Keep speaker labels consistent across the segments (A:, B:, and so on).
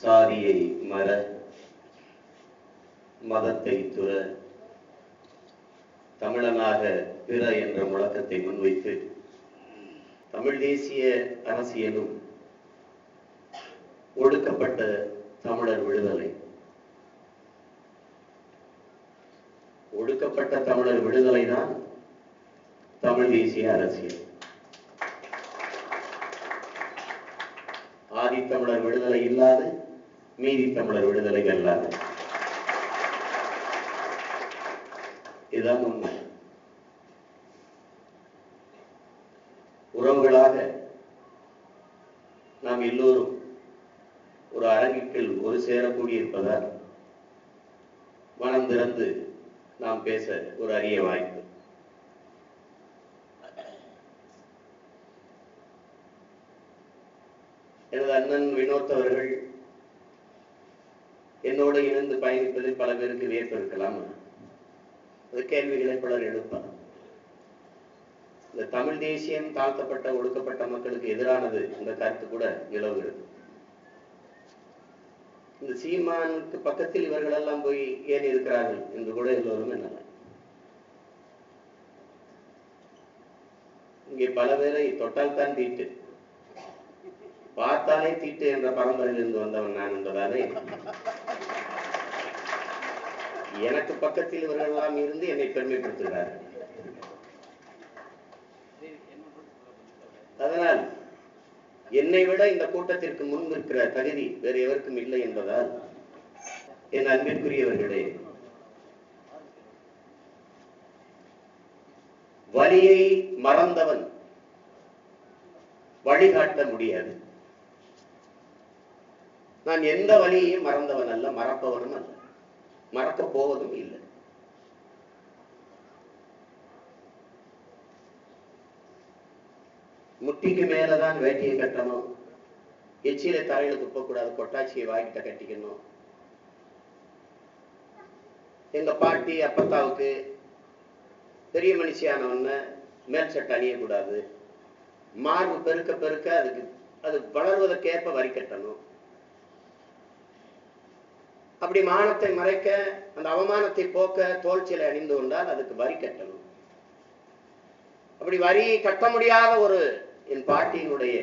A: சாதியை மற, மதத்தை துற, தமிழனாக பிற என்ற முழக்கத்தை முன்வைத்து தமிழ் தேசிய அரசியலும் ஒடுக்கப்பட்ட தமிழர் விடுதலை, ஒடுக்கப்பட்ட தமிழர் விடுதலை தான் தமிழ் தேசிய அரசியல். ஆதி தமிழர் விடுதலை இல்லாது மீதி தமிழர் விடுதலை வெல்லாது. இதுதான் உண்மை. உறவுகளாக நாம் எல்லோரும் ஒரு அரங்கிற்கில் ஒரு சேரக்கூடியிருப்பதால் மனம் திறந்து நாம் பேச ஒரு அரிய வாய்ப்பு. எனது அண்ணன் வினோத் அவர்கள் என்னோடு இணைந்து பயணிப்பதில் பல பேருக்கு வியப்பு இருக்கலாம். அது கேள்விகளை பலர் எழுப்பார். இந்த தமிழ் தேசியம் தாழ்த்தப்பட்ட ஒடுக்கப்பட்ட மக்களுக்கு எதிரானது இந்த கருத்து கூட நிலவுகிறது. இந்த சீமானுக்கு பக்கத்தில் இவர்கள் எல்லாம் போய் ஏன் இருக்கிறார்கள் என்று கூட எல்லோரும் என்ன, இங்கே பல பேரை தொட்டால் தான் தீட்டு, பார்த்தாலே தீட்டு என்ற பரம்பரையில் இருந்து வந்தவன் நான் என்பதாலே எனக்கு பக்கத்தில் இவர்கள் எல்லாம் இருந்து என்னை பெருமைப்படுத்துகிறார்கள். அதனால் என்னை விட இந்த கூட்டத்திற்கு முன்பு இருக்கிற தகுதி வேறு எவருக்கும் இல்லை என்பதால் என் அன்பிற்குரியவர்களே, வலியை மறந்தவன் வழிகாட்ட முடியாது. நான் எந்த வழியையும் மறந்தவன் அல்ல, மறப்பவனும் அல்ல, மறக்கப் போவதும் இல்லை. முட்டிக்கு மேலதான் வேட்டியை கட்டணும், எச்சியில தலையில துப்பக்கூடாது, கொட்டாச்சியை வாங்கிட்ட கட்டிக்கணும். எங்க பாட்டி அப்பத்தாவுக்கு பெரிய மனுஷியானவன மேல் சட்டை அணியக்கூடாது, மார்பு பெருக்க பெருக்க அதுக்கு அது வளர்வதற்கேற்ப வரி கட்டணும். அப்படி மானத்தை மறைக்க, அந்த அவமானத்தை போக்க தோல்ச்சிலை அணிந்து கொண்டால் அதுக்கு வரி கட்டணும். அப்படி வரி கட்ட முடியாத ஒரு என் பாட்டியினுடைய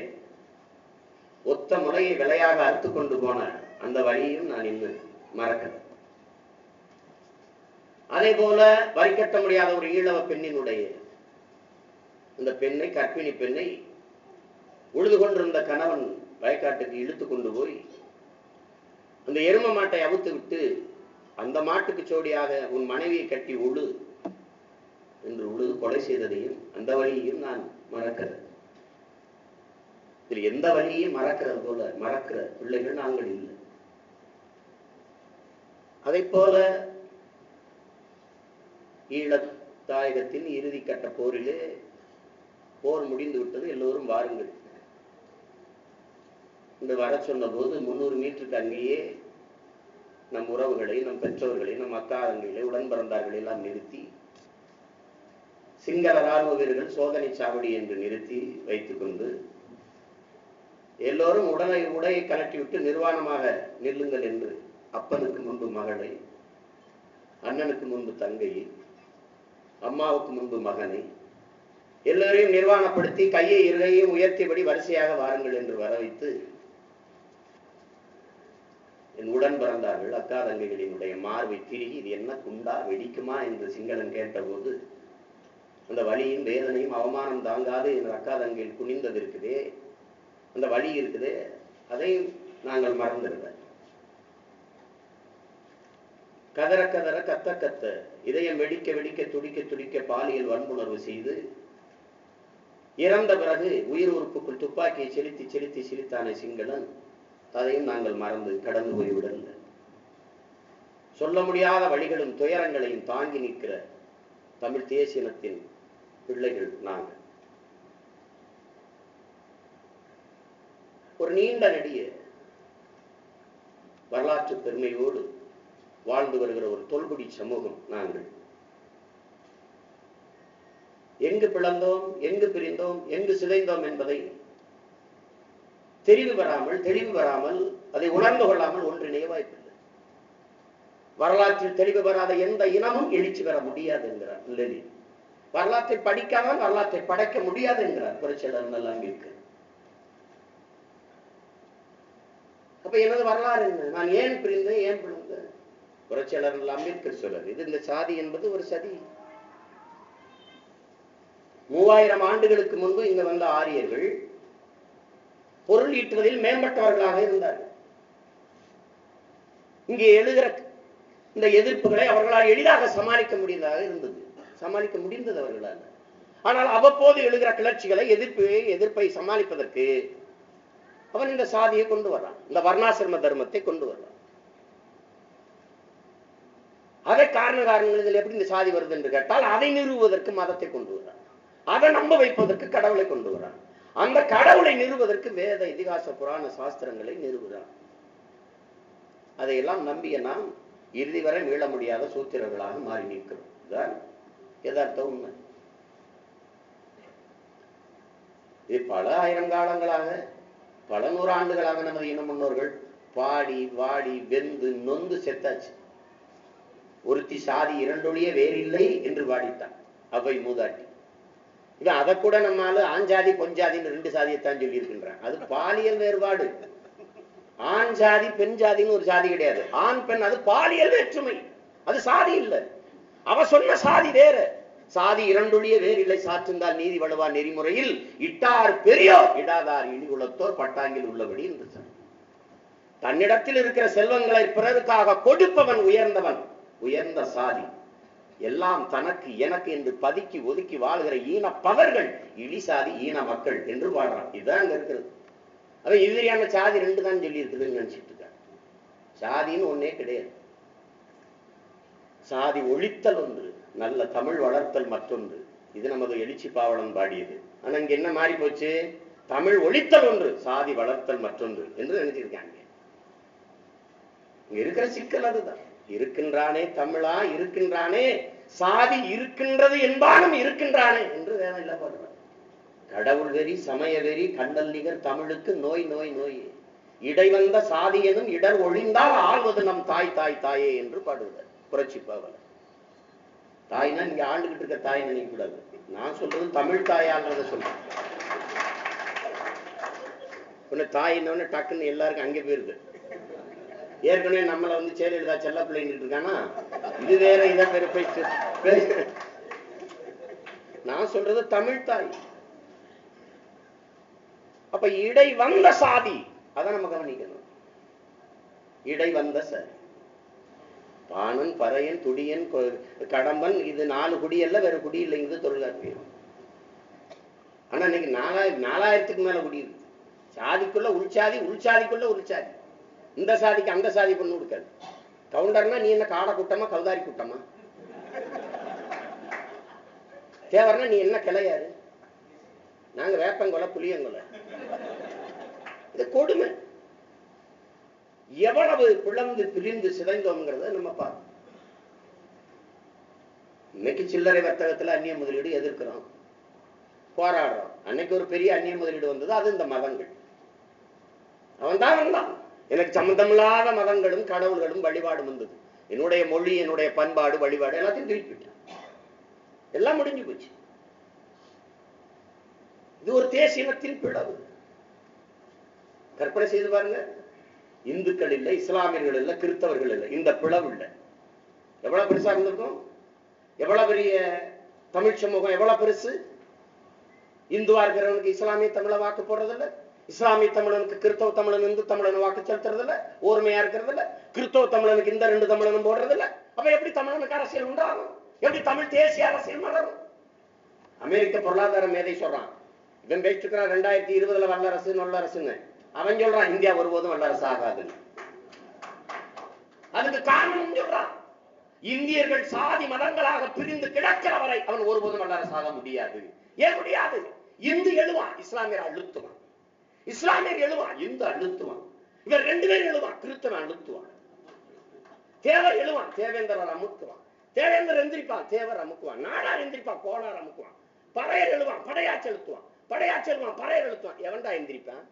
A: ஒத்த முறையை விலையாக அறுத்து கொண்டு போன அந்த வழியையும் நான் இன்னும் மறக்கல. அதே போல வரி கட்ட முடியாத ஒரு ஈழவ பெண்ணினுடைய இந்த பெண்ணை, கர்ப்பிணி பெண்ணை உழுது கொண்டிருந்த கணவன் வயக்காட்டுக்கு இழுத்து கொண்டு போய் அந்த எரும மாட்டை அவுத்து விட்டு, அந்த மாட்டுக்கு சோடியாக உன் மனைவியை கட்டி உழு என்று உழுது கொலை செய்ததையும் அந்த வழியையும் நான் மறக்கிறது. இதில் எந்த வழியையும் மறக்கிறது போல மறக்கிற பிள்ளைகள் நாங்கள் இல்லை. அதை போல ஈழத்தாயகத்தின் இறுதி கட்ட போரிலே போர் முடிந்து விட்டது. எல்லோரும் வாருங்கள் என்று வர சொன்ன போது 300 மீட்டருக்கு அங்கேயே நம் உறவுகளை, நம் பெற்றோர்களை, நம் அக்காரங்களை, உடன் பிறந்தார்களை எல்லாம் நிறுத்தி, சிங்கள ராணுவ வீரர்கள் சோதனை சாவடி என்று நிறுத்தி வைத்துக் கொண்டு எல்லோரும் உடையை கலட்டிவிட்டு நிர்வாணமாக நில்லுங்கள் என்று அப்பனுக்கு முன்பு மகளை, அண்ணனுக்கு முன்பு தங்கையை, அம்மாவுக்கு முன்பு மகனை, எல்லோரையும் நிர்வாணப்படுத்தி கையை இருகையும் உயர்த்தியபடி வரிசையாக வாருங்கள் என்று வர வைத்து, என் உடன் பிறந்தார்கள் அக்கா தங்கைகளினுடைய மார்பை திருகி, இது என்ன குண்டா வெடிக்குமா என்று சிங்களன் கேட்டபோது, அந்த வலியும் வேதனையும் அவமானம் தாங்காது என்ற அக்கா தங்கையில் குனிந்தது இருக்குதே, அந்த வலி இருக்குதே, அதை நாங்கள் மறந்துடுறோம். கதற கதற கத்த கத்த இதயம் வெடிக்க வெடிக்க துடிக்க துடிக்க பாலியல் வன்புணர்வு செய்து இறந்த பிறகு உயிர் உறுப்புக்குள் துப்பாக்கியை செலுத்தி செலுத்தி சிரித்தானே சிங்களன், அதையும் நாங்கள் மறந்து கடந்து போய்விடல. சொல்ல முடியாத வழிகளும் துயரங்களையும் தாங்கி நிற்கிற தமிழ் தேசியத்தின் பிள்ளைகள் நாங்கள். ஒரு நீண்ட நெடிய வரலாற்று பெருமையோடு வாழ்ந்து வருகிற ஒரு தொல்குடி சமூகம் நாங்கள். எங்கு பிளந்தோம், எங்கு பிரிந்தோம், எங்கு சிதைந்தோம் என்பதை தெளிவு பெறாமல் அதை உணர்ந்து கொள்ளாமல் ஒன்றிணைய வாய்ப்பில்லை. வரலாற்றில் தெளிவு பெறாத எந்த இனமும் எழுச்சி பெற முடியாது என்கிறார் லெனின். வரலாற்றை படிக்காமல் வரலாற்றை படைக்க முடியாது என்கிறார் புரட்சியாளர் அம்பேத்கர். அப்ப எனது வரலாறு என்ன? நான் ஏன் பிரிந்தேன், ஏன் பிளந்தேன்? புரட்சியாளர் அம்பேத்கர் சொல்றார், இது இந்த சாதி என்பது ஒரு சதி. 3000 ஆண்டுகளுக்கு முன்பு இங்க வந்த ஆரியர்கள் பொருள் ஈட்டுவதில் மேம்பட்டவர்களாக இருந்தார்கள். இங்கே எழுகிற இந்த எதிர்ப்புகளை அவர்களால் எளிதாக சமாளிக்க முடிந்தது அவர்களால். ஆனால் அவ்வப்போது எழுகிற கிளர்ச்சிகளை எதிர்ப்பை சமாளிப்பதற்கு அவன் இந்த சாதியை கொண்டு வர்றான், இந்த வர்ணாசிரம தர்மத்தை கொண்டு வர்றான். அதை காரணங்கள் இதில் எப்படி இந்த சாதி வருது என்று கேட்டால் அதை நிறுவுவதற்கு மதத்தை கொண்டு வர்றான், அதை நம்ப வைப்பதற்கு கடவுளை கொண்டு வரான், அந்த கடவுளை நிறுவுவதற்கு வேத இதிகாச புராண சாஸ்திரங்களை நிறுவுகிறான். அதையெல்லாம் நம்பிய நாம் இறுதி வரை மீள முடியாத சூத்திரர்களாக மாறி நிற்கிறோம். இதுதான் யதார்த்த உண்மை. இது பல ஆயிரம் காலங்களாக, பல நூறு ஆண்டுகளாக நமது இன முன்னோர்கள் பாடி வாடி வெந்து நொந்து செத்தாச்சு. ஒருத்தி சாதி இரண்டொழிய வேறில்லை என்று பாடித்தான் அவை மூதாட்டி. இவன் அதை கூட நம்மால ஆஞ்சாதி பொஞ்சாதின்னு 2 சாதியைத்தான் சொல்லி இருக்கின்றான். அது பாலியல் வேறுபாடு. ஆண் ஜாதி பெண் ஜாதின்னு ஒரு சாதி கிடையாது. ஆண் பெண் அது பாலியல் வேற்றுமை, அது சாதி இல்லை. அவ சொன்ன சாதி வேற. சாதி இரண்டொழிய வேறில்லை சாற்றுந்தால் நீதி வழுவா நெறிமுறையில் இட்டார் பெரியோர் இடாதார் இனி உலத்தோர் பட்டாங்கில் உள்ளபடி என்று சொன்னார். தன்னிடத்தில் இருக்கிற செல்வங்களை பிறருக்காக கொடுப்பவன் உயர்ந்தவன், உயர்ந்த சாதி. எல்லாம் தனக்கு எனக்கு என்று பதுக்கி ஒதுக்கி வாழ்கிற ஈன பவர்கள் இழிசாதி ஈன மக்கள் என்று பாடுறான். இதுதான் அங்க இருக்கிறது. அவன் எதிரியான சாதி 2 தான் சொல்லி இருக்குதுன்னு நினைச்சிட்டு இருக்கான். சாதின்னு ஒன்னே கிடையாது. சாதி ஒழித்தல் ஒன்று, நல்ல தமிழ் வளர்த்தல் மற்றொன்று. இது நமது எழுச்சி பாவலன் பாடியது. ஆனா இங்க என்ன மாறி போச்சு? தமிழ் ஒழித்தல் ஒன்று, சாதி வளர்த்தல் மற்றொன்று என்று நினைச்சிருக்காங்க. இங்க இருக்கிற சிக்கல் அதுதான். இருக்கின்றானே தமிழா, இருக்கின்றானே சாதி, இருக்கின்றது என்பானும் இருக்கின்றானே என்று வேதம் இல்ல பாடுறான். கடவுள் வெறி சமய வெறி கண்டல் நிகர் தமிழுக்கு நோய் நோய் நோய், இடை வந்த சாதி எனும் இடர் ஒழிந்தால் ஆள்வது நம் தாய் தாய் தாயே என்று பாடுகிறார் புரட்சி பாவலர். தாய்னா இங்க ஆண்டுகிட்டு இருக்க தாய் நினைக்க கூடாது. நான் சொல்றது தமிழ் தாயான்றத சொல்றேன். தாயின்னு டக்குன்னு எல்லாருக்கும் அங்கே போயிருது. ஏற்கனவே நம்மளை வந்து ஜெயலலிதா செல்ல பிள்ளைங்கிட்டு இருக்கானா, இது வேற இதை பெருப்பை. நான் சொல்றது தமிழ் தாய். அப்ப இடை வந்த சாதி, அதை நம்ம கவனிக்கணும். இடை வந்த சாதி, பாணன் பறையன் துடியன் கடம்பன், இது 4 குடி அல்ல, வேற குடி இல்லைங்கிறது தொல்காப்பியம். ஆனா இன்னைக்கு 4000க்கு மேல குடி இருக்கு. சாதிக்குள்ள உள்சாதி, உள்சாதிக்குள்ள உள்சாதி. இந்த சாதிக்கு அந்த சாதி பொண்ணு கொடுக்காது. கவுண்டர்னா நீ என்ன காடை கூட்டமா கவுதாரி கூட்டமா? தேவர்னா நீ என்ன கிளையாரு? நாங்க வேப்பங்கொலை புளியங்கொலை. இது கொடுமை. எவ்வளவு பிளந்து பிரிந்து சிதைந்தோம்ங்கிறத நம்ம பார்க்கணும். இன்னைக்கு சில்லறை வர்த்தகத்துல அந்நிய முதலீடு எதிர்க்கிறோம், போராடுறோம். அன்னைக்கு ஒரு பெரிய அந்நிய முதலீடு வந்தது, அது இந்த மதங்கள். அவன் தான் வந்தான். எனக்கு சம்பந்தமில்லாத மதங்களும் கடவுள்களும் வழிபாடும் வந்தது. என்னுடைய மொழி, என்னுடைய பண்பாடு, வழிபாடு எல்லாத்தையும் தூக்கிவிட்டேன். எல்லாம் முடிஞ்சு போச்சு. இது ஒரு தேசியத்தின் பிளவு. கற்பனை செய்து பாருங்க. இந்துக்கள் இல்லை, இஸ்லாமியர்கள் இல்லை, கிறிஸ்தவர்கள் இல்லை, இந்த பிளவு இல்லை. எவ்வளவு பெருசா இருந்திருக்கும்? எவ்வளவு பெரிய தமிழ் சமூகம், எவ்வளவு பெருசு. இந்துவா இருக்கிறவனுக்கு இஸ்லாமிய தமிழை வாக்கு போடுறதில்ல, இஸ்லாமிய தமிழனுக்கு கிறிஸ்தவ தமிழன் இந்து தமிழன் வாக்கு செலுத்துறது இல்ல, ஓர்மையா இருக்கிறது இல்ல. கிறிஸ்தவ தமிழனுக்கு இந்த 2 தமிழனும் போடுறது இல்ல. அப்ப எப்படி தமிழனுக்கு அரசியல் உண்டாகும்? எப்படி தமிழ் தேசிய அரசியல் மலரும்? அமெரிக்க பொருளாதார மேதை சொல்றான், இவன் பேசிட்டு 2020 வல்லரசு நல்லரசுன்னு. அவன் சொல்றான் இந்தியா ஒருபோதும் வல்லரசு ஆகாதுன்னு. அதுக்கு காரணம் சொல்றான், இந்தியர்கள் சாதி மதங்களாக பிரிந்து கிடக்கிற வரை அவன் ஒருபோதும் வல்லரசாக முடியாது. ஏன் முடியாது? இந்து எழுவான், இஸ்லாமியர் அழுத்துவான். இஸ்லாமியர் எழுவான், இந்து அழுத்துவான். இவர் 2 பேரும் எழுவான், கிறிஸ்தவன் அழுத்துவான். தேவர் எழுவான், தேவேந்திரர் அமுக்குவான். தேவேந்தர் எந்திரிப்பான், தேவர் அமுக்குவான். நாடார் எந்திரிப்பான், கோளார் அமுக்குவான். பறையர் எழுவான், படையா செலுத்துவான், படையா செல்வான், பறையர் எழுத்துவான். எவன்டா எந்திரிப்பான்?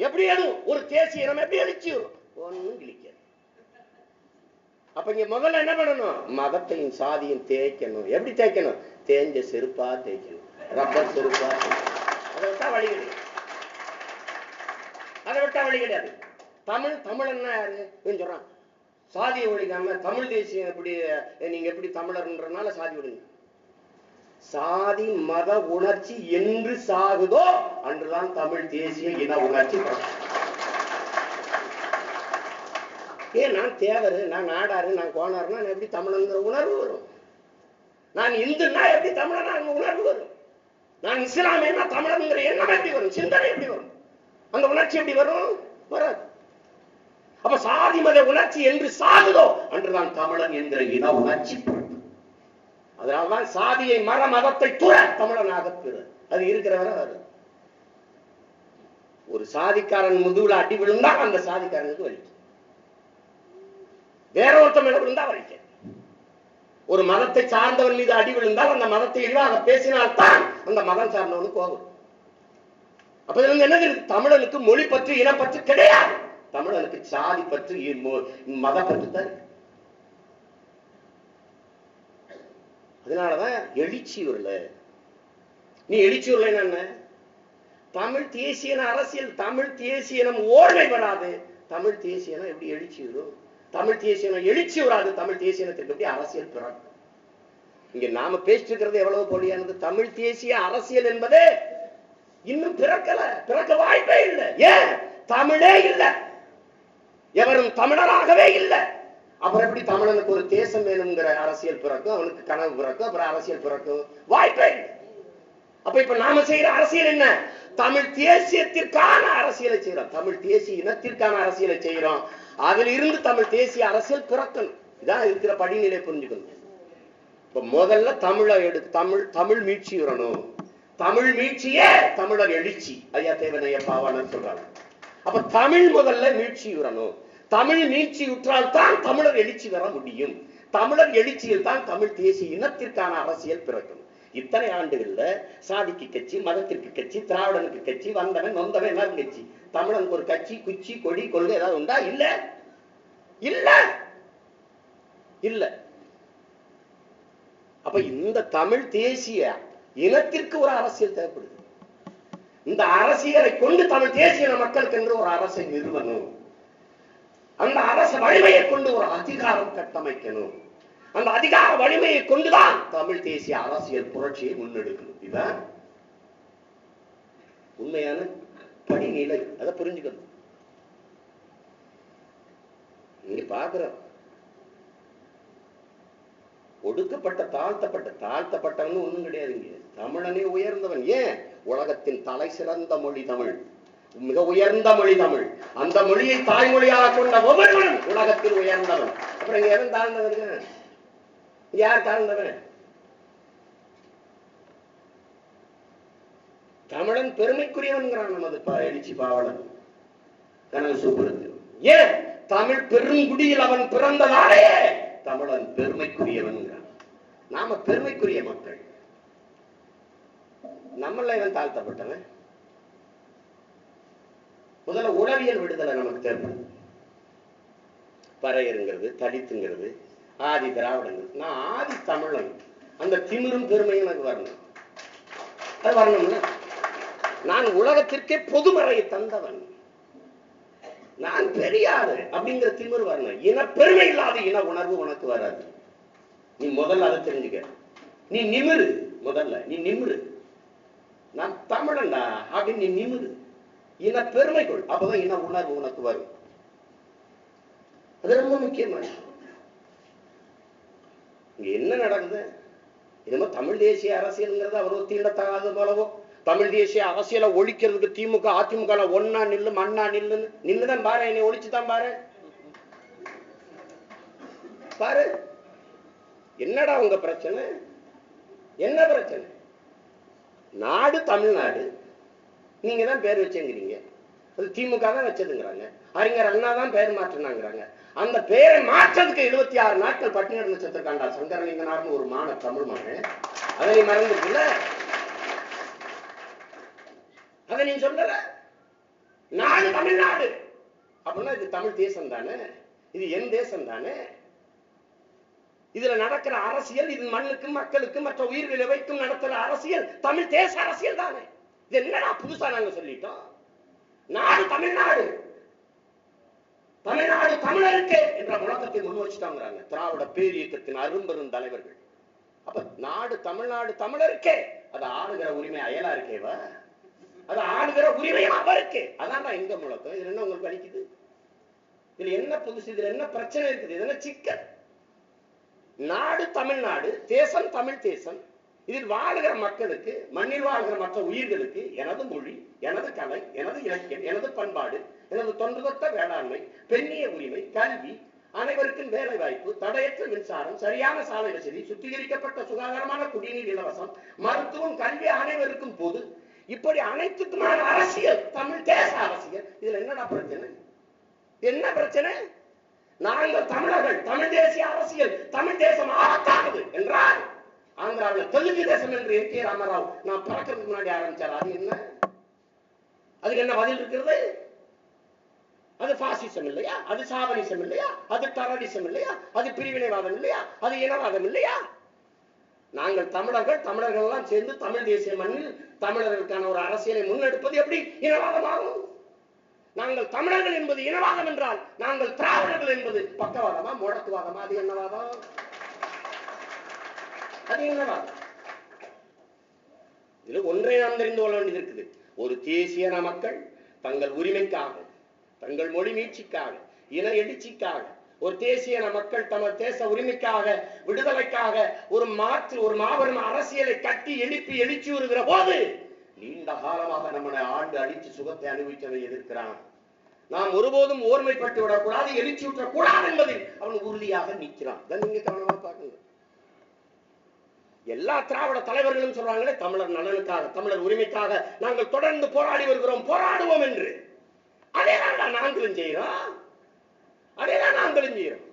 A: எப்படி எழும்? ஒரு தேசிய இனம் எப்படி எழுச்சி வரும்? ஒன்னும் கிழிக்காது. அப்ப இங்க முதல்ல என்ன பண்ணணும்? மதத்தையும் சாதியும் தேய்க்கணும். எப்படி தேய்க்கணும்? தேஞ்ச செருப்பா தேய்க்கணும், ரப்பர் செருப்பா. அதை விட்டா வழி கிடையாது, அதை விட்டா வழி கிடையாது. தமிழ் என்ன யாரு சொல்றான்? சாதியை ஒழிக்காம தமிழ் தேசியம் எப்படி? நீங்க எப்படி தமிழர்ன்றனால சாதி ஒழிங்க. சாதி மத உணர்ச்சி என்று சாகுதோ அன்றுதான் தமிழ் தேசிய இன உணர்ச்சி. ஏன் நான் தேவரு, நான் நாடாரு, நான் கோணாருன்னா எப்படி தமிழங்கிற உணர்வு வரும்? நான் இந்துன்னா எப்படி தமிழனா உணர்வு வரும்? நான் இஸ்லாமியன்னா தமிழங்கிற எண்ணம் எப்படி வரும்? சிந்தனை எப்படி வரும்? அந்த உணர்ச்சி எப்படி வரும்? வராது. அப்ப சாதி மத உணர்ச்சி என்று சாகுதோ அன்றுதான் தமிழன் என்கிற இன உணர்ச்சி. அதனால்தான் சாதியை மர மதத்தை துற தமிழனாக பிற. அது இருக்கிறவரை வரும். ஒரு சாதிக்காரன் முதுகுல அடி விழுந்தா அந்த சாதிக்காரனுக்கு வலிக்கும், வேற ஒருத்தம் மேல விழுந்தா வலிக்க. ஒரு மதத்தை சார்ந்தவன் மீது அடி விழுந்தால் அந்த மதத்தை இழிவாக பேசினால்தான் அந்த மதம் சார்ந்தவனுக்கு கோபம். அப்ப இதுல இருந்து என்ன? தமிழனுக்கு மொழி பற்று, இனப்பற்று கிடையாது. தமிழனுக்கு சாதி பற்று, மத பற்று தான் இருக்கு. அதனாலதான் எழுச்சி வரல. நீ எழுச்சி வரல என்ன? தமிழ் தேசிய அரசியல், தமிழ் தேசியம் ஓர்மை வராது. தமிழ் தேசியம் எப்படி எழுச்சி வரும்? தமிழ் தேசியம் எழுச்சி வராது. தமிழ் தேசியத்திற்கு எப்படி அரசியல் பிறக்கும்? இங்க நாம பேசிட்டு இருக்கிறது எவ்வளவு போலியானது. தமிழ் தேசிய அரசியல் என்பதே இன்னும் பிறக்கல, பிறக்க வாய்ப்பே இல்லை. ஏன்? தமிழே இல்லை, எவரும் தமிழராகவே இல்லை. அப்புறம் எப்படி தமிழனுக்கு ஒரு தேசம் வேணுங்கிற அரசியல் பிறக்கும்? அவனுக்கு கனவு பிறக்கும், அப்புறம் அரசியல் பிறக்கும்? வாய்ப்பே இல்லை. அப்ப இப்ப நாம செய்யற அரசியல் என்ன? தமிழ் தேசியத்திற்கான அரசியலை செய்யறோம், தமிழ் தேசிய இனத்திற்கான அரசியலை செய்யறோம். அதுல இருந்து தமிழ் தேசிய அரசியல் பிறக்கணும். இதான் இருக்கிற படிநிலை, புரிஞ்சுக்கணும். இப்ப முதல்ல தமிழை தமிழ் மீட்சி வரணும். தமிழ் மீட்சியே தமிழர் எழுச்சி. ஐயா தேவனைய பாவாணர் சொல்றாங்க. அப்ப தமிழ் முதல்ல மீட்சி வரணும். தமிழ் மீட்சி உற்றால் தான் தமிழர் எழுச்சி வர முடியும். தமிழர் எழுச்சியில் தான் தமிழ் தேசிய இனத்திற்கான அரசியல் பிறக்கணும். இத்தனை ஆண்டுகள்ல சாதிக்கு கட்சி, மதத்திற்கு கட்சி, திராவிடனுக்கு கட்சி, வந்தவன் நொந்தவன் எல்லாரும் கட்சி. தமிழனுக்கு ஒரு கட்சி, குச்சி, கொடி, கொள்கை ஏதாவது உண்டா? இல்ல இல்ல இல்ல. அப்ப இந்த தமிழ் தேசிய இனத்திற்கு ஒரு அரசியல் தேவைப்படுது. இந்த அரசியலை கொண்டு தமிழ் தேசிய மக்களுக்கு என்று ஒரு அரசை நிறுவனம். அந்த அரச வலிமையை கொண்டு ஒரு அதிகாரம் கட்டமைக்கணும். அந்த அதிகார வலிமையை கொண்டுதான் தமிழ் தேசிய அரசியல் புரட்சியை முன்னெடுக்கணும். இதுதான் உண்மையான படிநிலை. அதை புரிஞ்சுக்கணும். இங்க பாக்குறோம், ஒடுக்கப்பட்ட தாழ்த்தப்பட்டவன் ஒண்ணும் கிடையாதுங்க. தமிழனே உயர்ந்தவன். ஏன்? உலகத்தின் தலை சிறந்த மொழி தமிழ், மிக உயர்ந்த மொழி தமிழ். அந்த மொழியை தாய்மொழியாக கொண்ட ஒவ்வொருவனும் உலகத்தில் உயர்ந்தவன். அப்புறம் இங்க எவன் தாழ்ந்தவன்? யார் தாழ்ந்தவன்? தமிழன் பெருமைக்குரியவன்கிறான் நமது எழுச்சி பாவலன் கனவு சூப்பருக்கு. ஏன்? தமிழ் பெருங்குடியில் அவன் பிறந்ததாலே தமிழன் பெருமைக்குரியவன். நாம பெருமைக்குரிய மக்கள். நம்மள இவன் தாழ்த்தப்பட்டவன். முதல்ல உளவியல் விடுதலை நமக்கு தேவைப்படுது. பறையருங்கிறது, தலித்துங்கிறது, ஆதி திராவிடங்கள். நான் ஆதி தமிழன். அந்த திமிரும் பெருமையும் எனக்கு வரணும். அது வரணும்ல. நான் உலகத்திற்கே பொதுமறையை தந்தவன், நான் பெரியாரு அப்படிங்கிற திமிர் வரணும். இன பெருமை இல்லாத இன உணர்வு உனக்கு வராது. நீ முதல்ல அதை தெரிஞ்சுக்க. நீ நிமிரு. முதல்ல நீ நிமிரு. நான் தமிழன்டா அப்படின்னு நீ நிமிரு. இன பெருமைக்குள். அப்பதான் இன உணர்வு உனக்கு வரும். அது ரொம்ப முக்கியமான. இங்க என்ன நடக்குது? என்னமோ தமிழ் தேசிய அரசியல்ங்கிறது அவர் தீண்டத்தகாத போலவோ, தமிழ் தேசிய அரசியலை ஒழிக்கிறதுக்கு திமுக அதிமுக ஒன்னா நில்லு, மண்ணா நில்லுன்னு நின்னுதான் பாரு. என்னை ஒழிச்சுதான் பாரு. பாரு என்னடா உங்க பிரச்சனை? என்ன பிரச்சனை? நாடு தமிழ்நாடு, நீங்க தான் பேர் வச்சுங்கிறீங்க. அது திமுக தான் வச்சதுங்கிறாங்க. அறிஞர் அண்ணா தான் பெயர் மாற்றினாங்கிறாங்க. அந்த பெயரை மாற்றதுக்கு 76 நாட்கள் பட்டினி நடந்து செத்துருக்காண்டா சங்கரலிங்கனார்னு ஒரு தமிழ் மகன். அதை நீ மறந்துட்டுல, அதை நீ சொல்லல. நாடு தமிழ்நாடு அப்படின்னா இது தமிழ் தேசம் தானே, இது என் தேசம் தானே. இதுல நடக்கிற அரசியல், இது மண்ணுக்கும் மக்களுக்கும் மற்ற உயிர்களை வைக்கும் நடத்துற அரசியல் தமிழ் தேச அரசியல் தானே. இது என்னடா புதுசா நாங்க சொல்லிட்டோம்? நாடு தமிழ்நாடு, தமிழ்நாடு தமிழருக்கு என்ற முழக்கத்தை முன் வச்சுட்டாங்கிறாங்க திராவிட பேரியக்கத்தின் அரும்பெரும் தலைவர்கள். அப்ப நாடு தமிழ்நாடு தமிழருக்கே, அது ஆளுகிற உரிமை அயலா இருக்கேவா, அது ஆளுகிற உரிமை அவருக்கு. அதான் எங்க முழக்கம். இதுல என்ன உங்களுக்கு அளிக்குது? இதுல என்ன புதுசு? இதுல என்ன பிரச்சனை இருக்குது? இது என்ன சிக்கல்? நாடு தமிழ்நாடு, தேசம் தமிழ் தேசம். இதில் வாழ்கிற மக்களுக்கு, மண்ணில் வாழ்கிற மற்ற உயிர்களுக்கு எனது மொழி, எனது கலை, எனது இலக்கியம், எனது பண்பாடு, எனது தொன்றுதொட்ட வேளாண்மை, பெண்ணிய உரிமை, கல்வி, அனைவருக்கும் வேலை வாய்ப்பு, தடையற்ற மின்சாரம், சரியான சாலை வசதி, சுத்திகரிக்கப்பட்ட சுகாதாரமான குடிநீர் இலவசம், மருத்துவம், கல்வி அனைவருக்கும் பொது, இப்படி அனைத்துக்குமான அரசியல் தமிழ் தேச அரசியல். இதுல என்னடா பிரச்சனை? என்ன பிரச்சனை? நாங்கள் தமிழர்கள், தமிழ் தேசிய அரசியல், தமிழ் தேசம் ஆபத்தானது என்றால் ஆந்திராவில் தெலுங்கு தேசம் என்று என் கே ராமராவ் நான் பிறக்கிறதுக்கு முன்னாடி ஆரம்பிச்சார். அது என்ன? அதுக்கு என்ன பதில் இருக்கிறது? அது பாசிசம் இல்லையா? அது சாவனிசம் இல்லையா? அது டெரரிசம் இல்லையா? அது பிரிவினைவாதம் இல்லையா? அது இனவாதம் இல்லையா? நாங்கள் தமிழர்கள், தமிழர்கள் எல்லாம் சேர்ந்து தமிழ் தேசிய மண்ணில் தமிழர்களுக்கான ஒரு அரசியலை முன்னெடுப்பது எப்படி இனவாதமாகும்? நாங்கள் தமிழர்கள் என்பது இனவாதம் என்றால் நாங்கள் திராவிடர்கள் என்பது பக்கவாதமா, முடக்குவாதமா? அது என்னவாதம்? அது என்னவாதம்? இதுல ஒன்றை நாம் தெரிந்து கொள்ள வேண்டியது இருக்குது. ஒரு தேசிய மக்கள் தங்கள் உரிமைக்காக, தங்கள் மொழி மீட்சிக்காக, இன எழுச்சிக்காக, ஒரு தேசிய மக்கள் தங்கள் தேச உரிமைக்காக, விடுதலைக்காக ஒரு மாபெரும் அரசியலை கட்டி எழுப்பி எழுச்சி வருகிற போது நீண்ட காலமாக நம்மளை ஆண்டு அடித்து சுகத்தை அனுபவித்ததை எதிர்க்கிறான். நாம் ஒருபோதும் ஓர்மைப்பட்டு விடக்கூடாது, எழுச்சி விட்டக்கூடாது என்பதில் அவன் உறுதியாக நிற்கிறான். நீங்க கவனமா பார்க்கணும். எல்லா திராவிட தலைவர்களும் சொல்றாங்களே தமிழர் நலனுக்காக, தமிழர் உரிமைக்காக நாங்கள் தொடர்ந்து போராடி வருகிறோம், போராடுவோம் என்று. அதேதான் நாங்களும் செய்யறோம், அதேதான் நாங்களும் செய்யறோம்.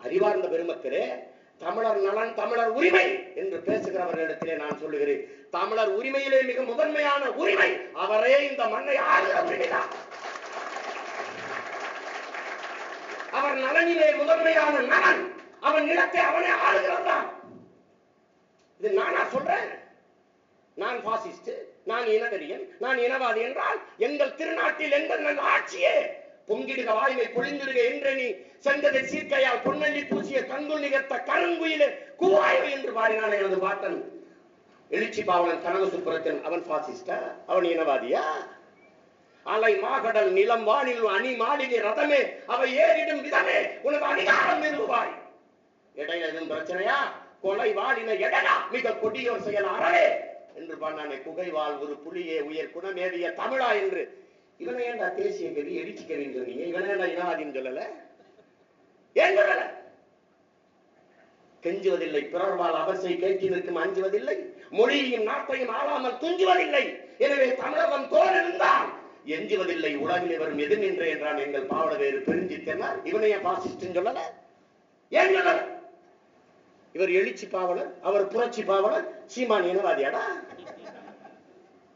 A: அறிவார்ந்த பெருமக்களே, தமிழர் நலன், தமிழர் உரிமை என்று பேசுகிறவர்களிடத்திலே நான் சொல்லுகிறேன், தமிழர் உரிமையிலே மிக முதன்மையான உரிமை அவரே இந்த மண்ணை ஆளுகிற உரிமைதான். அவர் நலனிலே முதன்மையான நலன், அவன் நிலத்தை அவனே ஆளுகிறதான். இது நானா சொல்றேன்? நான் பாசிஸ்ட், நான் இனவெறியன், நான் இனவாதி என்றால் எங்கள் திருநாட்டில் எங்கள் நல்ல ஆட்சியே பொங்கிடுக வாய்மை பொழிந்திடுக என்ற நீ சென்றதை சீர்க்கையால் பொன்னள்ளி பூசிய கங்குள் நிகர்த்த கருங்குயிலே கூவாய்வு என்று பாடினான் எனது பாட்டன் எழுச்சி பாவலன் கனக சுப்புரத்தன். அவன் பாசிஸ்டா? அவன் இனவாதியா? அலை மாகடல் நிலம் வானில் அணி மாளிகை ரதமே அவை ஏறிடும் விதமே உனக்கு அதிகாரம் நிறுவாய். இடையில எதுவும் பிரச்சனையா? கொலை வாழின எடனா மிக கொடியோர் செயல் அறவே என்று பண்ணானே குகை வாழ் ஒரு புலியே உயர் குணமேறிய தமிழா என்று. இவனை ஏண்டா தேசிய கவி எழுச்சி கவின்னு சொன்னீங்க? இவனை ஏண்டா இனவாதின்னு சொல்லல? ஏன் சொல்லல? கெஞ்சுவதில்லை, பிறர்வால் அவசை கேட்கி நிற்கும் அஞ்சுவதில்லை, மொழியையும் நாட்டையும் ஆளாமல் துஞ்சுவதில்லை. எனவே தமிழகம் தோல் இருந்தால் எஞ்சுவதில்லை, உலகில் வரும் எது நின்று என்றான் எங்கள் பாவட வேறு பெருஞ்சித்தனார். இவனைய பாசிஸ்ட் சொல்லல? ஏன் சொல்லல? இவர் எழுச்சி பாவலர், அவர் புரட்சி பாவலர், சீமான் இனவாதியாடா?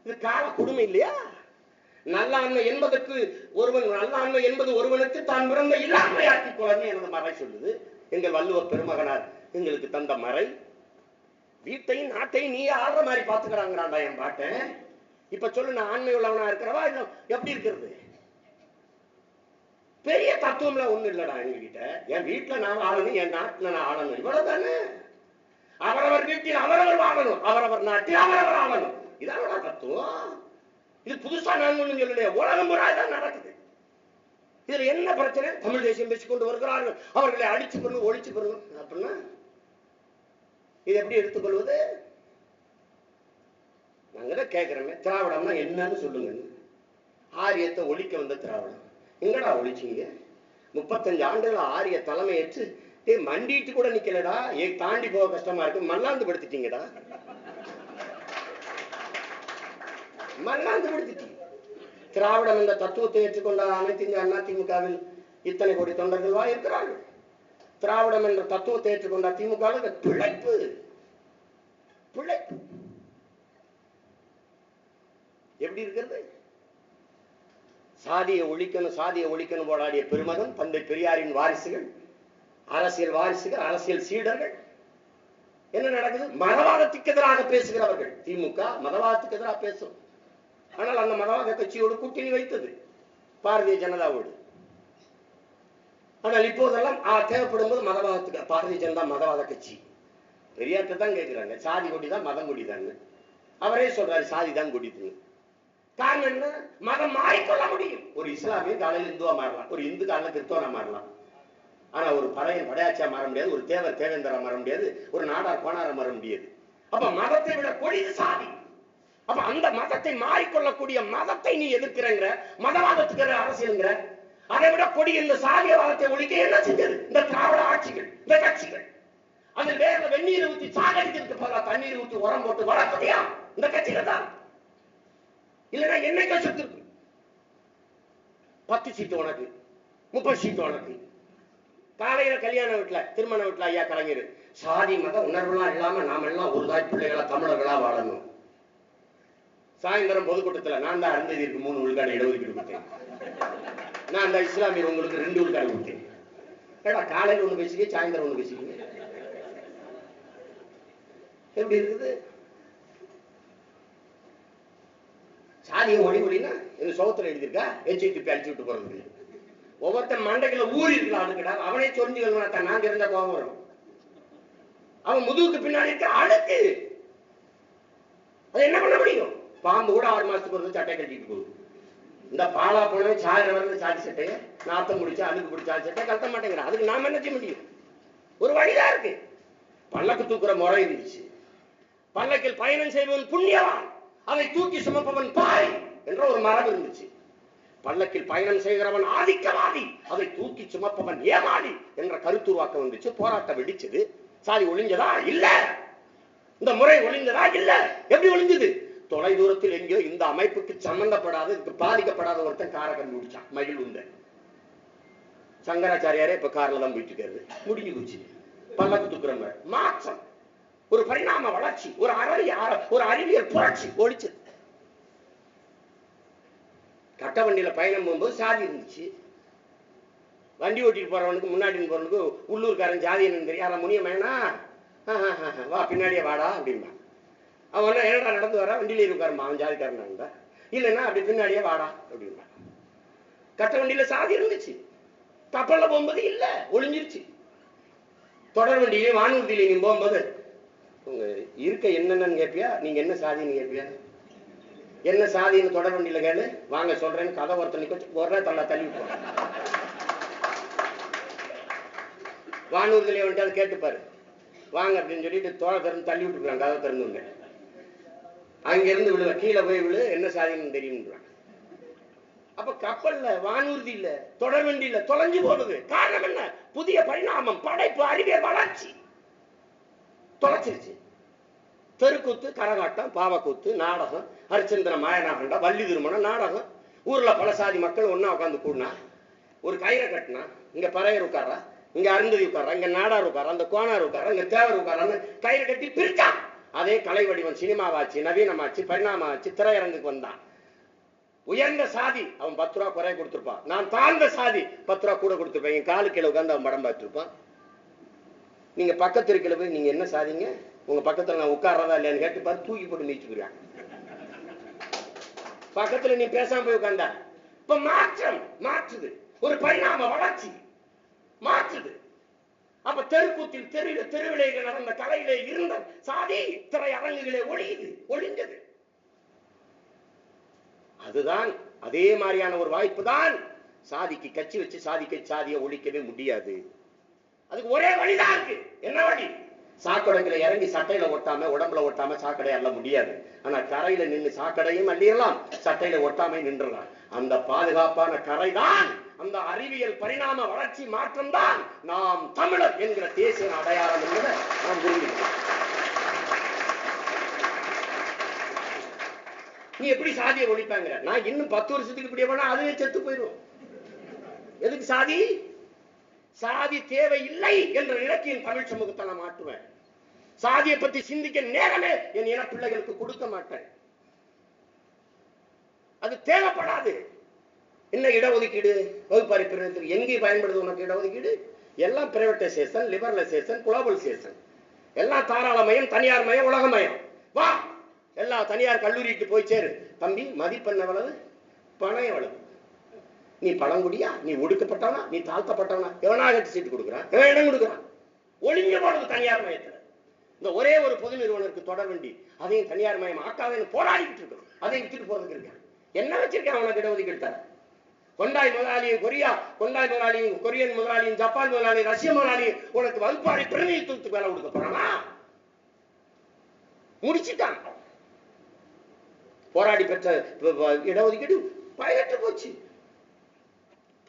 A: இது கால கொடுமை இல்லையா? நல்லாண்மை என்பதற்கு நல்லாண்மை என்பது ஒருவனுக்கு தான் பிறந்த இல்லாமை ஆக்கிக் கொள்ளன்னு எனது மறை சொல்லுது. எங்கள் வள்ளுவ பெருமகனார் எங்களுக்கு தந்த மறை. வீட்டையும் நாட்டையும் நீ ஆடுற மாதிரி பாத்துக்கிறாங்கடா என் பாட்டேன். இப்ப சொல்லு, நான் ஆண்மை உள்ளவனா இருக்கிறவா இல்ல எப்படி இருக்கிறது? பெரிய தத்துவம்ல ஒண்ணு இல்லடா எங்ககிட்ட. என் வீட்டுல நான் ஆளணும், என் நாட்டுல நான் ஆளணும், இவ்வளவுதானே. அவரவர் வீட்டில் அவரவர் வாழணும், அவரவர் நாட்டில் அவரவர் ஆளணும். இதானடா தத்துவம். இது புதுசா நான் ஒண்ணும் சொல்லலையே, உலகம் முறை தான் நடக்குது. இதுல என்ன பிரச்சனை? தமிழ் தேசியம் பேசிக்கொண்டு வருகிறார்கள், அவர்களை அடிச்சு பெறணும், ஒழிச்சு பெறணும் அப்படின்னா இது எப்படி எடுத்துக்கொள்வது? நாங்க கேட்கிறோமே, திராவிடம்னா என்னன்னு சொல்லுங்க. ஆரியத்தை ஒழிக்க வந்த திராவிடம் எங்கடா ஒழிச்சிங்க? 35 ஆண்டுகள் ஆரிய தலைமையேற்று மண்டிட்டு கூட நிக்கலடா. தாண்டி போக கஷ்டமா இருக்கு, மல்லாந்து படுத்திட்டீங்கடா, மல்லாந்து படுத்திட்டீங்க. திராவிடம் என்ற தத்துவத்தை ஏற்றுக்கொண்ட அனைத்து இந்திய அண்ணா திமுகவில் இத்தனை கோடி தொண்டர்களா இருக்கிறார்கள். திராவிடம் என்ற தத்துவத்தை ஏற்றுக்கொண்ட திமுக பிழைப்பு பிழைப்பு எப்படி இருக்கிறது? சாதியை ஒழிக்கணும் போராடிய பெருமகன் தந்தை பெரியாரின் வாரிசுகள், அரசியல் வாரிசுகள், அரசியல் சீடர்கள். என்ன நடக்குது? மதவாதத்துக்கு எதிராக பேசுகிறவர்கள். திமுக மதவாதத்துக்கு எதிராக பேசும். ஆனால் அந்த மதவாத கட்சியோடு கூட்டணி வைத்தது பாரதிய ஜனதாவோடு. ஆனால் இப்போதெல்லாம் தேவைப்படும் போது மதவாதத்துக்கு பாரதிய ஜனதா மதவாத கட்சி. பெரியார்ட்ட தான் கேட்கிறாங்க, சாதி கொடிதான் மதம் கொடிதான். அவரே சொல்றாரு சாதி தான் கொடிது. காரணம் என்ன? மதம் மாறிக்கொள்ள முடியும். ஒரு இஸ்லாமிய காலையில் இந்துவா மாறலாம், ஒரு இந்து காலையில் கிறிஸ்தவனா மாறலாம். ஆனா ஒரு படையன் படையாச்சியா மாற முடியாது, ஒரு தேவர் தேவேந்தரா மாற முடியாது, ஒரு நாடார் கோணார மாற முடியாது. அப்ப மதத்தை விட கொடிது சாதி. அப்ப அந்த மதத்தை மாறிக்கொள்ளக்கூடிய மதத்தை நீ எதிர்க்கிறங்கிற, மதவாதத்துக்கு அரசியல்ங்கிற, அதை விட கொடி இந்த சாதியவாதத்தை ஒழிக்க என்ன செஞ்சது இந்த திராவிட ஆட்சிகள், இந்த கட்சிகள்? அதில் வேற வெந்நீரை ஊற்றி சாகடிக்கிறதுக்கு பதிலாக தண்ணீர் ஊற்றி உரம் போட்டு வளர்ப்பதையா இந்த கட்சிகள் தான்? இல்லைன்னா என்னைக்கு சொத்து 10 சீட்டு உனக்கு, 30 சீட்டு உனக்கு. காலையில கல்யாண வீட்டுல திருமண வீட்டுல ஐயா கலைஞர், சாதி மத உணர்வுலாம் இல்லாம நாம எல்லாம் ஒரு தாய் பிள்ளைகளா தமிழர்களா வாழணும். சாயந்தரம் பொதுக்கூட்டத்துல நான் தான் அருந்ததிக்கு 3 விழுக்காடு இடஒதுக்கீடு கொடுத்தேன், நான் அந்த இஸ்லாமியர் உங்களுக்கு 2 விழுக்காடு கொடுத்தேன். ஏடா காலையில் ஒண்ணு பேசிக்க, சாயந்தரம் ஒண்ணு பேசிக்க, எப்படி இருக்குது? சாதியை ஒளினா இந்த சோகத்துல எழுதியிருக்கா, எச்சை துப்பி அழிச்சு விட்டு போறது. ஒவ்வொருத்தன் மண்டைக்குள்ள ஊறி இருக்கலாம், அவனே சொரிஞ்சு வருவான். நாங்க இருந்த கோபம் வரும். அவன் முதுகுக்கு பின்னாடி இருக்க அழுக்கு, அது என்ன பண்ண முடியும்? பாம்பு கூட 6 மாசத்துக்கு ஒரு சட்டை கட்டிட்டு போகுது. இந்த பாலா போன சாயிரம் வரல சாதி சட்டையை, நாத்தம் முடிச்சா அழுக்கு பிடிச்சா சட்டை கட்ட மாட்டேங்கிறான். அதுக்கு நாம என்ன செய்ய முடியும்? ஒரு வழிதான் இருக்கு. பல்லக்கு தூக்குற முறை இருந்துச்சு. பல்லக்கில் பயணம் செய்வன் புண்ணியவான், அதை தூக்கி சுமப்பவன் பாய் என்ற ஒரு மரபு இருந்துச்சு. பல்லக்கில் பயணம் செய்கிறவன் ஆதிக்கவாதி, அதை தூக்கி சுமப்பவன் ஏமாளி என்ற கருத்துருவாக்கம் வந்துச்சு. போராட்டம் வெடிச்சது. சாதி ஒளிஞ்சதா? இல்ல. இந்த முறை ஒளிஞ்சதா? இல்ல. எப்படி ஒளிஞ்சது? தொலை தூரத்தில் எங்கேயோ இந்த அமைப்புக்கு சம்பந்தப்படாத, இதுக்கு பாதிக்கப்படாத ஒருத்தன் காரை கண்டுபிடிச்சான், மகிழ் உண்ட. சங்கராச்சாரியாரே இப்ப கார்ல தான் போயிட்டு இருக்காரு. முடிஞ்சு போச்சு. பல்லக்கு தூக்குறவங்க மாற்றம், ஒரு பரிணாம வளர்ச்சி, ஒரு அறிவியல் புரட்சி ஒழிச்சது. கட்ட வண்டியில பயணம் போகும்போது சாதி இருந்துச்சு. வண்டி ஓட்டிட்டு போறவனுக்கு முன்னாடி போறவனுக்கு உள்ளூர்காரன் ஜாதி என்னன்னு தெரியாத முனியமேனா, வா பின்னாடியே வாடா அப்படின்பா. அவன் என்னடா நடந்து வர, வண்டியில இருக்காருமா, அவன் ஜாதிக்காரன் இருந்தா. இல்லைன்னா அப்படி பின்னாடியே வாடா அப்படின்பா. கட்ட வண்டியில சாதி இருந்துச்சு. கப்பல்ல போகும்போது இல்ல, ஒளிஞ்சிருச்சு. தொடர் வண்டியிலையும் வானூர்தியிலையும் போகும்போது உங்க இருக்க என்னன்னு கேட்பியா, நீங்க என்ன சாதின்னு கேட்பியா? என்ன சாதின்னு தொடர் வண்டியில கேளு, வாங்க சொல்றேன்னு கதை ஒருத்தன் ஒரு தள்ள தள்ளி விட்டுருவான். வானூர்தியில வந்துட்டு அதை கேட்டுப்பாரு, வாங்க அப்படின்னு சொல்லிட்டு தோழ திறந்து தள்ளி விட்டுருக்காங்க. கதை திறந்து அங்க இருந்து விழுவ, கீழே போய் விழு, என்ன சாதின்னு தெரியும். அப்ப கப்பல்ல, வானூர்தி இல்ல, தொடர் வண்டி இல்ல, தொலைஞ்சு போனது. காரணம் என்ன? புதிய பரிணாமம், படைப்பு, அறிவியல் வளர்ச்சி தொலைச்சிருச்சு. தெருக்கூத்து, கரகாட்டம், பாவக்கூத்து, நாடகம், ஹரிச்சந்திர மாயனாகண்டா, வள்ளி திருமணம், நாடகம். ஊர்ல பல சாதி மக்கள் ஒன்னா உட்காந்து கூடனா, ஒரு கயிறை கட்டினா, இங்க பறையர் உட்காரா, இங்க அருந்ததி உட்காரா, இங்க நாடார் உட்காரா, இந்த கோணார் உட்காரா, இங்க தேவர் உட்காரான்னு கயிறை கட்டி பிரிச்சா. அதே கலை வடிவம் சினிமாவாச்சு, நவீனமாச்சு, பரிணாமாச்சு, திரையரங்குக்கு வந்தான். உயர்ந்த சாதி அவன் 10 ரூபா குறைய கொடுத்துருப்பான். நான் தாழ்ந்த சாதி 10 ரூபா கூட கொடுத்துருப்பேன். என் காலு கீழே உட்காந்து அவன் படம் பார்த்துருப்பான். நீங்க பக்கத்து இருக்கிற போய் நீங்க என்ன சாதிங்க, உங்க பக்கத்துல நான் உட்கார்றதா இல்லையான்னு கேட்டு பார்த்து தூக்கி போட்டு நீச்சுக்கிறான். பக்கத்துல நீ பேசாம போய் உட்கார்ந்தா. இப்ப மாற்றம் மாற்றுது, ஒரு பரிணாம வளர்ச்சி மாற்றுது. அப்ப தெருக்கூத்தில் தெருவிலைகள் நடந்த கலையிலே இருந்த சாதி திரை அரங்குகளே ஒளிஞ்சது. அதுதான் அதே மாதிரியான ஒரு வாய்ப்பு தான். சாதிக்கு கட்சி வச்சு சாதியை ஒழிக்கவே முடியாது. அதுக்கு ஒரே வழிதான் இருக்கு. என்ன வழி? சாக்கடைகளை இறங்கி சட்டையில ஒட்டாம, உடம்புல ஒட்டாம சாக்கடை அள்ள முடியாது. ஆனா கரையில நின்று சாக்கடையும் அள்ளிடலாம், சட்டையில ஒட்டாம நின்றலாம். அந்த பாதுகாப்பான கரை தான், அந்த அறிவியல் பரிணாம வளர்ச்சி மாற்றம் தான் நாம் தமிழர் என்கிற தேசிய அடையாளம் என்பதை நாம் புரிஞ்சுக்கிறோம். நீ எப்படி சாதியை ஒழிப்பாங்க? நான் இன்னும் 10 வருஷத்துக்கு இப்படியே போனா அதுவே செத்து போயிடும். எதுக்கு சாதி? சாதி தேவை இல்லை என்ற இலக்கியம் தமிழ் சமூகத்தை நான் மாற்றுவேன். சாதியை பத்தி சிந்திக்க நேரமே என் இன பிள்ளைகளுக்கு கொடுக்க மாட்டேன். அது தேவைப்படாது. என்ன இடஒதுக்கீடு, வகுப்பாரி பிரிவினருக்கு எங்கே பயன்படுது உனக்கு இடஒதுக்கீடு? எல்லாம் பிரைவேட்டைசேஷன், லிபரலைசேஷன், குளோபலைசேஷன், எல்லாம் தாராளமயம், தனியார் மயம், உலகமயம். வா, எல்லா தனியார் கல்லூரிக்கு போய் சேரு. தம்பி, மதிப்பெண் எவ்வளவு, பணம் எவ்வளவு? நீ பழங்குடியா, நீ ஒடுக்கப்பட்டவனா, நீ தாழ்த்தப்பட்டவனா? எவனாக சீட்டு கொடுக்குறான், எவன் இடம் கொடுக்குறான்? ஒளிஞ்ச போடுது தனியார் மயத்துல. இந்த ஒரே ஒரு பொது நிறுவனருக்கு தொடர் வண்டி, அதையும் தனியார் மயம் ஆக்காதேன்னு போராடிக்கிட்டு இருக்கோம். அதையும் விட்டுட்டு போறதுக்கு இருக்கான். என்ன வச்சிருக்கான் உனக்கு இடஒதுக்கீடு தர? கொண்டாய் முதலாளியும் கொரியா, கொண்டாய் முதலாளியும் கொரியன் முதலாளியும் ஜப்பான் முதலாளி, ரஷ்ய முதலாளி உனக்கு வகுப்பாரி பிரதிநிதித்துவத்துக்கு வேலை கொடுக்க போறானா? முடிச்சுட்டான். போராடி பெற்ற இடஒதுக்கீடு பயனற்று போச்சு,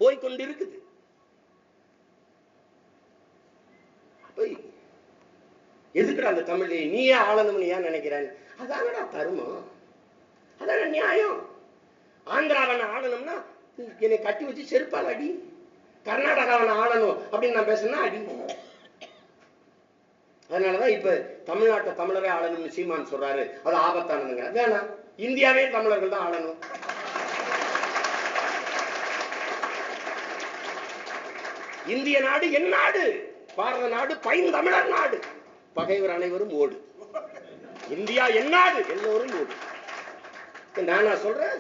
A: போய்கொண்டு இருக்குது. எதுக்குடா அந்த தமிழ் நீயே ஆளணும்னு ஏன் நினைக்கிறேன்? அதானடா தர்மம், அதான நியாயம். ஆந்திராவனை ஆளணும்னா என்னை கட்டி வச்சு செருப்பால் அடி, கர்நாடகாவனை ஆளணும் அப்படின்னு நான் பேசுனா அடி. அதனாலதான் இப்ப தமிழ்நாட்டை தமிழரே ஆளணும்னு சீமான் சொல்றாரு. அது ஆபத்தானதுங்க. வேணாம், இந்தியாவே தமிழர்கள் தான் ஆளணும். இந்திய நாடு என் நாடு, பாரத நாடு பைந்தமிழர் நாடு, பகைவர் அனைவரும் ஓடு. இந்தியா என் நாடு, எல்லோரும் ஓடு. நானா சொல்றேன்?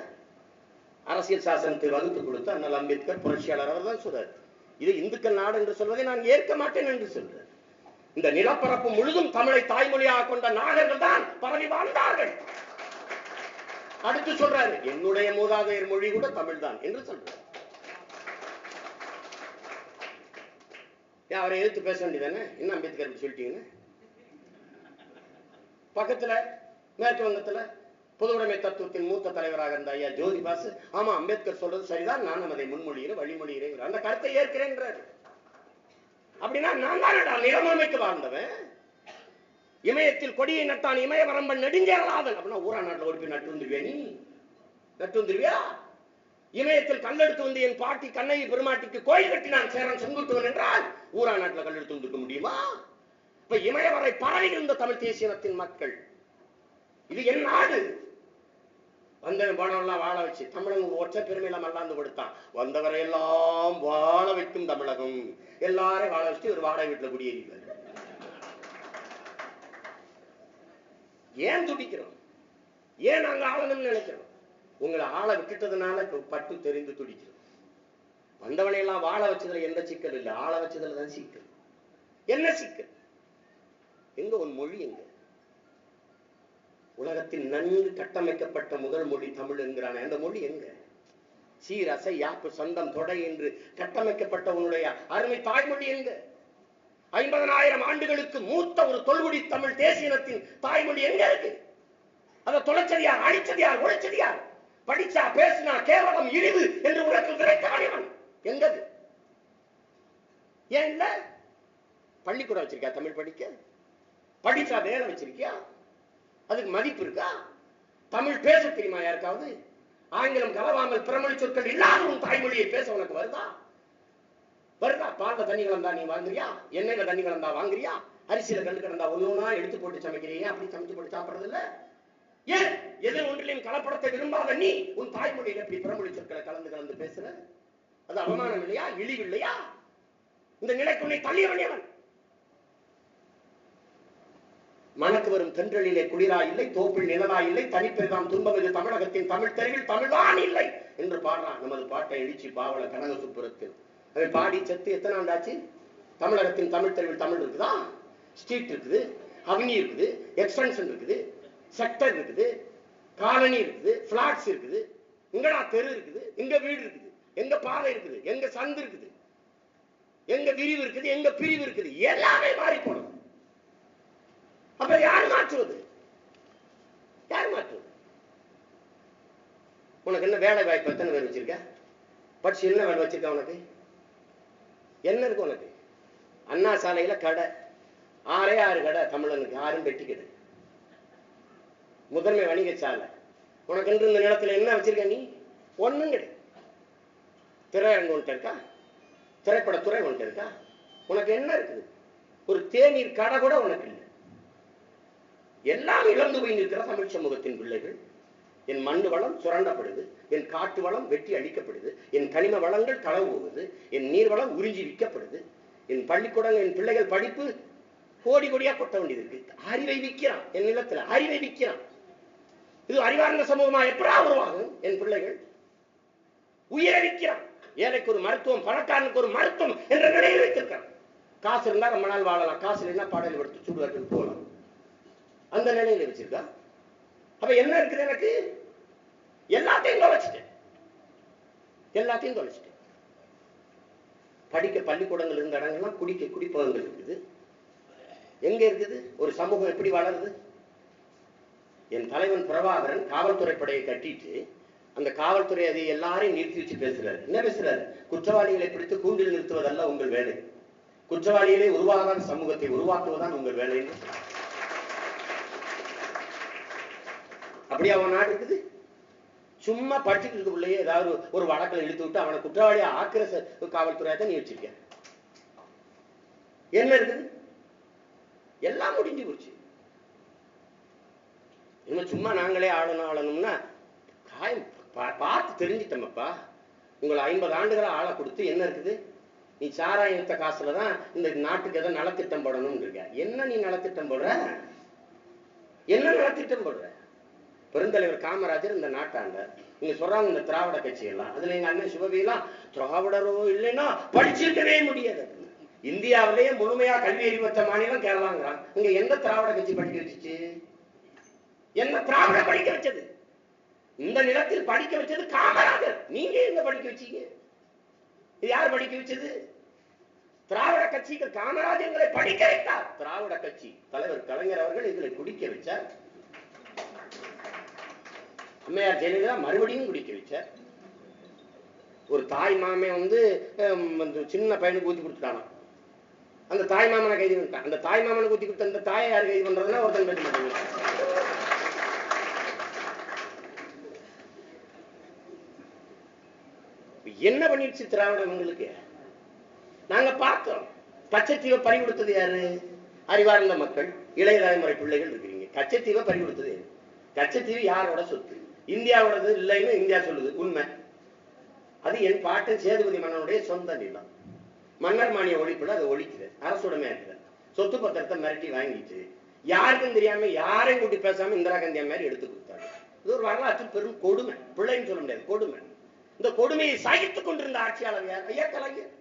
A: அரசியல் சாசனத்தை வகுத்து கொடுத்த அண்ணல் அம்பேத்கர் புரட்சியாளர் அவர் தான் சொல்றாரு. இது இந்துக்கள் நாடு என்று சொல்வதை நான் ஏற்க மாட்டேன் என்று சொல்றேன். இந்த நிலப்பரப்பு முழுதும் தமிழை தாய்மொழியாக கொண்ட நாகர்கள் தான் பரவி வாழ்ந்தார்கள். அடுத்து சொல்றாரு, என்னுடைய மூதாதையர் மொழி கூட தமிழ் தான் என்று சொல்றாரு. அவரை எதிர்த்து பேச வேண்டியதானே? என்ன அம்பேத்கர் சொல்லிட்டீங்கன்னு. பக்கத்துல மேற்கு வங்கத்துல பொது உடைமை தத்துவத்தின் மூத்த தலைவராக இருந்த ஐயா ஜோதி பாசு, ஆமா அம்பேத்கர் சொல்றது சரிதான், நான் அதை முன்மொழிகிறேன், வழிமொழிகிறேன், அந்த கருத்தை ஏற்கிறேன். அப்படின்னா நான் தான் நிலமுறைமைக்கு வாழ்ந்தவன். இமயத்தில் கொடியை நட்டான் இமய வரம்பன் நெடுஞ்சேரலாதன் அப்படின்னா ஊரா நாட்டில் ஓடி போய் நட்டு வந்துருவியா? நீ நட்டு வந்துருவியா? இமயத்தில் கல்லெடுத்து வந்து என் பாட்டி கண்ணகி பெருமாட்டிக்கு கோயில் கட்டி நான் சேரன் செங்குட்டுவன் என்றால் ஊரா நாட்டில் கல்லெடுத்து வந்துருக்க முடியுமா? இப்ப இமயவரை பரவி இருந்த தமிழ் தேசியத்தின் மக்கள், இது என் நாடு. வந்தவன் போனவெல்லாம் வாழ வச்சு தமிழகம் ஒற்ற பெருமையில மல்லாந்து கொடுத்தான். வந்தவரை எல்லாம் வாழ வைக்கும் தமிழகம், எல்லாரையும் வாழ வச்சு ஒரு வாடகை வீட்டுல குடியேறிவார். ஏன் துடிக்கிறோம்? ஏன் நாங்க ஆளணும்னு நினைக்கிறோம்? உங்களை ஆள விட்டுட்டதுனால பட்டு தெரிந்து துடிக்கிறோம். வந்தவனை எல்லாம் வாழ வச்சதுல எந்த சிக்கல் இல்லை, ஆள வச்சதுல தான் சிக்கல். என்ன சிக்கல்? எங்க உன் மொழி? எங்க உலகத்தில் நன்கு கட்டமைக்கப்பட்ட முதல் மொழி தமிழ் என்கிறான், அந்த மொழி எங்க? சீரசை யாப்பு சொந்தம் தொடை என்று கட்டமைக்கப்பட்ட உன்னுடைய அருமை தாய்மொழி எங்க? 50,000 ஆண்டுகளுக்கு மூத்த ஒரு தொல்குடி தமிழ் தேசியத்தின் தாய்மொழி எங்க இருக்கு? அதை தொலைச்சது யார்? அழிச்சது யார்? ஒழிச்சது யார்? படிச்சா பேசினா கேவலம் இழிவு என்று உனக்கு விரைத்தவன் எங்கது? ஏன் இல்ல? பள்ளிக்கூடம் வச்சிருக்கியா தமிழ் படிக்க? படிச்சா வேலை வச்சிருக்கியா? அதுக்கு மதிப்பு இருக்கா? தமிழ் பேச தெரியுமா யாருக்காவது? ஆங்கிலம் கலவாமல் பிறமொழி சொற்கள் இல்லாத உன் தாய்மொழியை பேச உனக்கு வருதா? வருதா? பால்ல தண்ணி கலந்தா நீ வாங்குறியா? எண்ணெயில தண்ணி கலந்தா வாங்குறியா? அரிசியில கண்டு கிடந்தா ஒன்னொன்னா எடுத்து போட்டு சமைக்கிறீங்க, அப்படி சமைச்சு போட்டு சாப்பிடுறது இல்ல. ஏன் எது ஒன்றிலையும் கலப்படத்தை விரும்பாத நீ உன் தாய்மொழியில எப்படி பிறமொழி சொற்களை கலந்து கலந்து பேசுற? அது அவமானம் இல்லையா? இழிவு இல்லையா? இந்த நிலைக்கு உன்னை தள்ளியவன் எவன்? மனக்கு வரும் தென்றலிலே குளிரா இல்லை, தோப்பில் நிழலா இல்லை, தனிப்பெருதாம் துன்பம் இது தமிழகத்தின் தமிழ் தெருவில் தமிழ்தான் இல்லை என்று பாடுறான் நமது பாட்டை எழுச்சி பாவல கனக சுப்புரத்தில். அதை பாடி செத்து எத்தனை ஆண்டாச்சு? தமிழகத்தின் தமிழ் தெருவில் தமிழ் இருக்குதா? ஸ்ட்ரீட் இருக்குது, அவனி இருக்குது, எக்ஸ்டென்ஷன் இருக்குது, செக்டர் இருக்குது, காலனி இருக்குது, பிளாட்ஸ் இருக்குது, எங்கடா தெரு இருக்குது, எங்க வீடு இருக்குது, எங்க பாதை இருக்குது, எங்க சந்து இருக்குது, எங்க விரிவு இருக்குது, எங்க பிரிவு இருக்குது, எல்லாமே மாறி போனது. அப்ப யார் மாற்றுவது? யார் மாற்றுவது? உனக்கு என்ன வேலை வாய்ப்பு? எத்தனை பேர் வச்சிருக்க? படிச்சு என்ன வேலை வச்சிருக்க? உனக்கு என்ன இருக்கு? உனக்கு அண்ணா சாலையில கடை, 6 கடை தமிழனுக்கு, 6 பெட்டி கடை. முதன்மை வணிக சாலை, உனக்கு இந்த நிலத்துல என்ன வச்சிருக்க நீ? ஒண்ணும் கிடையாது. திரையரங்கு ஒன்று இருக்கா? திரைப்படத்துறை ஒன்று இருக்கா? உனக்கு என்ன இருக்குது? ஒரு தேநீர் கடை கூட உனக்கு இல்லை. எல்லாம் இழந்து போய் நிற்கிற தமிழ் சமூகத்தின் பிள்ளைகள். என் மண் வளம் சுரண்டப்படுது, என் காட்டு வளம் வெட்டி அழிக்கப்படுது, என் கனிம வளங்கள் களவு போகுது, என் நீர் வளம் உறிஞ்சி விற்கப்படுது, என் பள்ளிக்கூடங்கள் என் பிள்ளைகள் படிப்பு கோடி கோடியா கொட்ட வேண்டியது இருக்கு. அறிவை விற்கிறான் என் நிலத்துல, அறிவை விற்கிறான். இது அறிவார்ந்த சமூகமா எப்படா உருவாகும்? என் பிள்ளைகள் உயிரை விற்கிறான். ஏழைக்கு ஒரு மருத்துவம், பணக்காரனுக்கு ஒரு மருத்துவம் என்ற நிலையில் வைத்திருக்கிறான். காசு இருந்தா ரொம்ப நாள் வாழலாம், காசு இல்லைன்னா பாடல் எடுத்து சூடுவாருக்கு போகலாம். அந்த நிலையில வச்சிருக்கா. அப்ப என்ன இருக்குது? எனக்கு எல்லாத்தையும் தொலைச்சிட்டேன், எல்லாத்தையும் தொலைச்சிட்டேன். படிக்க பள்ளிக்கூடங்கள் இருந்த இடங்கள்லாம் குடிக்க குடிப்பகங்கள் இருக்குது. எங்க இருக்குது? ஒரு சமூகம் எப்படி வளருது? என் தலைவன் பிரபாகரன் காவல்துறை படையை கட்டிட்டு அந்த காவல்துறை அதை எல்லாரையும் நிறுத்தி வச்சு பேசுறாரு. என்ன பேசுறாரு? குற்றவாளிகளை பிடித்து கூண்டில் நிறுத்துவதல்ல உங்கள் வேலை, குற்றவாளிகளை உருவாகாத சமூகத்தை உருவாக்குவதுதான் உங்கள் வேலை. அப்படியே அவன் நாடு இருக்குது. சும்மா படிச்சுட்டு இருக்கக்குள்ளேயே ஏதாவது ஒரு வழக்கில் இழுத்து விட்டு அவனை குற்றவாளியா ஆக்கிற காவல்துறையா தான் நீ வச்சிருக்க. என்ன இருக்குது? எல்லாம் முடிஞ்சு போச்சு. இன்னும் சும்மா நாங்களே ஆளணும்னா காயம் பார்த்து தெரிஞ்சிட்டோமப்பா. உங்களை 50 ஆண்டுகளை ஆளை கொடுத்து என்ன இருக்குது? நீ சாராயத்த காசுலதான் இந்த நாட்டுக்கு ஏதோ நலத்திட்டம் போடணும்னு இருக்க. என்ன நீ நலத்திட்டம் போடுற? என்ன நலத்திட்டம் போடுற? பெருந்தலைவர் காமராஜர் இந்த நாட்டாண்டர். நீங்க சொல்றாங்க இந்த திராவிட கட்சி எல்லாம், அதுல எங்க அண்ணன் சிவபிலாம் திராவிடரோ இல்லைன்னா படிச்சிருக்கவே முடியாது. இந்தியாவிலேயே முழுமையா கல்வி அறிவு வச்ச மாநிலம் கேரளாங்கிறான். இங்க எந்த திராவிட கட்சி படிக்க வச்சுச்சு? என்ன திராவிட படிக்க வச்சது? இந்த நிலத்தில் படிக்க வச்சது காமராஜர். நீங்க எங்க படிக்க வச்சீங்க? இது யார் படிக்க வச்சது? திராவிட கட்சிகள் காமராஜர்களை படிக்க வைத்தார். திராவிட கட்சி தலைவர் கலைஞர் அவர்கள் இதுல குடிக்க வச்சார். அம்மையார் ஜெயலலிதா மறுபடியும் குடிக்க வச்சார். ஒரு தாய் மாமே சின்ன பையனுக்கு ஊத்தி கொடுத்துட்டானா. அந்த தாய் மாமனை கைது பண்ணிட்டான். அந்த தாய் மாமனுக்கு ஊத்தி கொடுத்த அந்த தாயை யார் கைது பண்றதுன்னா ஒருத்தன் பேச மாட்டேங்க. என்ன பண்ணிடுச்சு திராவிடம் உங்களுக்கு? நாங்க பார்த்தோம். கச்சத்தீவை பறி கொடுத்தது யாரு? அறிவார்ந்த மக்கள், இளைய தலைமுறை பிள்ளைகள் இருக்கிறீங்க. கச்சத்தீவை பறி கொடுத்தது யாரு? கச்சத்தீவு யாரோட சொத்து? இந்தியாவோடது இல்லைன்னு இந்தியா சொல்லுது. உண்மை. அது என் பாட்டன் சேதுபதி மன்னனுடைய சொந்த நிலம். மன்னர் மானிய ஒழிப்புல அதை ஒழிக்குது, அரசுடமையா இருக்கிற சொத்து பத்திரத்தை மிரட்டி வாங்கிட்டு யாருக்கும் தெரியாம யாரையும் கூட்டி பேசாம இந்திரா காந்தியா மாதிரி எடுத்து கொடுத்தாங்க. இது ஒரு வரலாற்று பெரும் கொடுமை. பிள்ளைன்னு சொல்ல முடியாது, கொடுமை. இந்த கொடுமையை சகித்துக் கொண்டிருந்த ஆட்சியாளர் யார்? ஐயா கலைஞர்.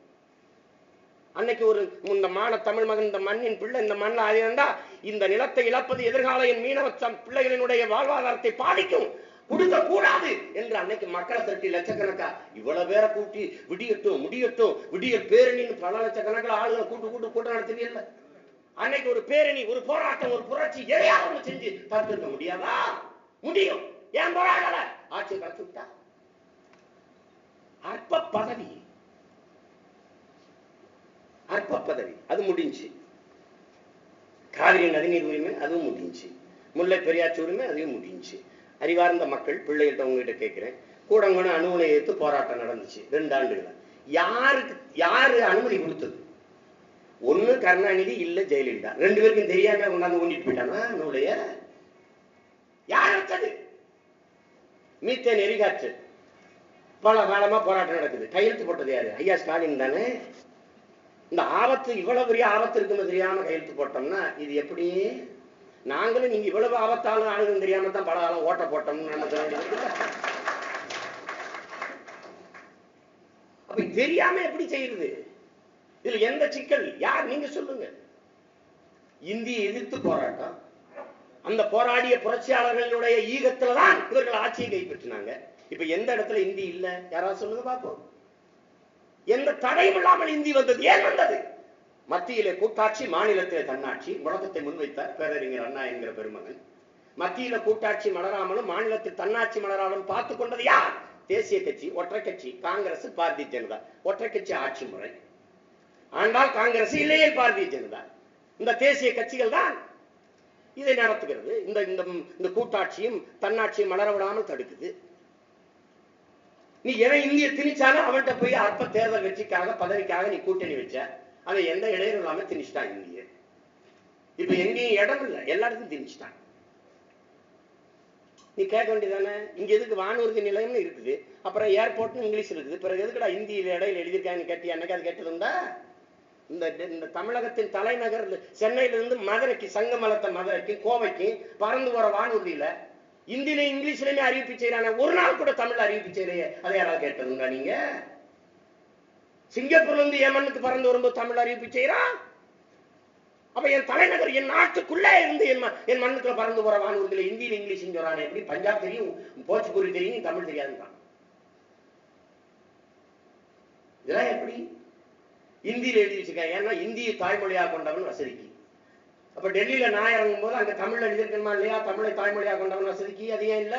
A: அன்னைக்கு ஒரு இந்த மான தமிழ் மகன், இந்த மண்ணின் பிள்ளை, இந்த மண்ணில் ஆதிருந்தா இந்த நிலத்தை இழப்பது எதிர்கால என் மீனவ பிள்ளைகளினுடைய வாழ்வாதாரத்தை பாதிக்கும், கொடுக்க கூடாது என்று அன்னைக்கு மக்களை திரட்டி லட்சக்கணக்கா இவ்வளவு பேரை கூட்டி விடியட்டும் முடியட்டும் விடியல் பேரணின்னு பல லட்சக்கணக்கில் ஆளுகளை கூட்டம் நடத்துவீல்ல. அன்னைக்கு ஒரு பேரணி, ஒரு போராட்டம், ஒரு புரட்சி எதையாவது செஞ்சு தடுத்திருக்க முடியாதா? முடியும். ஏன் போராடல? ஆட்சி கலத்து விட்டா. அற்ப பதவி, அற்ப பதவி அது முடிஞ்சு. காவிரி நதிநீர் உரிமை அதுவும் முடிஞ்சு. முல்லை பெரியாற்று உரிமை அதுவும் முடிஞ்சு. அறிவார்ந்த மக்கள் பிள்ளைகிட்ட உங்ககிட்ட கேட்கிறேன், கூடங்கூட அணுகுலை எடுத்து போராட்டம் நடந்துச்சு 2 ஆண்டுகள். யாரு அனுமதி கொடுத்தது? ஒண்ணு கருணாநிதி, இல்ல ஜெயலலிதா. 2 பேருக்கும் தெரியாம கொண்டாந்து ஊண்டிட்டு போயிட்டானா நூலைய? யார் வச்சது? மீத்தேன் எரிகாற்று பல காலமா போராட்டம் நடக்குது. கையெழுத்து போட்டது யாரு? ஐயா ஸ்டாலின் தானே. இந்த ஆபத்து, இவ்வளவு பெரிய ஆபத்து இருக்குன்னு தெரியாம கையெழுத்து போட்டோம்னா இது எப்படி? நாங்களும் நீங்க இவ்வளவு ஆபத்தாலும் ஆளுங்க தெரியாம தான் பல காலம் ஓட்ட போட்டோம்னு நம்ம. அப்ப தெரியாம எப்படி செய்யுது? இதுல எந்த சிக்கல்? யார் நீங்க சொல்லுங்க. இந்தியை எதிர்த்து போராட்டம், அந்த போராடிய புரட்சியாளர்களுடைய ஈகத்துலதான் இவர்கள் ஆட்சியை கைப்பற்றினாங்க. இப்ப எந்த இடத்துல இந்தி இல்ல? யாராவது சொல்லுங்க பாப்போம். எந்த தடையும் இல்லாமல் இந்தி வந்தது. ஏன் வந்தது? மத்தியிலே கூட்டாட்சி, மாநிலத்திலே தன்னாட்சி முழக்கத்தை முன்வைத்தார் பேரறிஞர் அண்ணா என்கிற பெருமகன். மத்தியில கூட்டாட்சி மலராமலும் மாநிலத்தில் தன்னாட்சி மலராமலும் பார்த்து கொண்டது யார்? தேசிய கட்சி, ஒற்றை கட்சி, காங்கிரஸ், பாரதிய ஜனதா. ஒற்றை கட்சி ஆட்சி முறை ஆண்டால் காங்கிரஸ், இல்லையே பாரதிய ஜனதா. இந்த தேசிய கட்சிகள் தான் இதை நடத்துகிறது. இந்த கூட்டாட்சியும் தன்னாட்சியும் மலர விடாமல் தடுக்குது. நீ எவன் இந்திய திணிச்சாலும் அவன்கிட்ட போய் அற்ப தேர்தல் வெற்றிக்காக பதவிக்காக நீ கூட்டணி வச்ச, அவன் எந்த இடையும் இல்லாம திணிச்சிட்டான் இந்திய. இப்ப எங்கேயும் இடம் இல்லை, எல்லா இடத்துக்கும் திணிச்சிட்டான். நீ கேட்க வேண்டியதானே, இங்க எதுக்கு வானூர்தி நிலையம்னு இருக்குது, அப்புறம் ஏர்போர்ட்னு இங்கிலீஷ் இருக்குது, பிறகு எதுக்குடா இந்தியில இடையில எழுதியிருக்காங்கன்னு கேட்டியா? என்னைக்கு அது கேட்டதுண்டா? இந்த தமிழகத்தின் தலைநகர் சென்னையில இருந்து மதுரைக்கு, சங்கமலத்தை மதுரைக்கு, கோவைக்கு பறந்து போற வானூர்தியில இந்தியில இங்கிலீஷ்லயுமே அறிவிப்பு செய்யறாங்க. ஒரு நாள் கூட தமிழ் அறிவிப்பு செய்யலையே, அதை யாராவது கேட்டதுண்டா? நீங்க சிங்கப்பூர்ல இருந்து ஏமனுக்கு பறந்து வரும்போது தமிழ் அறிவிப்பு செய்யறான். அப்ப என் தலைநகர் என் நாட்டுக்குள்ளே இருந்து என் மண்ணுக்குள்ள பறந்து போற வானூர்தியில இந்தியில இங்கிலீஷ் சொல்றானே, எப்படி பஞ்சாப் தெரியும், போச்சுபூரி தெரியும், தமிழ் தெரியாதுதான். இதெல்லாம் எப்படி இந்தியில எழுதி வச்சிருக்காங்க? ஏன்னா இந்திய தாய்மொழியா கொண்டவன் வசதிக்கு. அப்ப டெல்லியில நான் இறங்கும் போது அங்க தமிழ்ல எழுதியிருக்கணுமா இல்லையா? தமிழை தாய்மொழியா கொண்டவன் வசதிக்கு. அது ஏன் இல்ல?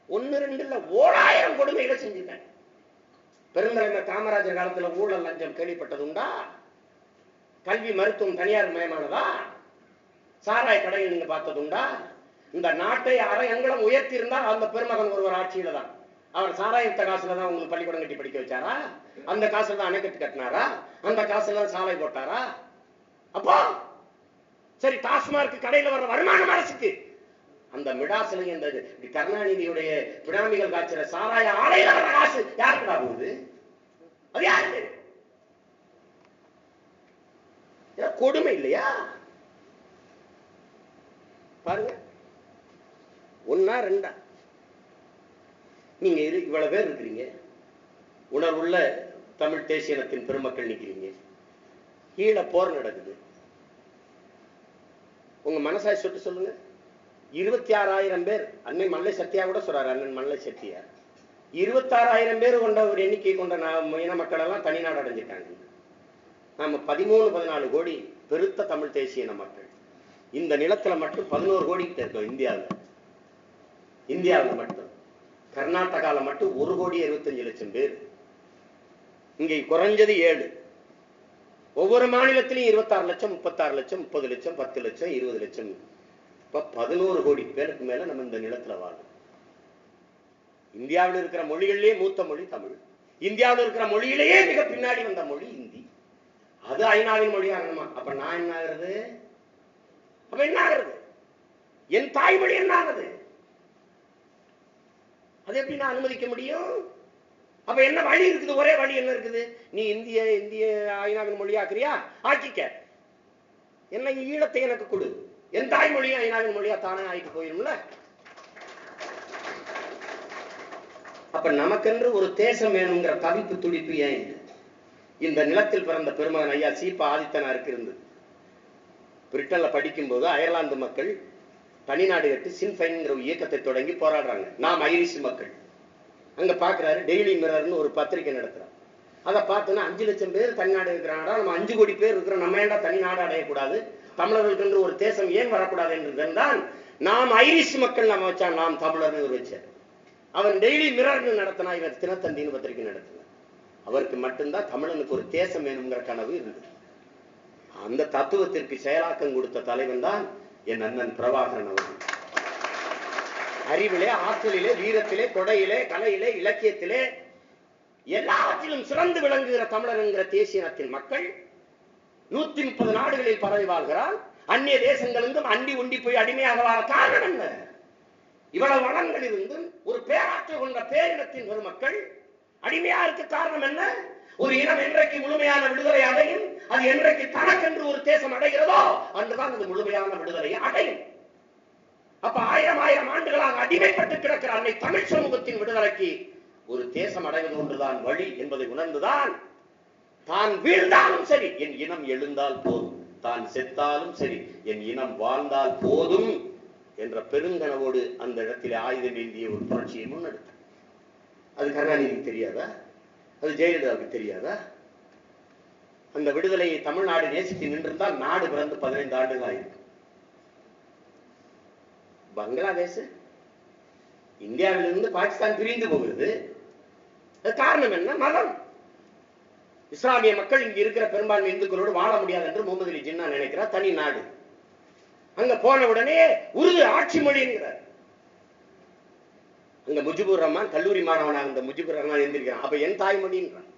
A: 1 2 இல்ல, 1000 கொடுமைகளை செஞ்சுட்டேன். பெருந்தலைவர் காமராஜர் காலத்துல ஊழல் லஞ்சம் கேள்விப்பட்டது உண்டா? கல்வி மருத்துவம் தனியார் மயமானதா? சாராய கடையில் நீங்க பார்த்தது உண்டா? இந்த நாட்டை அரை அங்கலம் உயர்த்தி இருந்தா அந்த பெருமகன் ஒருவர் ஆட்சியில தான். அவர் சாராயத்த காசுல தான் உங்களுக்கு பள்ளிக்கூடம் கட்டி படிக்க வச்சாரா? அந்த காசுல தான் அணைக்கட்டு கட்டினாரா? அந்த காசுல தான் சாலை போட்டாரா? அப்போ சரி, டாஸ்மார்க் கடையில வர்ற வருமானம் அரசுக்கு. அந்த மிடாசில இந்த கருணாநிதியுடைய பினாமிகள் காய்ச்சல சாராய ஆலையில வர காசு யாருக்குடா போகுது? அது யாருக்கு? கொடுமை இல்லையா? பாருங்க, 1 2 நீங்க இவ்வளவு பேர் இருக்கிறீங்க, உணர்வுள்ள தமிழ் தேசியனத்தின் பெருமக்கள் நிக்கிறீங்க, கீழே போர் நடக்குது. உங்க மனசாய் சொட்டு சொல்லுங்க. 26,000 பேர், அன்னை மல்லை சத்தியா கூட சொல்றாரு, அண்ணன் மல்லை சத்தியா 26,000 பேர் கொண்ட ஒரு எண்ணிக்கை கொண்ட இன மக்கள் எல்லாம் தனிநாடு அடைஞ்சிட்டாங்க. நாம 13-14 கோடி பெருத்த தமிழ் தேசிய இன மக்கள். இந்த நிலத்துல மட்டும் 11 கோடி கிட்ட இருக்கோம் இந்தியாவில் மட்டும். கர்நாடகால மட்டும் 1,25,00,000 பேர். இங்கே குறைஞ்சது 7. ஒவ்வொரு மாநிலத்திலையும் 26 லட்சம், 36 லட்சம், 30 லட்சம், 10 லட்சம், 20 லட்சம். இப்ப 11 கோடி பேருக்கு மேல நம்ம இந்த நிலத்துல வாழும். இந்தியாவில் இருக்கிற மொழிகளிலேயே மூத்த மொழி தமிழ். இந்தியாவில் இருக்கிற மொழியிலேயே மிக பின்னாடி வந்த மொழி இந்தி. அது ஐநாவின் மொழி ஆகணுமா? அப்ப நான் என்ன ஆகுறது? அப்ப என்ன ஆகுறது? என் தாய்மொழி என்ன ஆகுது? அது எப்படி நான் அனுமதிக்க முடியும்? அப்ப என்ன வழி இருக்குது? ஒரே வழி என்ன இருக்குது? நீ இந்திய ஐநாவின் மொழி ஆக்குறியா? ஆக்கிக்க. என்ன ஈழத்தை எனக்கு கொடு, என் தாய்மொழியும் ஐநாவின் மொழியா தானே ஆகிட்டு போயிரும்ல. அப்ப நமக்கென்று ஒரு தேசம் வேணுங்கிற தவிப்பு துடிப்பு ஏன் இல்லை? இந்த நிலத்தில் பிறந்த பெருமகன் ஐயா சீபா ஆதித்தனாருக்கு இருந்தது. பிரிட்டன்ல படிக்கும் போது அயர்லாந்து மக்கள் தனிநாடு கட்டி சின்ஃபைன்ங்கிற இயக்கத்தை தொடங்கி போராடுறாங்க. நாம் ஐரிஷ் மக்கள் அங்க பாக்குறாரு. டெய்லி மிரர்னு ஒரு பத்திரிகை நடத்துறாரு. அதை பார்த்தோன்னா 5 லட்சம் பேர் தனிநாடு இருக்கிறாங்கடா, நம்ம 5 கோடி பேர் இருக்கிறோம், நம்ம ஏன்டா தனிநாடு அடையக்கூடாது, தமிழர்களுக்கு என்று ஒரு தேசம் ஏன் வரக்கூடாது என்றுதான் நாம் ஐரிஷ் மக்கள் நம்ம வச்சா, நாம் தமிழர்னு ஒரு வச்சார். அவன் டெய்லி மிரர்னு நடத்தினா, இவர் தினத்தந்தின்னு பத்திரிகை நடத்தினார். அவருக்கு மட்டும்தான் தமிழனுக்கு ஒரு தேசம் வேணுங்கிற கனவு இருந்தது. அந்த தத்துவத்திற்கு செயலாக்கம் கொடுத்த தலைவன் தான் என் அண்ணன் பிரபாகரன் அவர்கள். அறிவிலே, ஆற்றலிலே, வீரத்திலே, கொடையிலே, கலையிலே, இலக்கியத்திலே எல்லாவற்றிலும் சிறந்து விளங்குகிற தமிழர் என்கிற தேசியனத்தின் மக்கள் 130 நாடுகளில் பரவி வாழ்கிறார். அந்நிய தேசங்களிலிருந்தும் அண்டி உண்டி போய் அடிமையாக வாழ காரணம் என்ன? இவ்வளவு வளங்கள் இருந்தும் ஒரு பேராற்றல் கொண்ட பேரினத்தின் பெருமக்கள் அடிமையா இருக்க காரணம் என்ன? ஒரு இனம் என்றைக்கு முழுமையான விடுதலை அடையும், அது என்றைக்கு தனக்கென்று ஒரு தேசம் அடைகிறதோ அன்றுதான் அது முழுமையான விடுதலை அடையும். அப்ப 1000 ஆண்டுகளாக அடிமைப்பட்டு கிடக்கிற அன்னை தமிழ் சமூகத்தின் விடுதலைக்கு ஒரு தேசம் அடைவது ஒன்றுதான் வழி என்பதை உணர்ந்துதான் தான் வீழ்ந்தாலும் சரி என் இனம் எழுந்தால் போதும், தான் செத்தாலும் சரி என் இனம் வாழ்ந்தால் போதும் என்ற பெருங்கனவோடு அந்த இடத்திலே ஆயுதம் ஏந்திய ஒரு புரட்சியை முன்னெடுத்தார். அது கருணாநிதிக்கு தெரியாதா? அது ஜெயலலிதாவுக்கு தெரியாதா? அந்த விடுதலையை தமிழ்நாடு நேசித்து நின்றிருந்தால் நாடு பிறந்து 15 ஆண்டுகள் ஆயிருக்கு. பங்களாதேஷ் இந்தியாவிலிருந்து பாகிஸ்தான் பிரிந்து போகிறது. காரணம் என்ன? மதம். இஸ்லாமிய மக்கள் இங்கு இருக்கிற பெரும்பான்மை இந்துக்களோடு வாழ முடியாது என்று முகமது அலி ஜின்னா நினைக்கிறார். தனி நாடு. அங்க போன உடனே உருது ஆட்சி மொழிங்கிறார். அங்க முஜிபுர் ரஹ்மான் கல்லூரி மாணவனாக இந்த முஜிபுர் ரஹ்மான் எழுந்திருக்கிறான். அப்ப என் தாய்மொழின்றான்.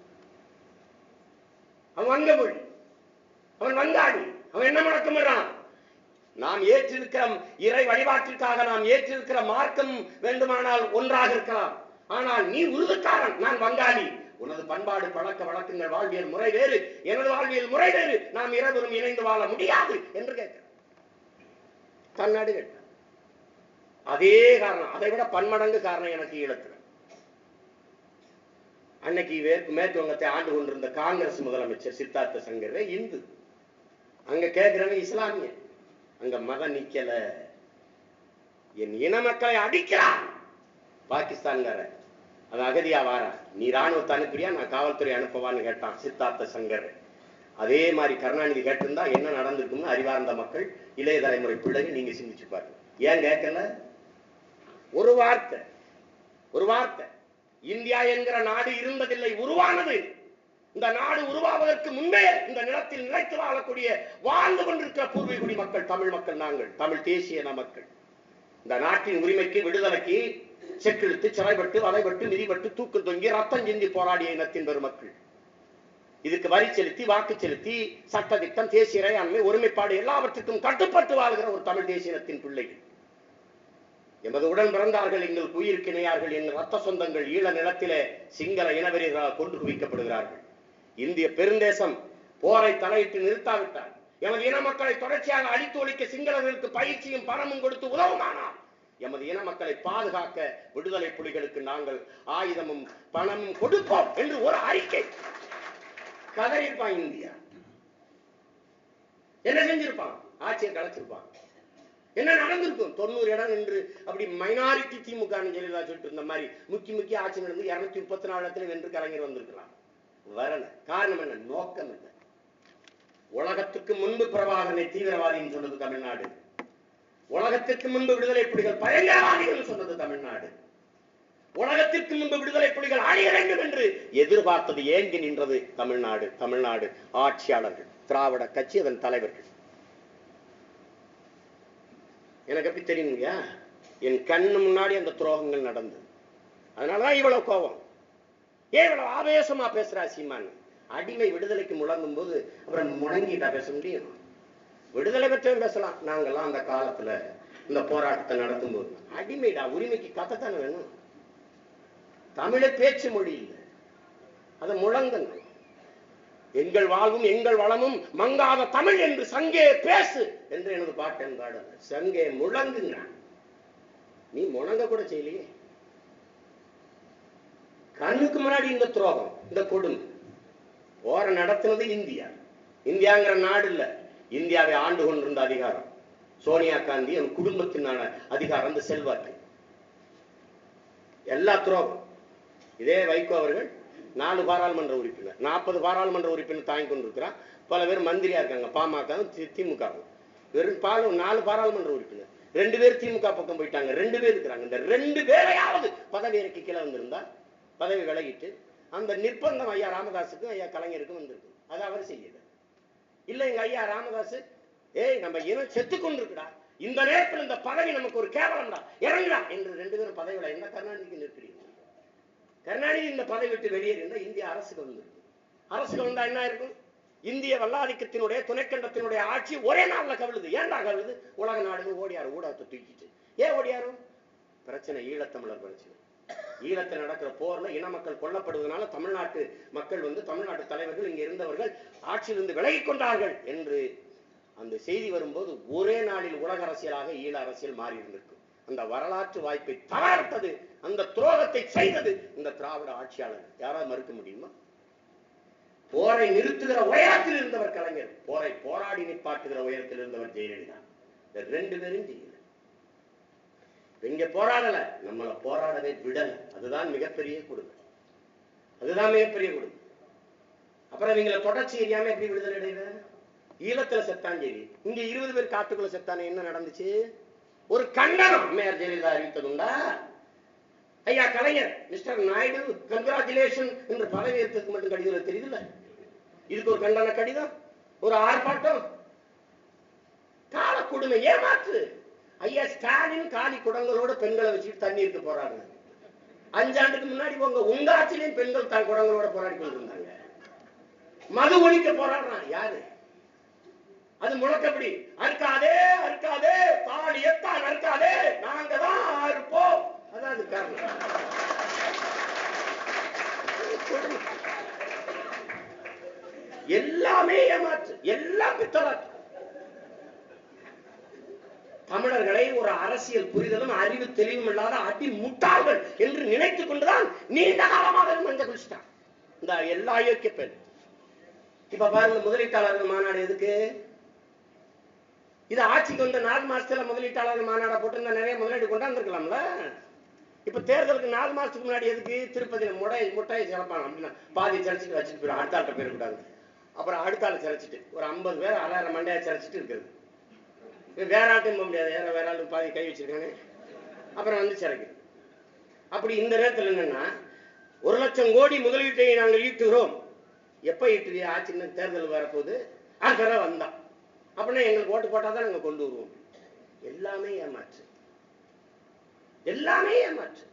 A: அவன் வங்க மொழி, அவன் வங்காளி, அவன் என்ன முழக்கமிடுறான்? நாம் ஏற்றிருக்கிற இறை வழிபாட்டிற்காக நாம் ஏற்றிருக்கிற மார்க்கம் வேண்டுமானால் ஒன்றாக இருக்கலாம், ஆனால் நீ உருதுக்காரன், நான் வங்காளி, உனது பண்பாடு பழக்க வழக்கங்கள் வாழ்வியல் முறை வேறு, எனது வாழ்வியல் முறை வேறு, நாம் இருவரும் இணைந்து வாழ முடியாது என்று கேட்கிறார். தன்னாடு கேட்டார். அதே காரணம், அதை விட பன்மடங்கு காரணம் எனக்கு ஈழத்தில். அன்னைக்கு மேற்கு வங்கத்தை ஆண்டு கொண்டிருந்த காங்கிரஸ் முதலமைச்சர் சித்தார்த்த சங்கரே இந்து, அங்க கேட்கிறவங்க இஸ்லாமிய, அங்க மத நிக்கல, என் இன மக்களை அடிக்கிறான் பாகிஸ்தான்கார, அவன் அகதியா வாரா, நீ ராணுவத்தை அனுப்புறியா நான் காவல்துறை அனுப்பவான்னு கேட்டான் சித்தார்த்த சங்கர். அதே மாதிரி கருணாநிதி கேட்டிருந்தா என்ன நடந்திருக்கும்னு அறிவார்ந்த மக்கள், இளைய தலைமுறை பிள்ளைகள் நீங்க சிந்திச்சு பாருங்க. ஏன் கேட்கல? ஒரு வார்த்தை இந்தியா என்கிற நாடு இருந்ததில்லை, உருவானது. இந்த நாடு உருவாவதற்கு முன்பே இந்த நிலத்தில் நிலைத்து வாழக்கூடிய வாழ்ந்து கொண்டிருக்கிற பூர்வீகுடி மக்கள் தமிழ் மக்கள், நாங்கள் தமிழ் தேசிய மக்கள். இந்த நாட்டின் உரிமைக்கு விடுதலைக்கு செக்கிழுத்து சிறைப்பட்டு வலைப்பட்டு மிதிப்பட்டு தூக்கு தொங்கி ரத்தம் சிந்தி போராடிய இனத்தின் பெருமக்கள். இதுக்கு வரி செலுத்தி வாக்கு செலுத்தி சட்ட திட்டம் தேசிய இறையாண்மை ஒருமைப்பாடு எல்லாவற்றுக்கும் கட்டுப்பட்டு வாழ்கிற ஒரு தமிழ் தேசிய இனத்தின் பிள்ளைகள். எமது உடன் பிறந்தார்கள், எங்கள் உயிருக்கு இணையார்கள், எங்கள் ரத்த சொந்தங்கள் ஈழ நிலத்திலே சிங்கள இனவெறிகளால் கொண்டு குவிக்கப்படுகிறார்கள். இந்திய பெருந்தேசம் போரை தலையிட்டு நிறுத்தாவிட்டார், எமது இன மக்களை தொடர்ச்சியாக அழித்து ஒழிக்க சிங்களர்களுக்கு பயிற்சியும் பணமும் கொடுத்து உதவுமானால் எமது இன மக்களை பாதுகாக்க விடுதலை புலிகளுக்கு நாங்கள் ஆயுதமும் பணமும் கொடுப்போம் என்று ஒரு அறிக்கை கதறியிருப்பான். இந்தியா என்ன செஞ்சிருப்பான்? ஆட்சியை கலைச்சிருப்பான். என்ன நடந்திருக்கும்? 90 இடம் என்று அப்படி மைனாரிட்டி திமுக சொல்லிட்டு இருந்த மாதிரி முக்கிய ஆட்சி நடந்து 234 இடத்துல வென்று கலைஞர் வந்திருக்கலாம். வரல. காரணம் என்ன? நோக்கம் என்ன? உலகத்துக்கு முன்பு பிரபாகரனை தீவிரவாதின்னு சொன்னது தமிழ்நாடு, உலகத்திற்கு முன்பு விடுதலை புலிகள் பயங்கரவாதிகள் சொன்னது தமிழ்நாடு, உலகத்திற்கு முன்பு விடுதலை புலிகள் அழிய வேண்டும் என்று எதிர்பார்த்தது ஏங்கி நின்றது தமிழ்நாடு. தமிழ்நாடு ஆட்சியாளர்கள், திராவிட கட்சி, அதன் தலைவர்கள். எனக்கு எப்படி தெரியுங்க? என் கண்ணு முன்னாடி அந்த துரோகங்கள் நடந்தது. அதனாலதான் இவ்வளவு கோபம். ஏன் இவ்வளவு ஆவேசமா பேசுறா சீமான்? அடிமை விடுதலைக்கு முழங்கும் போது அப்புறம் முழங்கிட்டா பேச முடியும்? விடுதலை பற்றியும் பேசலாம். நாங்கெல்லாம் அந்த காலத்துல இந்த போராட்டத்தை நடத்தும் போது அடிமைடா, உரிமைக்கு கதைத்தானே வேணும். தமிழை பேச்சு மொழி இல்லை, அதை முழங்குங்க. எங்கள் வாழ்வும் எங்கள் வளமும் மங்காத தமிழ் என்று சங்கே பேசு என்று எனது பாட்டன் பாடல். சங்கே முழங்குங்க. நீ முழங்க கூட செய்யலையே. கண்ணுக்கு முன்னாடி இந்த துரோகம், இந்த கொடுமை போற நடத்தினது இந்தியா. இந்தியாங்கிற நாடு இல்ல, இந்தியாவை ஆண்டு கொண்டிருந்த அதிகாரம் சோனியா காந்தி, அவன் குடும்பத்தினான அதிகாரம், அந்த செல்வாக்கு, எல்லா துரோகம். இதே வைகோ அவர்கள் 4 பாராளுமன்ற உறுப்பினர், 40 பாராளுமன்ற உறுப்பினர் தாங்கி கொண்டிருக்கிறார். பல பேர் மந்திரியா இருக்காங்க, பாமக திமுக. வெறும் 4 பாராளுமன்ற உறுப்பினர், 2 பேர் திமுக பக்கம் போயிட்டாங்க, 2 பேர் இருக்கிறாங்க. இந்த 2 பேரையாவது பதவி இறக்கி கீழே வந்திருந்தா பதவி விலகிட்டு அந்த நிர்பந்தம் ஐயா ராமதாஸுக்கும் ஐயா கலைஞருக்கும் வந்திருக்கு. அது அவர் செய்யல. இல்ல எங்க ஐயா ராமதாஸ், ஏய் நம்ம இனம் செத்து கொண்டிருக்குடா, இந்த நேரத்தில் இந்த பதவி நமக்கு ஒரு கேவலம்டா, இறங்குடா என்று 2 பேரும் பதவியில என்ன கருணாநிதிக்கு நிற்கிறீங்க? கருணாநிதி இந்த பதவி விட்டு வெளியேறினா இந்திய அரசுக்கு வந்திருக்கு. அரசுக்கு வந்தா என்ன இருக்கும்? இந்திய வல்லாதிக்கத்தினுடைய துணைக்கண்டத்தினுடைய ஆட்சி ஒரே நாள்ல கவிழுது. ஏன்டா கவிழுது? உலக நாடுகள் ஓடியாரு, ஊடகத்தை தூக்கிட்டு. ஏன் ஓடியாரும்? பிரச்சனை ஈழத்தமிழர் பிரச்சனை. ஈழத்தில் நடக்கிற போர்ல இன மக்கள் கொல்லப்படுவதனால தமிழ்நாட்டு மக்கள் தமிழ்நாட்டு தலைவர்கள், இங்க இருந்தவர்கள் ஆட்சியிலிருந்து விலகிக் கொண்டார்கள் என்று அந்த செய்தி வரும்போது ஒரே நாளில் உலக அரசியலாக ஈழ அரசியல் மாறி இருந்திருக்கும். அந்த வரலாற்று வாய்ப்பை தவறவிட்டது, அந்த துரோகத்தை செய்தது இந்த திராவிட ஆட்சியாளர். யாராவது மறுக்க முடியுமா? போரை நிறுத்துகிற உயரத்தில் இருந்தவர் கலைஞர், போரை போராடி நிப்பாட்டுகிற உயரத்தில் இருந்தவர் ஜெயலலிதா. இந்த 2 பேரும் செய்யல. இங்க போராடல, நம்மளை போராடவே விடல. அதுதான் மிகப்பெரிய கொடுமை, அதுதான் மிகப்பெரிய கொடுமை. அப்புறம் இவங்களை தொடர்ச்சி எரியாம எப்படி விடுதலை அடைவ? ஈழத்துல செத்தான் சரி, இங்க 20 பேர் காட்டுக்குள்ள செத்தானே, என்ன நடந்துச்சு? ஒரு கண்டனம் அம்மையார் ஜெயலலிதா அறிவித்ததுண்டா? ஐயா கலைஞர், மிஸ்டர் நாயுடு கங்க்ராச்சுலேஷன் என்று பதவி ஏற்றதுக்கு மட்டும் கடிதம் தெரியுதுல்ல, இதுக்கு ஒரு கண்டன கடிதம், ஒரு ஆர்ப்பாட்டம். கால கொடுமை, ஏமாற்று. ஐயா ஸ்டாலின் காலி குடங்களோட பெண்களை வச்சுட்டு தண்ணீருக்கு போறாங்க. 5 ஆண்டுக்கு முன்னாடி உங்க ஆட்சியிலையும் பெண்கள் தான் குடங்களோட போராடி கொண்டிருந்தாங்க. மது ஒழிக்க போராடுறான் யாரு? அது முழக்கப்படி, அறுக்காதே அறுக்காதே தாலியத்தான் அறுக்காதே, நாங்க தான் அறுப்போம். அதான் அது காரணம். எல்லாமே ஏமாற்று, எல்லாம் பித்தலாற்று. தமிழர்களை ஒரு அரசியல் புரிதலும் அறிவு தெளிவும் இல்லாத அடி முட்டாள்கள் என்று நினைத்துக் கொண்டுதான் நீண்ட காலமாக மஞ்சள் குளிச்சுட்டான் இந்த எல்லா இயற்கை பெண். இப்ப பாருங்க, முதலீட்டாளர்கள் மாநாடு எதுக்கு? இது ஆட்சிக்கு வந்த 4 மாசத்துல முதலீட்டாளர்கள் மாநாட போட்டு நிறைய முதலீடு கொண்டாந்துருக்கலாம்ல. இப்ப தேர்தலுக்கு 4 மாசத்துக்கு முன்னாடி எதுக்கு? திருப்பதியில முட்டையை சிறப்பான அப்படின்னா பாதி சிறச்சிட்டு வச்சுட்டு போயிடும், அடுத்த ஆள்கிட்ட போயிருக்கூடாது. அப்புறம் அடுத்த ஆள் சிறச்சிட்டு ஒரு 50 பேர் 1000 மண்டையா சிறச்சிட்டு இருக்குது. வேற ஆட்டும் போக முடியாது, வேற ஆளும் பாதி கை வச்சிருக்கானே, அப்புறம் வந்து சிறக்குது. அப்படி இந்த நேரத்தில் என்னன்னா 1 லட்சம் கோடி முதலீட்டை நாங்கள் ஈட்டுகிறோம். எப்ப ஈட்டுவியா? ஆட்சி தேர்தல் வரப்போகுது, அடுத்த தடவை வந்தான் அப்படின்னா எங்களுக்கு ஓட்டு போட்டாதான் நாங்க கொண்டு வருவோம். எல்லாமே ஏமாற்று, எல்லாமே ஏமாற்று.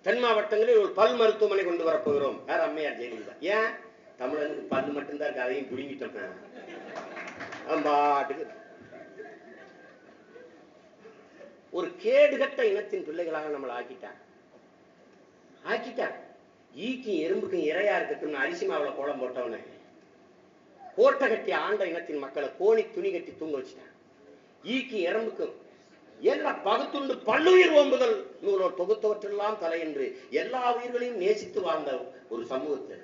A: தென் மாவட்டங்களில் ஒரு பல் மருத்துவமனை கொண்டு வரப்போகிறோம். யார்? அம்மையார் ஜெயலலிதா. ஏன்? தமிழனுக்கு பல் மட்டும்தான் இருக்கு, அதையும் புடுங்கிட்டோம். பாட்டுக்கு ஒரு கேடுகட்ட இனத்தின் பிள்ளைகளாக நம்மளை ஆக்கிட்டான். ஈக்கும் எறும்புக்கும் இரையா இருக்கட்டும் அரிசி மாவுல கோலம் போட்டவன கோட்டை கட்டி ஆண்ட இனத்தின் மக்களை கோணி துணி கட்டி தூங்க வச்சுட்டான். ஈக்கும் எறும்புக்கும் எல்லாம் பகுத்துண்டு பல்லுயிர் ஓம்புதல் நூலோர் தொகுத்தவற்றெல்லாம் தலை என்று எல்லா உயிர்களையும் நேசித்து வாழ்ந்த ஒரு சமூகத்தை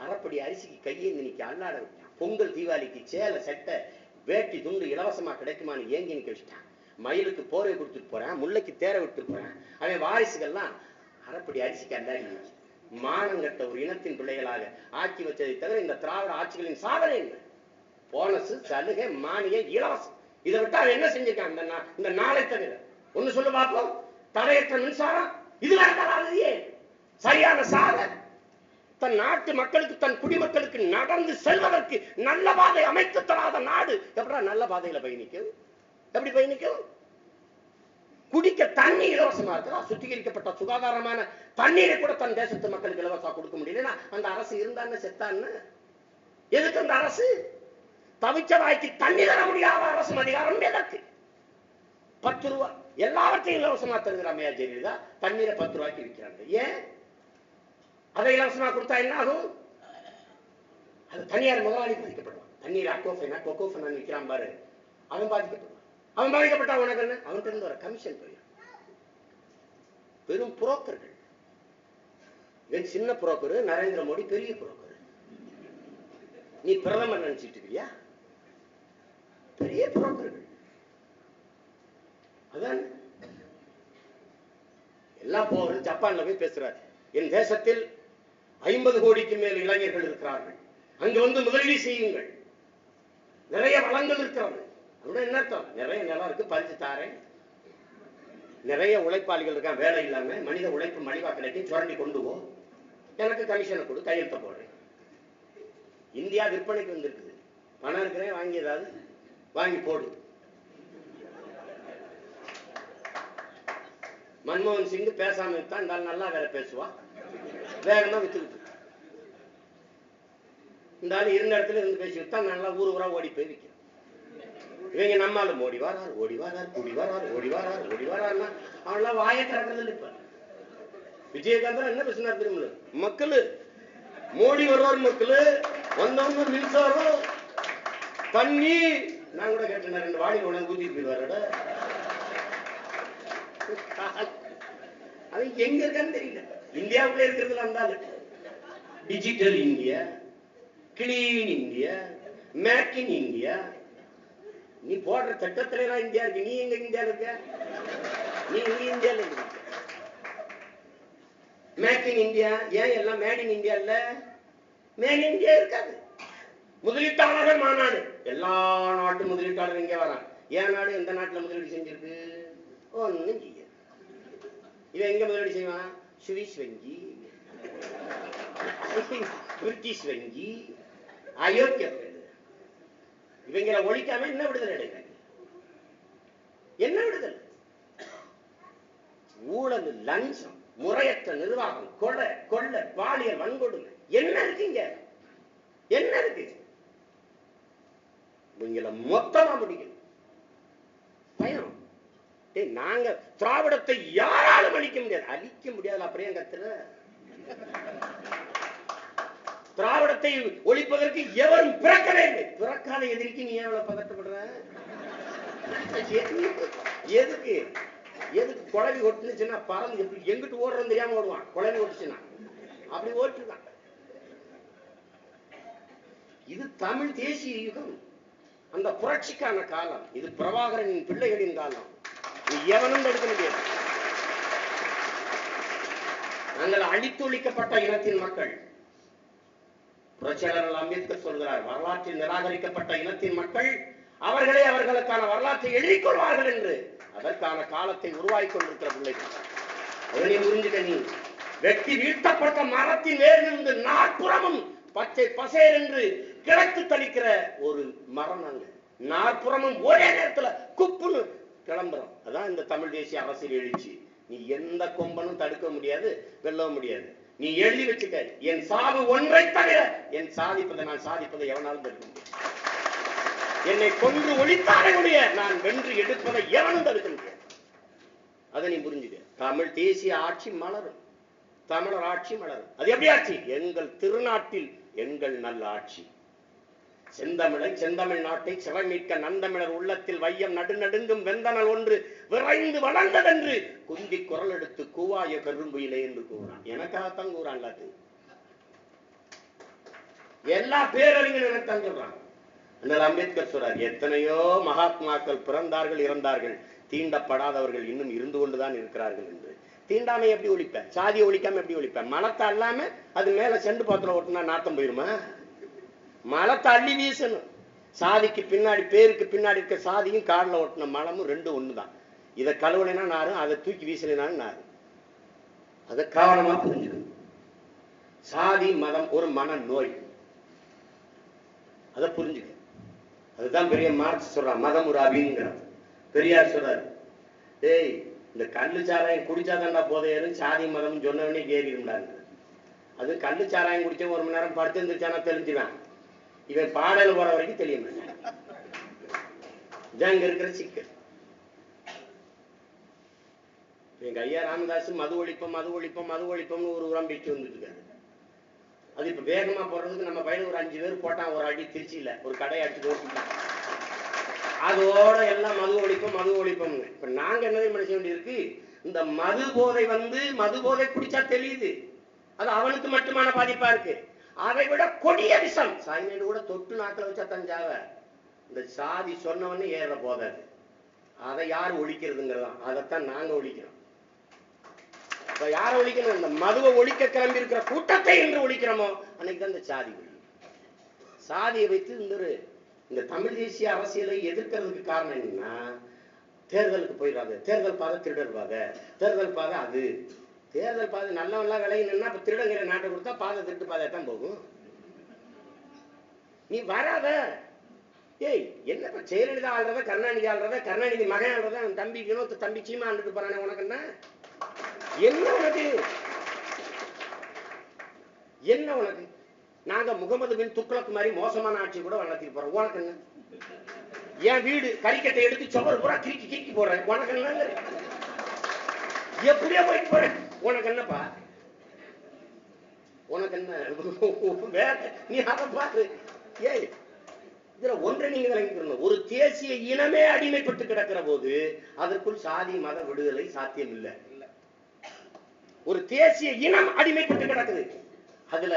A: அரைப்படி அரிசிக்கு கையேந்தி நிக்க அல்லாட விட்டான். பொங்கல் தீபாவளிக்கு சேலை சட்டை வேட்டி துண்டு இலவசமா கிடைக்குமான்னு ஏங்கி நிக்க வச்சுட்டான். மயிலுக்கு போரை கொடுத்துட்டு போறேன், முல்லைக்கு தேர விட்டு போறேன். அவன் வாரிசுகள்லாம் அரைப்படி அரிசிக்கு அல்லாடி மானங்கட்ட ஒரு இனத்தின் பிள்ளைகளாக ஆக்கி வச்சதை தவிர இந்த திராவிட ஆட்சிகளின் சாதனை என்ன? போனஸ், சலுகை, மானியம், இலவசம். இதை விட்டு அவன் என்ன செஞ்சிருக்கான் இந்த நாளை தவிர? ஒண்ணு சொல்லு பார்ப்போம். தடையற்ற மின்சாரம், இது வேண்டாதே. சரியான சாலை, தன் நாட்டு மக்களுக்கு தன் குடிமக்களுக்கு நடந்து செல்வதற்கு நல்ல பாதை அமைத்து தராத நாடு எப்படா நல்ல பாதையில பயணிக்கும்? எப்படி பயணிக்கும்? குடிக்க தண்ணி இலவசமா இருக்கா? சுத்திகரிக்கப்பட்ட சுகாதாரமான தண்ணீரை கூட தன் தேசத்து மக்களுக்கு இலவசமா கொடுக்க முடியலன்னா அந்த அரசு இருந்தான்னு செத்தான்னு? எதுக்கு அந்த அரசு? தவிச்ச வாய்க்கு தண்ணி தர முடியாத அரசு அதிகாரம் எதற்கு? 10 ரூபாய் எல்லாவற்றையும் இலவசமா தருகிற அம்மையார் ஜெயலலிதா தண்ணீரை 10 ரூபாய்க்கு விற்கிறாங்க. ஏன்? அதை இலவசமா கொடுத்தா என்ன ஆகும்? அது தனியார் முதலாளி பாதிக்கப்படுவான். தண்ணீர் அக்கோஃபைனா கொக்கோஃபைனா விற்கிறான் பாரு, அவன் பாதிக்கப்படுவான். அவன் பாதிக்கப்பட்டா உனக்கு என்ன? அவன்கிட்ட இருந்து வர கமிஷன் போயிடும். பெரும் புரோக்கர்கள். இவன் சின்ன புரோக்கர், நரேந்திர மோடி பெரிய புரோக்கர். நீ பிரதமர் நினைச்சிட்டு இருக்கியா? பெரிய புரோக்கர்கள். அதான் எல்லாம் போகிறது. ஜப்பான்ல போய் பேசுறாரு, என் தேசத்தில் 50 கோடிக்கு மேல் இளைஞர்கள் இருக்கிறார்கள், அங்கு வந்து முதலீடு செய்யுங்கள், நிறைய வளங்கள் இருக்கிறது. என்ன அர்த்தம்? நிறைய நிலம் இருக்கு, பறிச்சு தாரேன். நிறைய உழைப்பாளிகள் இருக்கான், வேலை இல்லாம, மனித உழைப்பு மலிவா கிடைக்கும், சுரண்டி கொண்டு போ, எனக்கு கமிஷனை கொடு, கையெழுத்த போடுறேன். இந்தியா விற்பனைக்கு வந்திருக்குது, பணம் இருக்கிறேன், வாங்கி ஏதாவது வாங்கி போடு. மன்மோகன் சிங் பேசாம இருந்தா இந்த நல்லா வேற பேசுவா, வேகமா வித்துக்கிட்டு. இந்த ஆள் இருந்த இடத்துல இருந்து பேசி வித்தா நல்லா ஊர் ஊரா ஓடி போய் விற்கும். இவங்க நம்மாலும் ஓடி வாரார், ஓடி வாரார், குடி வாரார், ஓடி வாரார், ஓடி வாரார்னா அவெல்லாம் வாயை திறக்கிறது. இப்ப விஜயகாந்த் என்ன பேசினார் திரும்ப? மக்களு மோடி வருவார், மக்களு வந்தவங்க மின்சாரம் தண்ணி. நான் கூட கேட்டேன், 2 வாடி உணவு ஊத்திட்டு போயிடுவாரோட. அது எங்க இருக்கான்னு தெரியல. இந்தியாவுக்குள்ள இருக்கிறதுல இருந்தாலும் digital India, clean India, make in India. நீ போடுற திட்டத்துல இந்தியா இருக்கு, நீ எங்க இந்தியாவில் இருக்க? நீ இந்தியாவில் இருக்க. மேக் இன் இந்தியா ஏன் எல்லாம் மேட் இன் இந்தியா இல்ல? மேட் இன் இந்தியா இருக்காது. முதலீட்டாளர்கள் மாநாடு, எல்லா நாட்டு முதலீட்டாளர்கள் இங்கே வரான். ஏன் நாடு எந்த நாட்டுல முதலீடு செஞ்சிருக்கு? ஒன்னும் செய்ய. இவன் எங்க முதலீடு செய்வான்? சுவிஸ் வங்கி, பிரிட்டிஷ் வங்கி, அயோக்கிய இவங்களை ஒழிக்காம என்ன விடுதலை அடைகிறாங்க? என்ன விடுதலை? ஊழல், லஞ்சம், முறையற்ற நிர்வாகம், கொலை, கொள்ளை, பாலியல் வன்கொடுமை என்ன இருக்குங்க? என்ன இருக்கு? இவங்களை மொத்தமா முடியும். பயம். நாங்க திராவிடத்தை யாராலும் அழிக்க முடியாது. அழிக்க முடியாது. அப்படியே கத்துற திராவிடத்தை ஒழிப்பதற்கு எவரும் பிறக்கவே இல்லை. பிறக்காத எதிர்க்கு நீ எவ்வளவு பதட்டப்படுற? எதுக்கு? எதுக்கு? குழவி ஒட்டுச்சுன்னா பறந்து எப்படி எங்கிட்டு ஓடுறது தெரியாம ஓடுவான். குழவி ஒட்டுச்சுன்னா அப்படி ஓட்டுதான். இது தமிழ் தேசிய யுகம், அந்த புரட்சிக்கான காலம். இது பிரபாகரனின் பிள்ளைகளின் காலம். எவனும் தடுக்க முடியாது. நாங்கள் அழித்தொழிக்கப்பட்ட இனத்தின் மக்கள். புரட்சியாளர் அம்பேத்கர் சொல்கிறார், வரலாற்றில் நிராகரிக்கப்பட்ட இனத்தின் மக்கள் அவர்களே அவர்களுக்கான வரலாற்றை எழுதிக் கொள்வார்கள் என்று. அதற்கான காலத்தை உருவாக்கி கொண்டிருக்கிற பிள்ளைகள். அதனை புரிஞ்சுக்க. நீ வெட்டி வீழ்த்தப்பட்ட மரத்தின் வேரிலிருந்து நாற்புறமும் பச்சை பசேர் என்று கிழக்கு தளிக்கிற ஒரு மரம். நாங்க நாற்புறமும் ஒரே நேரத்தில் குப்புன்னு கிளம்புறோம். அதான் இந்த தமிழ் தேசிய அரசியல் எழுச்சி. நீ எந்த கொம்பனும் தடுக்க முடியாது, வெல்லவும் முடியாது. நீ எழுதி வச்சுக்க, என் சாவு ஒன்றை தவிர என் சாதிப்பதை நான் சாதிப்பதை எவனாலும் தடுக்க முடியாது. என்னை கொன்று ஒழித்தாரே ஒழிய நான் வென்று எடுப்பதை எவனும் தடுக்க முடியாது. அதை நீ புரிஞ்சுக்க. தமிழ் தேசிய ஆட்சி மலரும், தமிழர் ஆட்சி மலரும். அது எப்படி ஆட்சி? எங்கள் திருநாட்டில் எங்கள் நல்ல ஆட்சி. செந்தமிழை, செந்தமிழ் நாட்டை சிறை மீட்க நந்தமிழர் உள்ளத்தில் வையம் நடுநடுங்கும் வெந்தனல் ஒன்று விரைந்து வளர்ந்ததென்று குந்தி குரல் எடுத்து கூவாய கரும்புயிலே என்று கூறான். எனக்காகத்தான் கூறான். எல்லா பேரறிஞரும் எனக்குத்தான் சொல்றான். அம்பேத்கர் சொல்றார், எத்தனையோ மகாத்மாக்கள் பிறந்தார்கள், இறந்தார்கள், தீண்டப்படாதவர்கள் இன்னும் இருந்து கொண்டுதான் இருக்கிறார்கள் என்று. தீண்டாமை எப்படி ஒழிப்ப? சாதியை ஒழிக்காம எப்படி ஒழிப்ப? மலத்தை அல்லாம அது மேல செண்டு பாத்திரம் ஓட்டுனா நாத்தம் போயிருமா? மலத்தை அள்ளி வீசணும். சாதிக்கு பின்னாடி, பேருக்கு பின்னாடி இருக்க சாதியும் காலில் ஓட்டின மலமும் ரெண்டும் ஒண்ணுதான். இதை கழுவலைனா நாரும், அதை தூக்கி வீசலைனாலும் நாரும். அதை கவனமா புரிஞ்சுக்கணும். சாதி மதம் ஒரு மன நோய். அதை புரிஞ்சுக்க. அதுதான் பெரிய மார்க்ஸ் சொல்றான், மதம் ஒரு அபிங்கிறான். பெரியார் சொல்றாரு, டேய் இந்த கல்லு சாராயம் குடிச்சாதான்டா போதையரும் சாதி மதம் சொன்னவனே ஏறிடும்டாங்க. அது கல்லு சாராயம் குடிச்ச ஒரு மணி நேரம் படுத்து இருந்துச்சானா தெரிஞ்சுவேன். இவன் பாடல் போற வரைக்கும் தெரிய மாட்டான். இதான் இங்க இருக்கிற சிக்கல். எங்க ஐயா ராமதாஸ் மது ஒழிப்போம் மது ஒழிப்போம் மது ஒழிப்போம்னு ஒரு உரம் பேச்சு வந்துட்டு இருக்காரு. அது இப்ப வேகமா போறதுக்கு நம்ம பையன் ஒரு 5 பேர் போட்டான். ஒரு அடி திருச்சியில ஒரு கடை அடிச்சு ஓட்டிட்டான். அதோட எல்லாம் மது ஒழிப்போம் மது ஒழிப்போம். இப்ப நாங்க என்னதை செய்ய வேண்டியிருக்கு? இந்த மது போதை மது போதை குடிச்சா தெரியுது, அது அவனுக்கு மட்டுமான பாதிப்பா இருக்கு. அதை விட கொடிய விஷம் சாய்மையோடு கூட தொட்டு நாக்கில் வச்சா தஞ்சாவ. இந்த சாதி சொன்னவன்னு ஏற போதாது. அதை யார் ஒழிக்கிறதுங்கிறதான். அதைத்தான் நாங்க ஒழிக்கிறோம். இப்ப யார ஒழிக்கணும்? இந்த மதுவை ஒழிக்க கிளம்பி இருக்கிற கூட்டத்தை என்று ஒழிக்கிறோமோ அன்னைக்குதான் இந்த சாதி ஒழியும். சாதியை வைத்து இந்த தமிழ் தேசிய அரசியலை எதிர்க்கிறதுக்கு காரணம் என்னன்னா, தேர்தலுக்கு போயிடாது. தேர்தல் பாதை திருடர் பாதை, தேர்தல் பாதை அது. தேர்தல் பாதை நல்லவெல்லாம் விளையினா இப்ப திருடங்கிற நாட்டை கொடுத்தா பாதை திருட்டு பாதை தான் போகும். நீ வராத. ஏய் என்ன ஜெயலலிதா ஆள்றத, கருணாநிதி ஆள்றத, கருணாநிதி மகன் ஆள்றத, தம்பி வினோத் தம்பி சீமா ஆண்டுட்டு போறானே, உனக்கு என்ன உனக்கு? என்ன உனக்கு? நாங்க முகமது பின் துக்ளக் மாதிரி மோசமான ஆட்சி கூட வளர்த்திட்டு போறோம். உனக்கு என்ன? என் வீடு கறிக்கட்டை எடுத்து சவர் பூரா கிறுக்கி போறேன். உனக்கு என்ன? எப்படியா போயிட்டு போறேன். உனக்கு என்னப்பா? உனக்கு என்ன வேற? நீ அதை பாரு. ஏய் இதுல ஒன்றை நீங்க விளங்கிக்கணும். ஒரு தேசிய இனமே அடிமைப்பட்டு கிடக்கிற போது அதற்குள் சாதி மத விடுதலை சாத்தியம் இல்லை. ஒரு தேசிய இனம் அடிமைப்பட்டு கிடக்குது. அதுல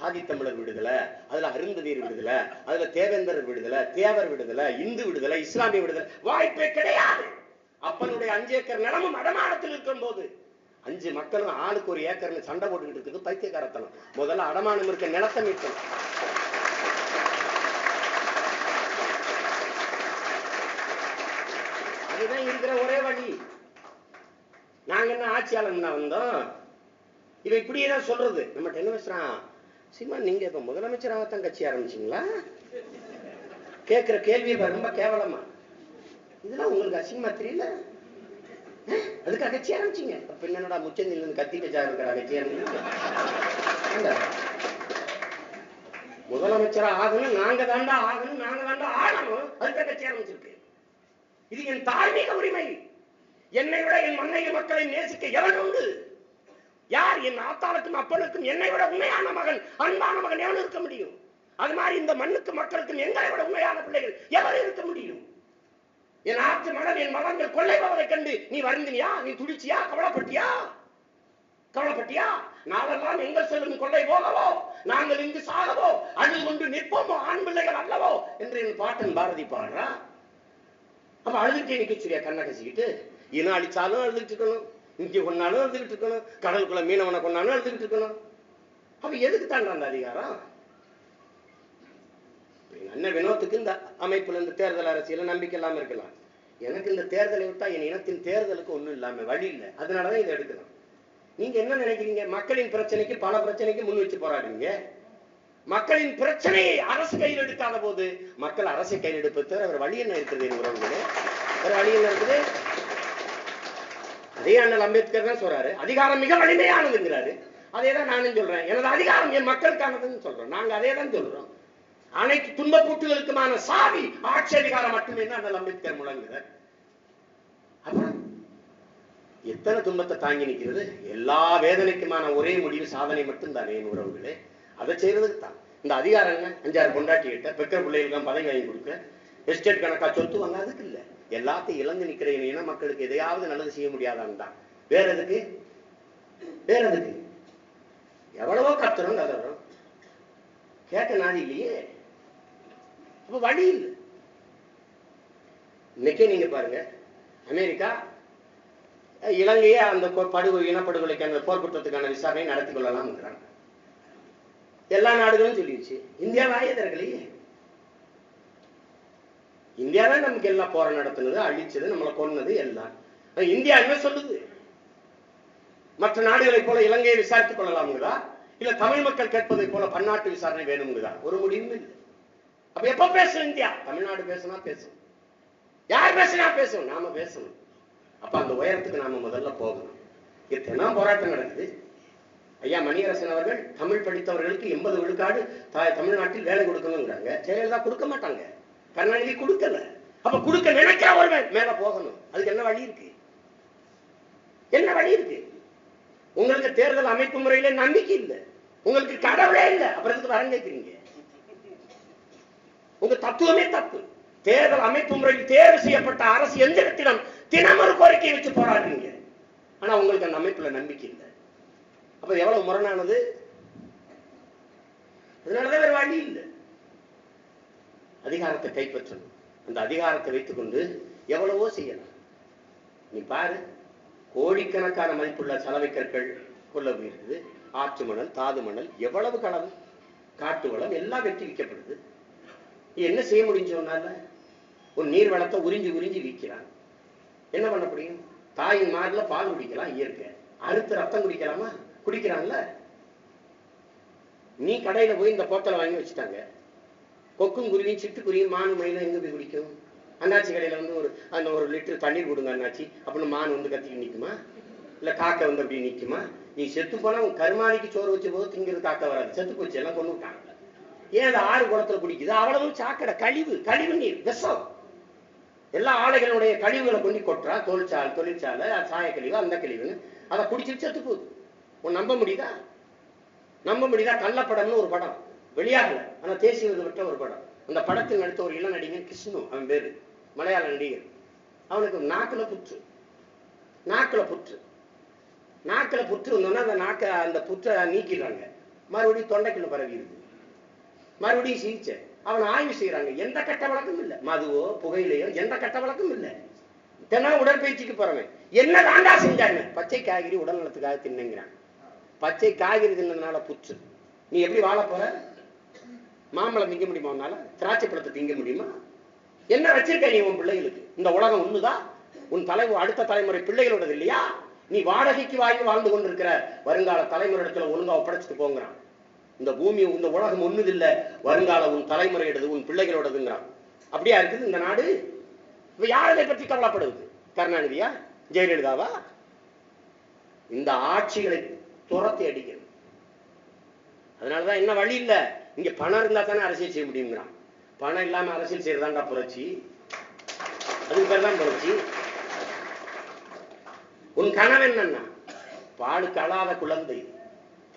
A: ஆதித்தமிழர் விடுதலை, அதுல அருந்ததியர் விடுதலை, அதுல தேவேந்தர் விடுதலை, தேவர் விடுதலை, இந்து விடுதலை, இஸ்லாமிய விடுதலை வாய்ப்பே கிடையாது. அப்பனுடைய 5 ஏக்கர் நிலமும் அடமானத்தில் இருக்கும் போது 5 மக்களும் ஆளுக்கு 1 ஏக்கர்னு சண்டை போட்டுக்கிட்டு இருக்குது. பைத்தியக்காரத்தனம். முதல்ல அடமானம் இருக்க நிலத்தை மீட்கணும். அதுதான் இருக்கிற ஒரே வழி. நாங்க என்ன ஆட்சியாளர் வந்தோம்? இவ இப்படியேதான் சொல்றது. நம்ம என்ன பேசுறான்? சீமா நீங்க இப்ப முதலமைச்சராகத்தான் கட்சி ஆரம்பிச்சீங்களா? கேட்கிற கேள்வியை ரொம்ப கேவலமா. இதெல்லாம் உங்களுக்கு அசிங்கமா தெரியல? அதுக்கு கட்சி ஆரம்பிச்சிங்க. அப்ப என்னடா முச்சந்தில இருந்து கத்தி வச்சா இருக்கிற கட்சி முதலமைச்சரா ஆகணும், நாங்க தாண்டா ஆகணும், நாங்க தாண்டா ஆகணும், அதுக்கு கட்சி ஆரம்பிச்சிருக்கு. இது என் தார்மீக உரிமை. என்னை விட என் மண்ணைய மக்களை நேசிக்க எவன் உண்டு? யார்? என் ஆத்தாளுக்கும் அப்பனுக்கும் என்னை விட உண்மையான மகன், அன்பான மகன் எவன் இருக்க முடியும்? அது மாதிரி இந்த மண்ணுக்கு மக்களுக்கும் எங்களை விட உண்மையான பிள்ளைகள் எவன் இருக்க முடியும்? என் ஆற்று மணல், என் மலங்கள் கொள்ளைபவரை கண்டு நீ வருந்தினியா? நீ துடிச்சியா? கவலைப்பட்டியா? நாளெல்லாம் எங்கள் செல்லும் கொள்ளை போகவோ, நாங்கள் இங்கு சாகவோ, அழில் கொண்டு நிற்போமோ, ஆண் பிள்ளைகள் அல்லவோ என்று என் பாட்டன் பாரதி பாடுறா. அப்ப அழுதுகிட்டே நிக்க சரியா? கண்ணை கசிக்கிட்டு இனம் அழிச்சாலும் அழுதுகிட்டு இருக்கணும், இங்க கொண்டாலும் அழுதுகிட்டு இருக்கணும், கடலுக்குள்ள மீனவனை கொண்டாலும் அழுதுகிட்டு இருக்கணும். அப்ப எதுக்கு தாண்டா அந்த அதிகாரம்? அண்ணன் வினோத்துக்கு இந்த அமைப்புல இந்த தேர்தல் அரசியல நம்பிக்கை இல்லாம இருக்கலாம். எனக்கு இந்த தேர்தலை விட்டா என் இனத்தின் தேர்தலுக்கு ஒண்ணும் இல்லாம வழி இல்லை. அதனாலதான் இதை எடுக்கணும். நீங்க என்ன நினைக்கிறீங்க? மக்களின் பிரச்சனைக்கு பல பிரச்சனைக்கு முன் வச்சு போராடுறீங்க. மக்களின் பிரச்சனையை அரசு கையில் எடுக்காத போது மக்கள் அரசை கையில் எடுப்பது அவர் வழி என்ன இருக்குது? வேற வழி என்ன இருக்குது? அதே அண்ணல் அம்பேத்கர் தான் சொல்றாரு, அதிகாரம் மிக வலிமையானதுங்கிறாரு. அதேதான் நானும் சொல்றேன். எனது அதிகாரம் என் மக்களுக்கானதுன்னு சொல்றோம். நாங்க அதே தான் சொல்றோம். அனைத்து துன்பக்கூட்டுகளுக்குமான சாவி ஆட்சி அதிகாரம் மட்டுமே அண்ணல் அம்பேத்கர் முழங்குகிறார். அப்புறம் எத்தனை துன்பத்தை தாங்கி நிற்கிறது? எல்லா வேதனைக்குமான ஒரே முடிவு சாதனை மட்டும் தானே உறவுகளே. அதை செய்யறதுக்கு தான் இந்த அதிகாரங்க. 5-6 பொண்டாட்டி கிட்ட பெக்கிற பிள்ளைகளுக்கு பதவி வாங்கி கொடுக்க, எஸ்டேட் கணக்கா சொத்து வாங்க, அதுக்கு இல்ல. எல்லாத்தையும் இழந்து நிக்கிற இன மக்களுக்கு எதையாவது நல்லது செய்ய முடியாதான் தான். வேற எதுக்கு? எவ்வளவோ கத்துறோம் கதறோம், கேட்க நாதி இல்லையே. அப்ப வழி இல்லை. இன்னைக்கே நீங்க பாருங்க, அமெரிக்கா இலங்கையே அந்த இனப்படுகொலைக்கான போர்க்குற்றத்துக்கான விசாரணை நடத்தி கொள்ளலாம். எல்லா நாடுகளும் சொல்லிடுச்சு. இந்தியா வாயே திறக்கலையே. இந்தியா தான் நமக்கு எல்லாம் போராட்டம் நடத்துனது, அழிச்சது, நம்மளை கொன்னது எல்லாம். இந்தியா என்ன சொல்லுது? மற்ற நாடுகளை போல இலங்கையை விசாரித்துக் கொள்ளலாம்ங்களா? இல்ல தமிழ் மக்கள் கேட்பதை போல பன்னாட்டு விசாரணை வேணும்ங்களா? ஒரு முடிவும் இல்லை. அப்ப எப்ப பேசும் இந்தியா? தமிழ்நாடு பேசினா பேசும், யார் பேசினா பேசும், நாம பேசணும். அப்ப அந்த உயரத்துக்கு நாம முதல்ல போகணும். எத்தனை போராட்டம் நடக்குது. ஐயா மணியரசன் அவர்கள் தமிழ் படித்தவர்களுக்கு 80 விழுக்காடு தமிழ்நாட்டில் வேலை கொடுக்கணுங்கிறாங்க. ஜெயலலிதா கொடுக்க மாட்டாங்க, கருணாநிதி கொடுக்கல. அப்ப கொடுக்க நினைக்கிற ஒருவன் மேல போகணும். அதுக்கு என்ன வழி இருக்கு? உங்களுக்கு தேர்தல் அமைப்பு முறையில நம்பிக்கை இல்லை, உங்களுக்கு கடவுளே இல்லை, அப்புறம் எதுக்கு வரம் கேட்கிறீங்க? உங்க தத்துவமே தப்பு. தேர்தல் அமைப்பு முறையில் தேர்வு செய்யப்பட்ட அரசு எந்திரத்திடம் தினம் ஒரு கோரிக்கையை வச்சு போராடுறீங்க. ஆனா உங்களுக்கு அந்த அமைப்புல நம்பிக்கை இல்லை. அப்ப எவ்வளவு முரணானது. அதனாலதான் வேற வழி இல்லை. அதிகாரத்தை கைப்பற்றணும். அந்த அதிகாரத்தை வைத்துக் கொண்டு எவ்வளவோ செய்யலாம். நீ பாரு, கோடிக்கணக்கான மதிப்புள்ள சலவை கற்கள் கொள்ள போயிருக்குது. ஆற்று மணல், தாது மணல், எவ்வளவு களவு, காட்டு வளம் எல்லாம் வெட்டி விற்கப்படுது. என்ன செய்ய முடியும் சொன்னால? ஒரு நீர் வளத்தை உறிஞ்சி விற்கிறான். என்ன பண்ண முடியும்? தாயின் மார்ல பால் குடிக்கலாம், இயற்கை. அறுத்து ரத்தம் குடிக்கலாமா? குடிக்கிறான்ல. நீ கடையில போய் இந்த போத்தலை வாங்கி வச்சுட்டாங்க. கொக்கும் குருவியும் சிட்டுக்குருவியும் மானு மயிலும் எங்க போய் குடிக்கும்? அண்ணாச்சி கடையில வந்து ஒரு லிட்டர் தண்ணீர் கொடுங்க அண்ணாச்சி அப்படின்னு மான் வந்து கத்திக்கு நிக்குமா? இல்ல காக்கை வந்து அப்படி நிக்குமா? நீ செத்து போனா உன் கருமானிக்கு சோறு வச்ச போது திங்கிறது காக்கை வராது, செத்து போச்சு, எல்லாம் கொண்டு விட்டாங்க. ஏன் அந்த ஆறு குளத்துல குடிக்குது? அவ்வளவு சாக்கடை, கழிவு நீர், விஷம். எல்லா ஆலைகளுடைய கழிவுகளை கொண்டு கொட்டுறா. தொழிற்சாலை சாயக்கழிவு, அந்த கழிவுன்னு அதை குடிச்சிட்டு செத்து போகுது. உன் நம்ப முடியுதா? கள்ளப்படம்னு ஒரு படம் வெளியாகல, ஆனா தேசிய விருது பெற்ற ஒரு படம். அந்த படத்தில் நடித்த ஒரு இளம் நடிகன் கிருஷ்ணு, அவன் பேரு, மலையாள நடிகர். அவனுக்கு நாக்குல புற்று வந்தோன்னா அந்த புற்றை நீக்கிறாங்க. மறுபடியும் தொண்டைக்குள்ள பரவி இருக்கு. மறுபடியும் சிகிச்சை. அவன் ஆய்வு செய்யறாங்க. எந்த கட்ட வழக்கம் இல்லை. மதுவோ புகையிலையோ எந்த கட்ட வழக்கம் இல்லை. தினம் உடற்பயிற்சிக்கு போறவன் என்ன தாண்டா செஞ்சாங்க? பச்சை காய்கறி உடல் நலத்துக்காக தின்னுங்கிறான். பச்சை காய்கறி தின்னதுனால புற்று. நீ எப்படி வாழ போற? மாம்பழம் திங்க முடியுமா உன்னால? திராட்சை பழத்தை திங்க முடியுமா? என்ன வச்சிருக்க நீ உன் பிள்ளைகளுக்கு? இந்த உலகம் ஒண்ணுதான். உன் அடுத்த தலைமுறை பிள்ளைகளோடது இல்லையா? நீ வாடகைக்கு வாங்கி வாழ்ந்து கொண்டிருக்கிற வருங்கால தலைமுறையிடத்துல ஒழுங்கா ஒப்படைச்சிட்டு போங்கிறான். இந்த பூமி, இந்த உலகம் ஒண்ணுது இல்ல, வருங்கால உன் தலைமுறையிடது, உன் பிள்ளைகளோடதுங்கிறான். அப்படியா இருக்குது இந்த நாடு? இப்ப யார் இதை பற்றி கவலைப்படுவது? கருணாநிதியா, ஜெயலலிதாவா? இந்த ஆட்சிகளை துரத்தி அடிக்கிறது. அதனாலதான் என்ன வழி இல்ல, இங்க பணம் இருந்தா தானே அரசியல் செய்ய முடியுங்கிறான். பணம் இல்லாம அரசியல் செய்யறதாண்டா புரட்சி. அதுக்கு பேர் தான் புரட்சி. உன் கனவு என்னன்னா, பாலுக்கு அழாத குழந்தை,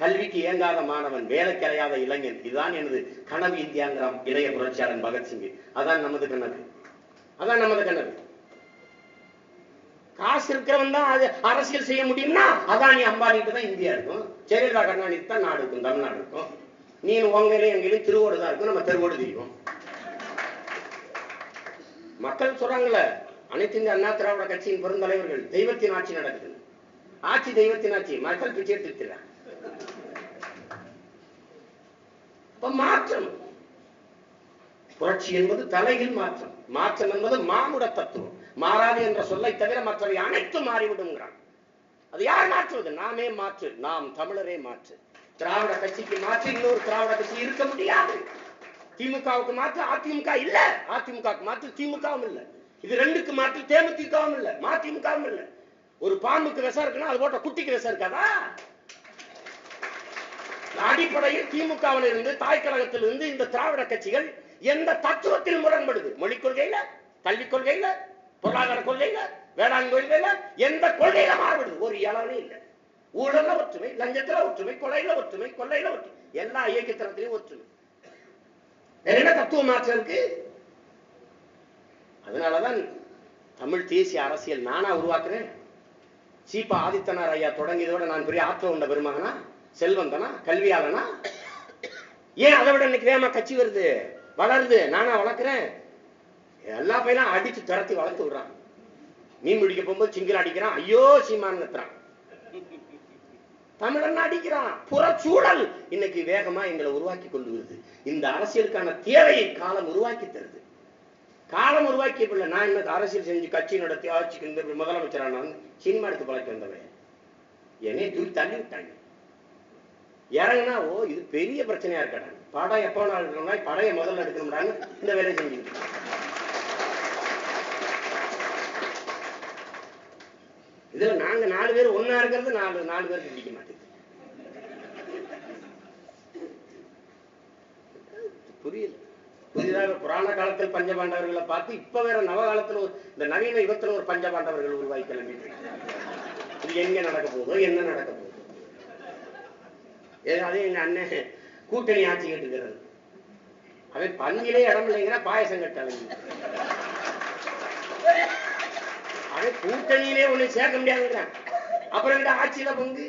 A: கல்விக்கு இயங்காத மாணவன், வேலைக்கு அலையாத இளைஞன், இதுதான் எனது கனவு இந்தியாங்கிறான் இளைய புரட்சியாளன் பகத்சிங். அதான் நமது கனவு, அதான் நமது கனவு. காசு இருக்கிறவன் தான் அது அரசியல் செய்ய முடியும்னா அதானி அம்பானிட்டு தான் இந்தியா இருக்கும், ஜெயலலிதா கருணாநிதி தான் நாடு இருக்கும், தமிழ்நாடு இருக்கும். நீ உங்களையும் எங்களையும் திருவோடு தான் இருக்கும், நம்ம தெருவோடு தெரியும். மக்கள் சொல்றாங்கல்ல, அனைத்து இந்திய அண்ணா திராவிட கட்சியின் பெருந்தலைவர்கள், தெய்வத்தின் ஆட்சி நடக்குது. ஆட்சி தெய்வத்தின் ஆட்சி, மக்கள் பிச்சை எடுத்துக்கிறாங்க. மாற்றம், புரட்சி என்பது தலையில் மாற்றம். மாற்றம் என்பது மானுட தத்துவம். மாறாது என்ற சொல்லை தவிர மற்றவை அனைத்தும் மாறிவிடுங்கிறான். அது யார் மாற்றுவது? நாமே மாற்று, நாம் தமிழரே மாற்று. திராவிட கட்சிக்கு மாற்று இன்னொரு திராவிட கட்சி இருக்க முடியாது. திமுகவுக்கு மாற்று அதிமுக இல்ல, அதிமுகவுக்கு மாற்று திமுகவும் இல்ல, இது ரெண்டுக்கு மாற்று தேமுதிகவும் இல்ல, மதிமுகவும் இல்ல. ஒரு பாம்புக்கு விஷம் இருக்குன்னா அது போட்ட குட்டிக்கு விஷம் இருக்காதா? அடிப்படையில் திமுகவில் இருந்து, தாய் கழகத்தில் இருந்து இந்த திராவிட கட்சிகள் எந்த தத்துவத்தில் முரண்படுது? மொழிக் கொள்கையில, கல்விக் கொள்கையில, பொருளாதார கொள்கையில, வேளாண் கொள்கையில, எந்த கொள்கையில மாறுபடுது? ஒரு இளவே இல்லை. ஊழல்ல ஒற்றுமை, லஞ்சத்துல ஒற்றுமை, கொலையில ஒற்றுமை, கொள்ளையில ஒற்றுமை, எல்லா இயக்கத்தினத்திலையும் ஒற்றுமை. என்ன தத்துவ மாற்றம் இருக்கு? அதனாலதான் தமிழ் தேசிய அரசியல் நானா உருவாக்குறேன். சீபா ஆதித்தனார் ஐயா தொடங்கியதோட நான் பெரிய ஆற்ற உண்ட பெருமகனா, செல்வந்தனா, கல்வியாளனா? ஏன் அதை விட இன்னைக்கு வேகமா கட்சி வருது, வளருது? நானா வளர்க்கிறேன். எல்லா பையனும் அடிச்சு துரத்தி வளர்த்து விடுறான். மீன் பிடிக்க போகும்போது சிங்கிள் அடிக்கிறான், ஐயோ சீமான் கத்துறான். தமிழன் அடிக்கிறான். புறச்சூழல் இன்னைக்கு வேகமா எங்களை உருவாக்கி கொண்டு வருது. இந்த அரசியலுக்கான தேவையை காலம் உருவாக்கி தருது. காலம் உருவாக்கிய பிள்ளை நான் இன்னைக்கு அரசியல் செஞ்சு கட்சி நடத்தி ஆட்சிக்கு முதலமைச்சரான சினிமா எடுத்து பழக்கி வந்தவன் என்னை தூக்கி தள்ளி விட்டாங்க. இறங்கினா ஓ இது பெரிய பிரச்சனையா இருக்காங்க, படம் எப்போ நாள் இருக்கணும்னா படையை முதல்ல எடுக்கணும்டான்னு இந்த வேலையை செஞ்சுக்கிட்டு. இதுல நாங்க 4 பேர் ஒன்னா இருக்கிறது 4 பேருக்கு பிடிக்க மாட்டேங்குது. புரியல. புதிதாக புராண காலத்தில் பஞ்சபாண்டவர்களை பார்த்து இப்ப வேற நவகாலத்துல இந்த நவீன யுகத்துல ஒரு பஞ்சபாண்டவர்கள் உருவாக்கி கிளம்பிட்டு இது எங்க நடக்க போதோ, என்ன நடக்க போதோ. அதே எங்க அண்ணன் கூட்டணி ஆட்சி கேட்டுக்கிறது. அவன் பந்தியிலே இடம் இல்லைங்கிற பாயசம் கட்டாளி. அவன் கூட்டணியிலே ஒண்ணு சேர்க்க முடியாதுங்கிறான். அப்புறம் இந்த ஆட்சியில பங்கு.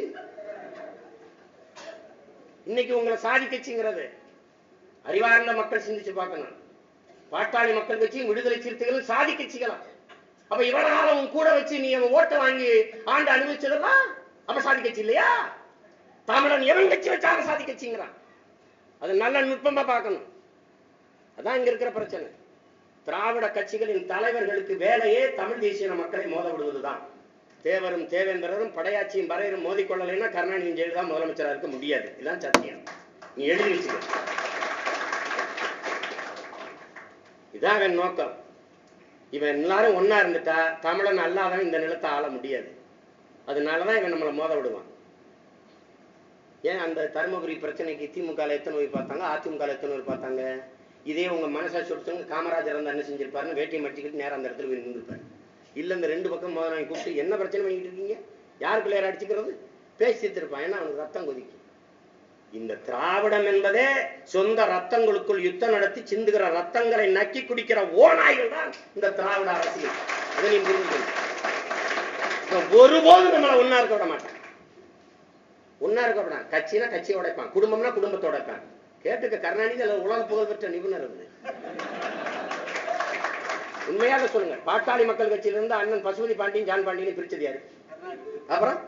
A: இன்னைக்கு உங்களை சாதி கட்சிங்கிறது அறிவார்ந்த மக்கள் சிந்திச்சு பார்க்கணும். பாட்டாளி மக்கள் கட்சியும் விடுதலை சிறுத்தைகளும் சாதி கட்சிகளா? அப்ப இவ்வளவு காலம் கூட வச்சு நீ ஓட்டை வாங்கி ஆண்டு அனுபவிச்சதெல்லாம் அப்ப சாதி கட்சி இல்லையா? தமிழன் எவன் கட்சி வச்சாலும் சாதி கட்சிங்கிறான். அது நல்ல நுட்பமா பார்க்கணும். அதான் இங்க இருக்கிற பிரச்சனை. திராவிட கட்சிகளின் தலைவர்களுக்கு வேலையே தமிழ் தேசிய மக்களை மோத விடுவதுதான். தேவரும் தேவேந்திரரும் படையாட்சியும் பறையரும் மோதிக்கொள்ளலைன்னா கருணாநிதி ஜெயலலிதா முதலமைச்சராக இருக்க முடியாது. இதுதான் சத்தியம். நீ எழுதி வச்சுக்க. இதான் அவன் நோக்கம். இவன் எல்லாரும் ஒன்னா இருந்துட்டா தமிழன் அல்லாதவன் இந்த நிலத்தை ஆள முடியாது. அதனாலதான் இவன் நம்மளை மோத விடுவான். ஏன் அந்த தருமபுரி பிரச்சனைக்கு திமுக எத்தனை பேர் பார்த்தாங்க, அதிமுக எத்தனை பேர் பார்த்தாங்க? இதே உங்க மனசாட்சி ஒருத்தவங்க காமராஜர் வந்து என்ன செஞ்சிருப்பாருன்னு வேட்டியை மடிச்சுக்கிட்டு நேரம் அந்த இடத்துல போய் நின்றுப்பாரு. இல்ல இந்த 2 பக்கம் முதலாளி கூப்பிட்டு என்ன பிரச்சனை பண்ணிட்டு இருக்கீங்க, யாருக்குள்ள யார் அடிச்சுக்கிறது பேசி திருப்பான். ஏன்னா அவனுக்கு ரத்தம் கொதிக்கும். இந்த திராவிடம் என்பதே சொந்த ரத்தங்களுக்குள் யுத்தம் நடத்தி சிந்துகிற ரத்தங்களை நக்கி குடிக்கிற ஓநாய்கள் தான் இந்த திராவிட அரசியல். அதை நீ புரிஞ்சுக்கணும். ஒருபோதும் நம்மளை ஒன்னா இருக்க விட மாட்டான். ஒன்னா இருக்க விட கட்சினா கட்சியை உடைப்பான், குடும்பம்னா குடும்பத்தை உடைப்பான். கேட்டுக்க கருணாநிதி உலக புகழ் பெற்ற நிபுணர் இருந்து உண்மையாக சொல்லுங்க. பாட்டாளி மக்கள் கட்சியிலிருந்து அண்ணன் பசுபதி பாண்டியன் ஜான் பாண்டியன் பிரிச்சது யாரு? அப்புறம்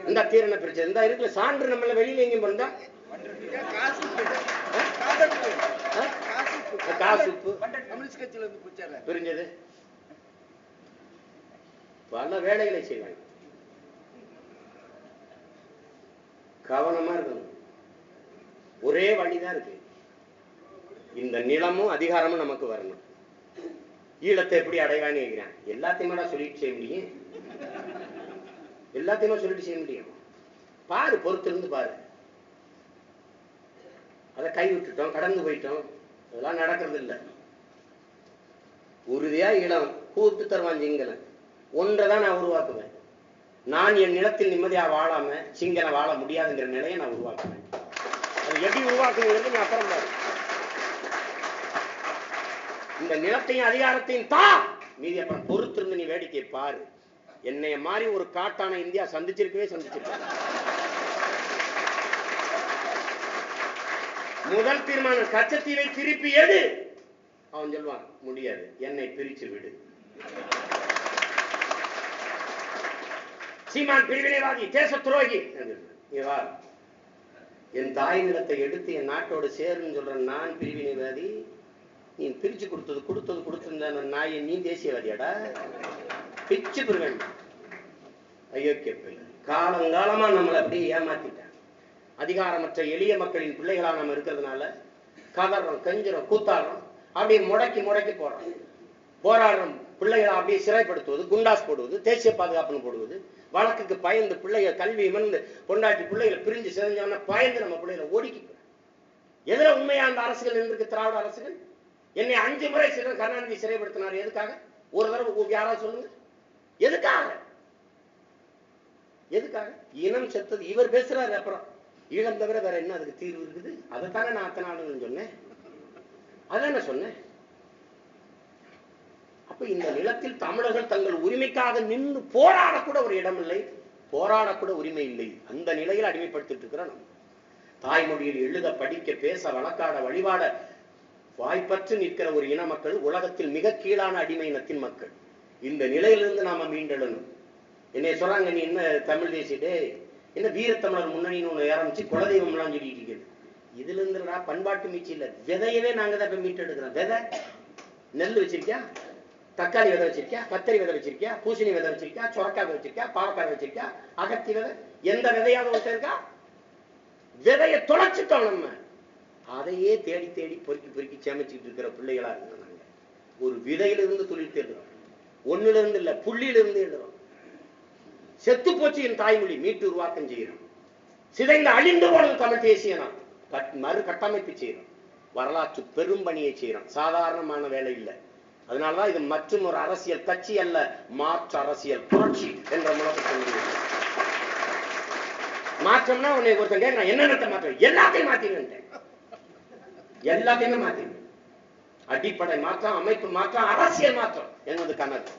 A: இந்த தீரனை பிரிச்சது இந்த இருக்குல்ல சான்று. நம்மள வெளியில எங்கேயும் பண்ணா காசு பிரிஞ்சது. பல வேலைகளை செய்வாங்க. கவனமா இருக்கணும். ஒரே வழிதான் இருக்கு. இந்த நிலமும் அதிகாரமும் நமக்கு வரணும். ஈழத்தை எப்படி அடைவான்னு கேட்கிறேன். எல்லாத்தையுமே சொல்லிட்டு செய்ய முடியும், எல்லாத்தையுமே சொல்லிட்டு செய்ய முடியும். பாரு, பொறுத்திருந்து பாரு. அதை கை விட்டுட்டோம், கடந்து போயிட்டோம், அதெல்லாம் நடக்கிறது இல்லை. உறுதியா ஈழம் கூத்து தருவான் சிங்களன். ஒன்றைதான் நான் உருவாக்குவேன். நான் என் நிலத்தில் நிம்மதியா வாழாம சிங்கள வாழ முடியாதுங்கிற நிலையை நான் உருவாக்குவேன். அது எப்படி உருவாக்குங்கிறது நீ அப்புறம் பாரு. இந்த நிலத்தையும் அதிகாரத்தையும் தா, மீதி அப்புறம் பொறுத்திருந்து நீ வேடிக்கை பாரு. என்னைய மாதிரி ஒரு காட்டான இந்தியா சந்திச்சிருக்கவே சந்திச்சிருக்க. முதல் தீர்மானம் கச்சத்தீவை திருப்பி எடு. அவன் சொல்வான், முடியாது, என்னை பிரிச்சு விடு. சீமான் பிரிவினைவாதி, தேச துரோகி. என் தாய் நிலத்தை எடுத்து என் நாட்டோடு சேருன்னு சொல்ற நான் பிரிவினைவாதி? நீ பிரிச்சு கொடுத்திருந்த நாயை நீ தேசியவாதியாடா? பிச்சு பெறுவேன். அயோக்கிய பிள்ளை. காலங்காலமா நம்மளை அப்படியே ஏமாத்திட்டான். அதிகாரமற்ற எளிய மக்களின் பிள்ளைகளா நம்ம இருக்கிறதுனால கதறோம், கெஞ்சுறோம், கூத்தாடுறோம், அப்படியே முடக்கி போறோம். போராடுறோம். பிள்ளைகளை அப்படியே சிறைப்படுத்துவது, குண்டாஸ் போடுவது, தேசிய பாதுகாப்புன்னு போடுவது, வழக்குக்கு பயந்து பிள்ளைகள் கல்வி இமர்ந்து பொண்டாட்டி பிள்ளைகளை பிரிஞ்சு செஞ்சவன பயந்து நம்ம பிள்ளைகளை ஓடிக்கி. எதிர உண்மையா அந்த அரசுகள் இருந்திருக்கு? திராவிட அரசுகள். என்னை 5 முறை கருணாநிதி சிறைப்படுத்தினார். எதுக்காக? ஒரு தடவை யாராவது சொல்லுங்க. எதுக்காக? இனம் செத்தது. இவர் பேசுறாரு. அப்புறம் ஈழம் தவிர வேற என்ன அதுக்கு தீர்வு இருக்குது? அதைத்தானே நான் அத்தனை ஆளுங்கன்னு சொன்னேன். அதான் நான் சொன்னேன். அப்ப இந்த நிலத்தில் தமிழர்கள் தங்கள் உரிமைக்காக நின்று போராடக்கூட ஒரு இடம் இல்லை, போராடக்கூட உரிமை இல்லை. அந்த நிலையில் அடிமைப்படுத்திட்டு இருக்கிறோம். தாய்மொழியில் எழுத, படிக்க, பேச, வழக்காட, வழிபாட வாய்ப்பற்று நிற்கிற ஒரு இன மக்கள், உலகத்தில் மிக கீழான அடிமை இனத்தின் மக்கள். இந்த நிலையிலிருந்து நாம மீண்டெழணும். என்னை சொல்றாங்க, நீ என்ன தமிழ் தேசியடே, என்ன வீரத்தமிழர் முன்னணின்னு ஒண்ணு ஆரம்பிச்சு குலதெய்வம் எல்லாம் சொல்லிட்டு இருக்கிறது. இதுல இருந்துடா பண்பாட்டு மீச்சு இல்ல, விதையவே நாங்க தான் இப்ப மீட்டு எடுக்கிறோம். விதை, நெல் வச்சிருக்கியா, தக்காளி விதை வச்சிருக்கியா, கத்தரி விதை வச்சிருக்கியா, பூசணி விதை வச்சிருக்கியா, சொரக்காய் விதை வச்சிருக்கியா, பாவக்காய் வச்சிருக்கியா, அகத்தி விதை, எந்த விதையாவது ஒருத்தர் இருக்கா? விதையை தொலைச்சிட்டோம் நம்ம. அதையே தேடி தேடி பொறுக்கி சேமிச்சுட்டு இருக்கிற பிள்ளைகளா இருக்கிறோம் நாங்க. ஒரு விதையிலிருந்து துளிர்த்து எழுதுறோம். ஒண்ணுல இருந்து இல்ல, புள்ளியிலிருந்து எழுதுறோம். செத்து போச்சு என் தாய்மொழி, மீட்டு உருவாக்கம் செய்யறோம். சிதைந்து அழிந்து போனது தமிழ் தேசியனா, மறு கட்டமைப்பு செய்யறோம். வரலாற்று பெரும் பணியை செய்யறோம். சாதாரணமான வேலை இல்லை. அதனாலதான் இது மற்றும் ஒரு அரசியல் கட்சி அல்ல, மாற்று அரசியல் புரட்சி என்ற முழக்கத்தை. மாற்றம்னா உன்னை ஒருத்தன் கேட்கிறான், என்னென்ன மாற்றம்? எல்லாத்தையும் மாத்தினேன். எல்லாத்தையுமே மாத்தினேன். அடிப்படை மாற்றம், அமைப்பு மாற்றம், அரசியல் மாற்றம் என்பது கணக்கு.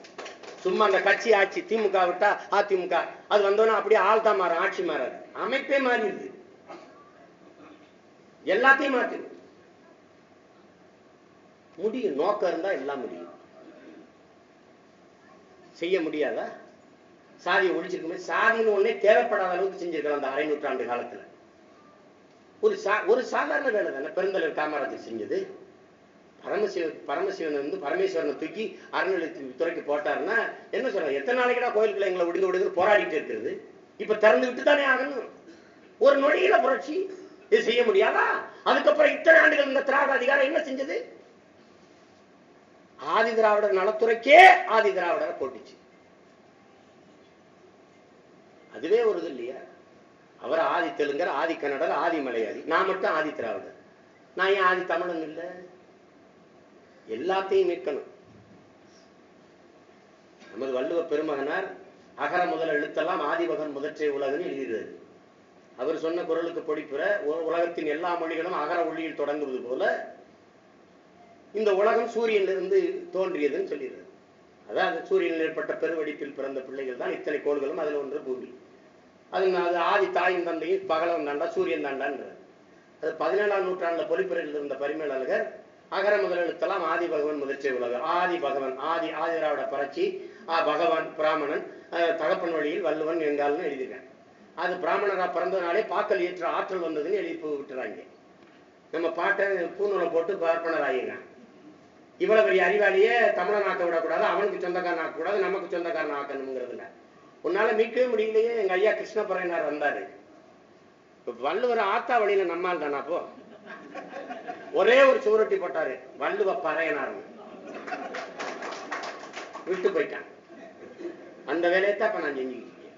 A: சும்மா அந்த கட்சி ஆட்சி, திமுக விட்டா அதிமுக, அது வந்தோன்னா அப்படியே ஆள் தான் மாறும், ஆட்சி மாறாது, அமைப்பே மாறிடுது. எல்லாத்தையும் மாற்று முடியும். நோக்கம் இருந்தா எல்லாம் முடியும். செய்ய முடியாதா? சாதியை ஒழிச்சிருக்கும். சாதின்னு ஒன்னே தேவைப்படாத அளவுக்கு செஞ்சிருக்கலாம் அந்த அரை நூற்றாண்டு காலத்துல. ஒரு சாதாரண வேலை தானே பெருந்தலைவர் காமராஜர் செஞ்சது. பரமசிவன் வந்து பரமேஸ்வரனை தூக்கி அறநிலையத்துறைக்கு போட்டாருன்னா என்ன சொல்றாங்க? எத்தனை நாளைக்குடா கோயிலுக்குள்ள எங்களை விடுங்க போராடிட்டு இருக்கிறது? இப்ப திறந்து விட்டு தானே ஆகணும். ஒரு நொடியில புரட்சி. இது செய்ய முடியாதா? அதுக்கப்புறம் இத்தனை ஆண்டுகள் இந்த திராவிட அதிகாரம் என்ன செஞ்சது? ஆதி திராவிடர் நலத்துறைக்கே ஆதி திராவிடரை போட்டுச்சு. அதுவே ஒரு இது இல்லையா? அவர் ஆதி தெலுங்கர், ஆதி கன்னடர், ஆதி மலையாளி, நான் மட்டும் ஆதி திராவிடர். நான் ஏன் ஆதி தமிழன் இல்லை? எல்லாத்தையும் மீட்கணும். நமது வள்ளுவ பெருமகனார் அகர முதல் எழுத்தெல்லாம் ஆதிபகன் முதற்றே உலகன்னு எழுதுகிறார். அவர் சொன்ன குரலுக்கு பொடிப்புற உலகத்தின் எல்லா மொழிகளும் அகர ஒளியில் தொடங்குவது போல இந்த உலகம் சூரியனிலிருந்து தோன்றியதுன்னு சொல்லிடுறாரு. அதாவது சூரியனில் ஏற்பட்ட பெருவெடிப்பில் பிறந்த பிள்ளைகள் தான் இத்தனை கோள்களும், அதுல ஒன்று பூமி. அது ஆதி தாயின் தந்தையும் பகலவன் தாண்டா, சூரியன் தாண்டான்றார். அது 17ஆம் நூற்றாண்டுல பொலிப்புரையில் இருந்த பரிமேலழகர் அகர முதல் எழுத்தெல்லாம் ஆதி பகவன் முதற்றே உலகம், ஆதி பகவன், ஆதி திராவிட பரட்சி, பகவான் பிராமணன், தகப்பன் வழியில் வள்ளுவன் எங்கால்னு எழுதிருக்காங்க. அது பிராமணரா பிறந்ததுனாலே பாக்கல் ஏற்ற ஆற்றல் வந்ததுன்னு எழுதி விட்டுறாங்க. நம்ம பாட்டை பூநூலை போட்டு பார்ப்பனர் ஆகிடுறாங்க. இவ்வளவு பெரிய அறிவாளியே தமிழன் ஆக்க விடக்கூடாது, அவனுக்கு சொந்தக்காரன் ஆக்கக்கூடாது, நமக்கு சொந்தக்காரன் ஆக்கணுங்கிறதுல உன்னால மீட்கவே முடியலையே. எங்க ஐயா கிருஷ்ணபுரையனார் வந்தாரு. இப்ப வள்ளுவர் ஆத்தா வழியில நம்மால் தானா? அப்போ ஒரே ஒரு சுவரொட்டி போட்டாரு, வள்ளுவ பறையனார் விட்டு போயிட்டான். அந்த வேலையத்தான் இப்ப நான் செஞ்சுக்கிட்டு இருக்கேன்.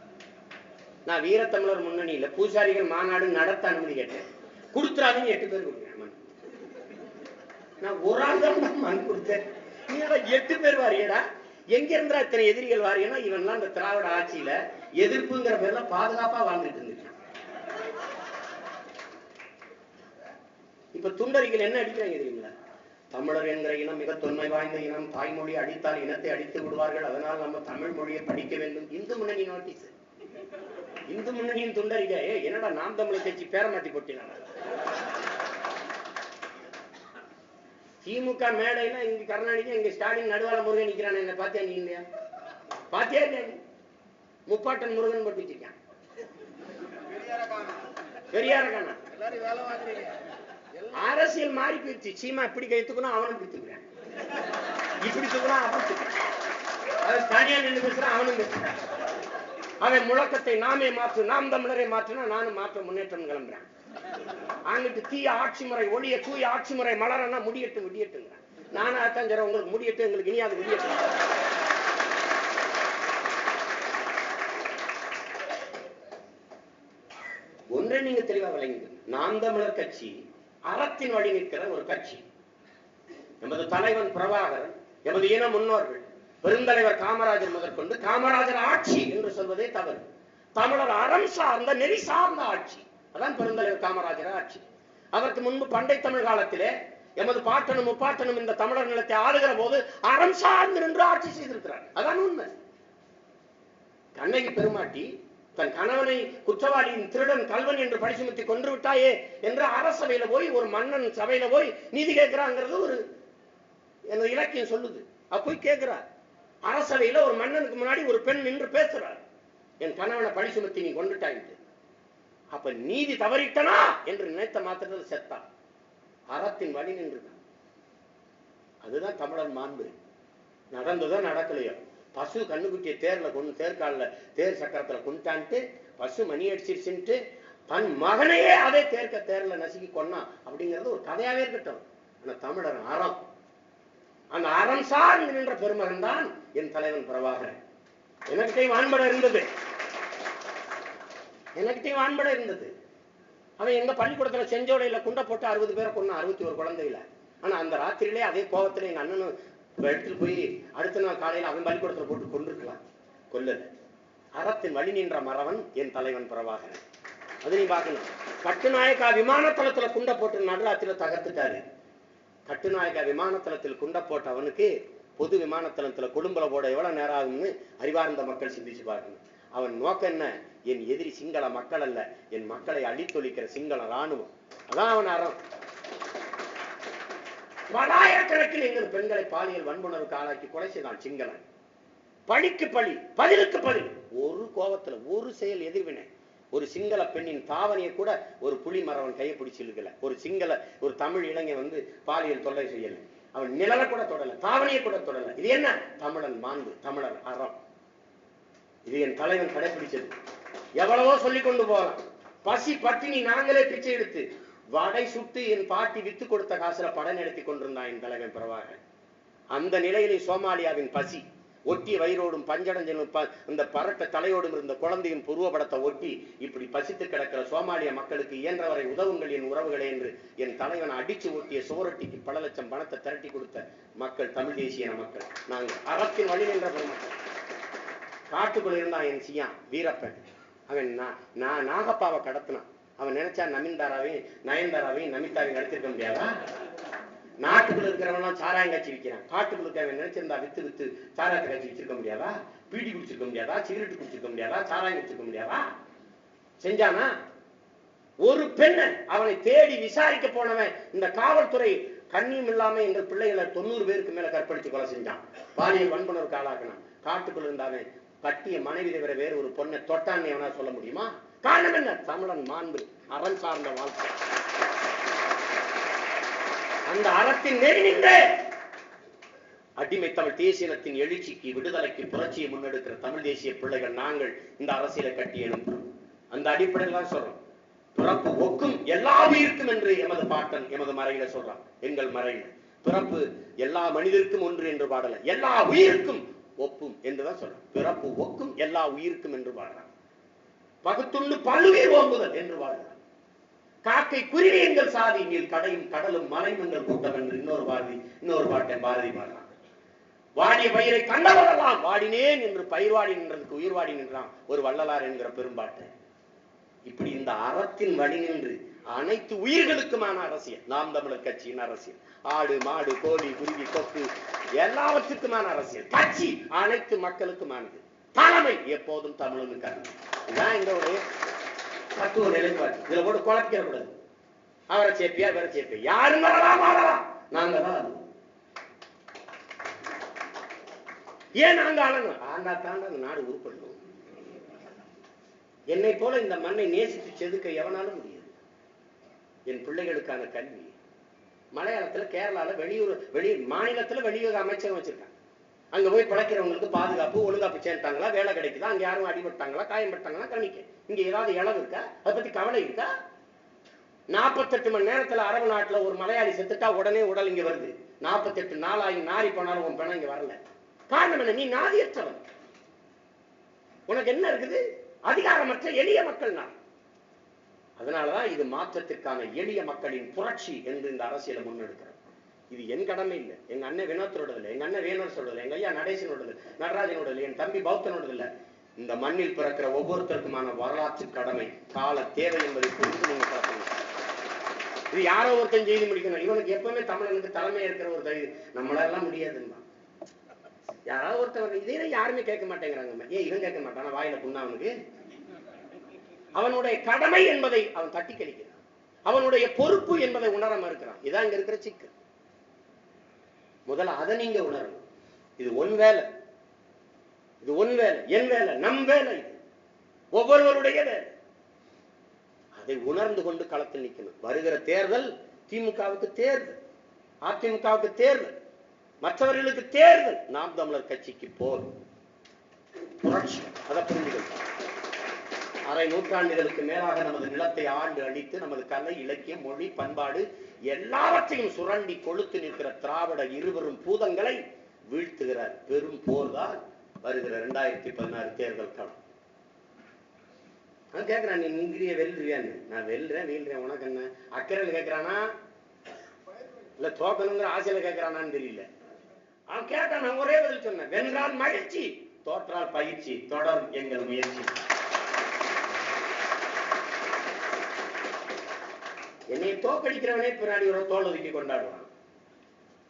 A: நான் வீரத்தமிழர் முன்னணியில பூசாரிகள் மாநாடு நடத்த அனுமதி கேட்டேன், கொடுத்துறாதுன்னு 8 பேர் கொடுக்குறேன் மண். நான் ஒரு ஆள் தான் மண் கொடுத்தேன், நீ 8 பேர் வாரியடா. எங்க இருந்தா இத்தனை எதிரிகள் வாரியனா? இவன்லாம் இந்த திராவிட ஆட்சியில எதிர்ப்புங்கிற பேர்ல பாதுகாப்பா வாழ்ந்துட்டு இருந்துட்டான். இப்ப துண்டறிகள் என்ன அடிக்கிறாங்க தெரியுங்களா? தமிழர் என்கிற இனம் மிக தொன்மை வாய்ந்த இனம், தாய்மொழி அடித்தால் இனத்தை அடித்து விடுவார்கள், அதனால் நம்ம தமிழ் மொழியை படிக்க வேண்டும். இந்து முன்னணி நோட்டீஸ், இந்து முன்னணியின் துண்டறிக்கை. என்னடா நாம் தமிழர் கட்சி பேர மாத்தி போட்டினா? திமுக மேடையில இங்க கருணாநிதி, இங்க ஸ்டாலின் நடுவால முருகன் நிக்கிறான். என்ன பாத்தியா நீ? இல்லையா? பாத்தியா இல்லையா? முப்பாட்டன் முருகன் போட்டு வச்சிருக்கான். பெரியார காணா. அரசியல் மாறி போயிடுச்சு. சீமா இப்படி கைத்துக்கணும், அவனும் பிடித்துக்கிறான், இப்படி தூக்கணும், அப்படி தூக்கணும். தனியா நின்று பேசுறான், அவனும் பேசுறான். அவன் முழக்கத்தை நாமே மாற்று, நாம் தமிழரை மாற்றினா நானும் மாற்ற முன்னேற்றம் கிளம்புறேன். அங்கிட்டு தீய ஆட்சி முறை ஒளிய தூய ஆட்சி முறை மலரன்னா முடியட்டும் விடியட்டுங்க. நானும் அதான் சொல்றேன், உங்களுக்கு முடியட்டும், எங்களுக்கு இனி அது விடியட்டும். ஒன்றை நீங்க தெளிவா விளங்குங்க, நாம் தமிழர் கட்சி அறத்தின் வழி நிற்கிற ஒரு கட்சி. எமது தலைவன் பிரபாகரன், எமது இன முன்னோர்கள், பெருந்தலைவர் காமராஜர் முதற்கொண்டு காமராஜர் ஆட்சி என்று சொல்வதே தவறு. தமிழர் அறம் சார்ந்த நெறி சார்ந்த ஆட்சி, அதான் பெருந்தலைவர் காமராஜர் ஆட்சி. அதற்கு முன்பு பண்டை தமிழ் காலத்திலே எமது பாட்டனும் முப்பாட்டனும் இந்த தமிழர் நிலத்தை ஆளுகிற போது அறம் சார்ந்து நின்று ஆட்சி செய்திருக்கிறார். அதான் உண்மை. கண்ணகி பெருமாட்டி தன் கணவனை குற்றவாளியின் திருடன் கல்வன் என்று பழி சுமத்தி கொன்று விட்டாயே என்று அரசவையில போய், ஒரு மன்னன் சபையில போய் நீதி கேட்கிறாங்கிறது ஒரு இலக்கியம் சொல்லுது. போய் கேட்கிறார் அரசவையில, ஒரு மன்னனுக்கு முன்னாடி ஒரு பெண் நின்று பேசுறார், என் கணவனை பழி சுமத்தி நீ கொண்டுட்டாயிட்டு. அப்ப நீதி தவறிட்டனா என்று நினைத்த மாத்திரத்தில் செத்தான். அறத்தின் வழி நின்றுதான். அதுதான் தமிழன் மாண்பு. நடந்ததோ நடக்கலையோ, பசு கண்ணுக்குட்டிய தேர்ல கொண்டு, தேர்கால தேர் சக்கரத்துல கொண்டான்ட்டு பசு மணி அடிச்சிருச்சுட்டு தன் மகனையே அதே தேர்ல நசுக்கி கொன்னா அப்படிங்கிறது ஒரு கதையாவே இருக்கட்டும். ஆனா தமிழர் அறம், அந்த அறம் சார்ந்து நின்ற பெருமகன் தான் என் தலைவன் பிரபாகரன். எனக்கிட்டையும் வான்பட இருந்தது, எனக்கிட்டையும் வான்பட இருந்தது. அவன் எங்க பள்ளிக்கூடத்துல செஞ்சோடையில குண்டை போட்டு 60 பேரை கொன்னா, 61 குழந்தையில. ஆனா அந்த ராத்திரியிலே அதே கோபத்துல எங்க அண்ணனும் எடுத்துட்டு போய் அடுத்த நாள் காலையில அவன் பள்ளிக்கூடத்துல போட்டு கொண்டிருக்கலாம், கொல்லல. அறத்தின் வழி நின்ற மறவன் என் தலைவன் பிரபாகரன். அது நீ பார்க்கணும். கட்டுநாயக்கா விமானத்தளத்துல குண்டை போட்டு நடுராத்திரில தகர்த்துட்டாரு. கட்டுநாயக்கா விமானத்தளத்தில் குண்டை போட்ட அவனுக்கு பொது விமானத்தளத்துல கொழும்புல போட எவ்வளவு நேரம் ஆகும்னு அறிவார்ந்த மக்கள் சிந்திச்சு பார்க்கணும். அவன் நோக்கம் என்ன? என் எதிரி சிங்கள மக்கள் அல்ல, என் மக்களை அழித்தொழிக்கிற சிங்கள ராணுவம். அதான் அவன் அறம். பலாயிரக்கணக்கில் எங்கள் பெண்களை பாலியல் வன்புணர்வுக்கு ஆளாக்கி கொலை செய்தான் சிங்களன். பழிக்கு பழி, பதிலுக்கு பதில். ஒரு கோபத்துல ஒரு செயல் எதிர்வினை. ஒரு சிங்கள பெண்ணின் தாவணியை கூட ஒரு புலி மரவன் கையை பிடிச்சி இழுக்கல. ஒரு தமிழ் இளைஞன் வந்து பாலியல் தொல்லை செய்யல. அவன் நிழலை கூட தொடல, தாவணியை கூட தொடல. இது என்ன? தமிழன் மாண்பு, தமிழர் அறம். இது என் தலைவன் கடைபிடிச்சது. எவ்வளவோ சொல்லிக் கொண்டு போகலாம். பசி பட்டினி நாங்களே பிச்சை எடுத்து வடை சுட்டு என் பாட்டி வித்து கொடுத்த காசுல படம் நடத்தி கொண்டிருந்தான் என் தலைவன் பிரபாகரன். அந்த நிலையிலே சோமாலியாவின் பசி, ஒட்டி வயிறோடும் பஞ்சடஞ்சலும் இந்த பரட்ட தலையோடும் இருந்த குழந்தையின் புருவப்படத்தை ஒட்டி இப்படி பசித்து கிடக்கிற சோமாலிய மக்களுக்கு இயன்றவரை உதவுங்கள் என் உறவுகளே என்று என் தலைவன் அடிச்சு ஒட்டிய சுவரொட்டிக்கு பல லட்சம் பணத்தை திரட்டி கொடுத்த மக்கள் தமிழ் தேசிய மக்கள். நாங்கள் அறத்தின் வழி நின்ற பெருமக்கள். காட்டுக்குள்ள இருந்தான் என் சியா வீரப்பன். அவன் நான் நாகப்பாவை கடத்தினான். அவன் நினைச்சா நயன்தாராவையும் நமிதாவையும் நடத்திருக்க முடியாதா? நாட்டுக்குள்ள இருக்கிறவன் சாராயம் காட்சி விற்கிறான். காட்டுக்குள்ள இருக்கவன் நினைச்சிருந்தா வித்து சாராயத்தை காட்சி வச்சிருக்க முடியாதா? பீடி குடிச்சிருக்க முடியாதா? சிகரெட் குடிச்சிருக்க முடியாதா? சாராயம் குடிச்சிருக்க முடியாதா? செஞ்சானா? ஒரு பெண்ணை அவனை தேடி விசாரிக்க போனவன் இந்த காவல்துறை கண்ணியம் இல்லாம எங்கள் பிள்ளைகளை 90 பேருக்கு மேல கற்பழிச்சு கொலை செஞ்சான். பாலியல் வன்புணர்வுக்கு ஆளாக்கினான். காட்டுக்குள்ள இருந்தாவன் கட்டிய மனைவி தவிர வேறு ஒரு பொண்ணை தொட்டான்னு எவனா சொல்ல முடியுமா? காரணம் என்ன? தமிழன் மாண்பு, அறம் சார்ந்த வாழ்க்கை. அந்த அறத்தின் நெறி நின்ற அடிமை தமிழ் தேசியத்தின் எழுச்சிக்கு, விடுதலைக்கு, புரட்சியை முன்னெடுக்கிற தமிழ் தேசிய பிள்ளைகள் நாங்கள் இந்த அரசியலை கட்டி எழுப்புறோம். அந்த அடிப்படையில் தான் சொல்றோம். பிறப்பு ஒக்கும் எல்லா உயிருக்கும் என்று எமது பாட்டன் எமது மறையில சொல்றான். எங்கள் மறையில பிறப்பு எல்லா மனிதருக்கும் ஒன்று என்று பாடல, எல்லா உயிருக்கும் ஒப்பும் என்றுதான் சொல்றான். பிறப்பு ஒக்கும் எல்லா உயிருக்கும் என்று பாடுறான். பகுத்துண்டு பல்லுயிர் ஓம்புதல் என்று பாடுறான். காக்கை குருவி எங்கள் சாதி நீர் கடையும் கடலும் மலையும் எங்கள் கூட்டம் என்று இன்னொரு பாட்டன் பாரதி பாடுறான். வாடிய பயிரை கண்டவரெல்லாம் வாடினேன் என்று பயிர் வாடி நின்றதுக்கு உயிர் வாடி நின்றான் ஒரு வள்ளலார் என்கிற பெரும்பாட்டு. இப்படி இந்த அறத்தின் வழி நின்று அனைத்து உயிர்களுக்குமான அரசியல் நாம் தமிழர் கட்சியின் அரசியல். ஆடு மாடு கோழி குருவி கொக்கு எல்லாவற்றுக்குமான அரசியல். கட்சி அனைத்து மக்களுக்குமானது. தலைமை எப்போதும் தமிழனுக்கான. இதுதான் எங்களுடைய தத்துவ நிலைப்பாடு. இதுல போட்டு குழப்பிக்கூடாது. அவரை சேப்பியா இவரை சேப்பியா யாரும் வரலாம் ஆளலாம், நாங்க தான். ஏன் நாங்க ஆளணும்? ஆண்டா தாண்ட அந்த நாடு உருப்படணும். என்னை போல இந்த மண்ணை நேசித்து செதுக்க எவனாலும் முடியாது. என் பிள்ளைகளுக்கான கல்வி மலையாளத்துல கேரளால வெளியூர் மாநிலத்துல வெளியூர் அமைச்சகம் வச்சிருக்காங்க. அங்க போய் பிழைக்கிறவங்களுக்கு பாதுகாப்பு ஒழுங்காப்பு சேர்த்தாங்களா, வேலை கிடைக்குதா, அங்க யாரும் அடிபட்டாங்களா, காயம்பட்டாங்களா கவனிக்க. இங்க ஏதாவது இளவு இருக்கா? அதை பத்தி கவலை இருக்கா? 48 மணி நேரத்துல அரபு நாட்டுல ஒரு மலையாளி செத்துட்டா உடனே உடல் இங்க வருது. 48 நாளாகி நாரி போனாலும் உன் பணம் இங்க வரல. காரணம் என்ன? நீ நாதியற்றவன். உனக்கு என்ன இருக்குது? அதிகாரமற்ற எளிய மக்கள் நான். அதனாலதான் இது மாற்றத்திற்கான எளிய மக்களின் புரட்சி என்று இந்த அரசியலை முன்னெடுக்கிறோம். இது என் கடமை இல்லை, எங்க அண்ணன் வினோத்தரோடது இல்லை, எங்க அண்ணன் வேணர் சொல்றது, எங்க ஐயா நடேசனோடது, நடராஜனோடது, என் தம்பி பௌத்தனோடது இல்லை. இந்த மண்ணில் பிறக்கிற ஒவ்வொருத்தருக்குமான வரலாற்று கடமை, கால தேவை என்பதை புரிந்து நீங்க பார்க்கணும். இது யாரோ ஒருத்தன் செய்து முடிக்கணும். இவனுக்கு எப்பவுமே தமிழனுக்கு தலைமை இருக்கிற ஒரு தைரியம் நம்மளால முடியாதுன்னா யாராவது ஒருத்தவர் இதே யாருமே கேட்க மாட்டேங்கிறாங்க. ஏன் இவன் கேட்க மாட்டானா? வாயில புண்ணா அவனுக்கு? அவனுடைய கடமை என்பதை அவன் தட்டி கழிக்கிறான். அவனுடைய பொறுப்பு என்பதை உணர மறுக்கிறான். இதான் இங்க இருக்கிற சிக்கல். முதல்ல அதை நீங்க உணரணும். இது ஒன் வேலை, இது ஒன் வேலை, என் வேலை, நம் வேலை, இது ஒவ்வொருவருடைய வேலை. அதை உணர்ந்து கொண்டு களத்தில் நிற்கணும். வருகிற தேர்தல் திமுகவுக்கு தேர்தல், அதிமுகவுக்கு தேர்தல், மற்றவர்களுக்கு தேர்தல். நாம் தமிழர் கட்சிக்கு போர் புரட்சி. அதை புரிஞ்சுக்கணும். அரை நூற்றாண்டுகளுக்கு மேலாக நமது நிலத்தை ஆண்டு அழித்து நமது கலை இலக்கியம் மொழி பண்பாடு எல்லாவற்றையும் சுரண்டி கொளுத்து நிற்கிற திராவிட இருவரும் பூதங்களை வீழ்த்துகிற பெரும் போர் தான் வருகிற 2016 தேர்தல் களம். நான் கேட்கிறேன், நீ நீங்கிறிய வெல்றியான்னு. நான் வெல்றேன் வீழ்றேன், உனக்கு என்ன அக்கறையில் கேட்கிறானா இல்ல தோக்கணுங்கிற ஆசையில கேட்கிறானான்னு தெரியல. அவன் கேட்டான். நான் ஒரே பதில் சொன்னேன், வென்றால் மகிழ்ச்சி, தோற்றால் பயிற்சி, தொடர் எங்கள் முயற்சி. என்னை தோக்கடிக்கிறவனே பின்னாடி ஒரு தோல் ஒதுக்கி கொண்டாடுவான்.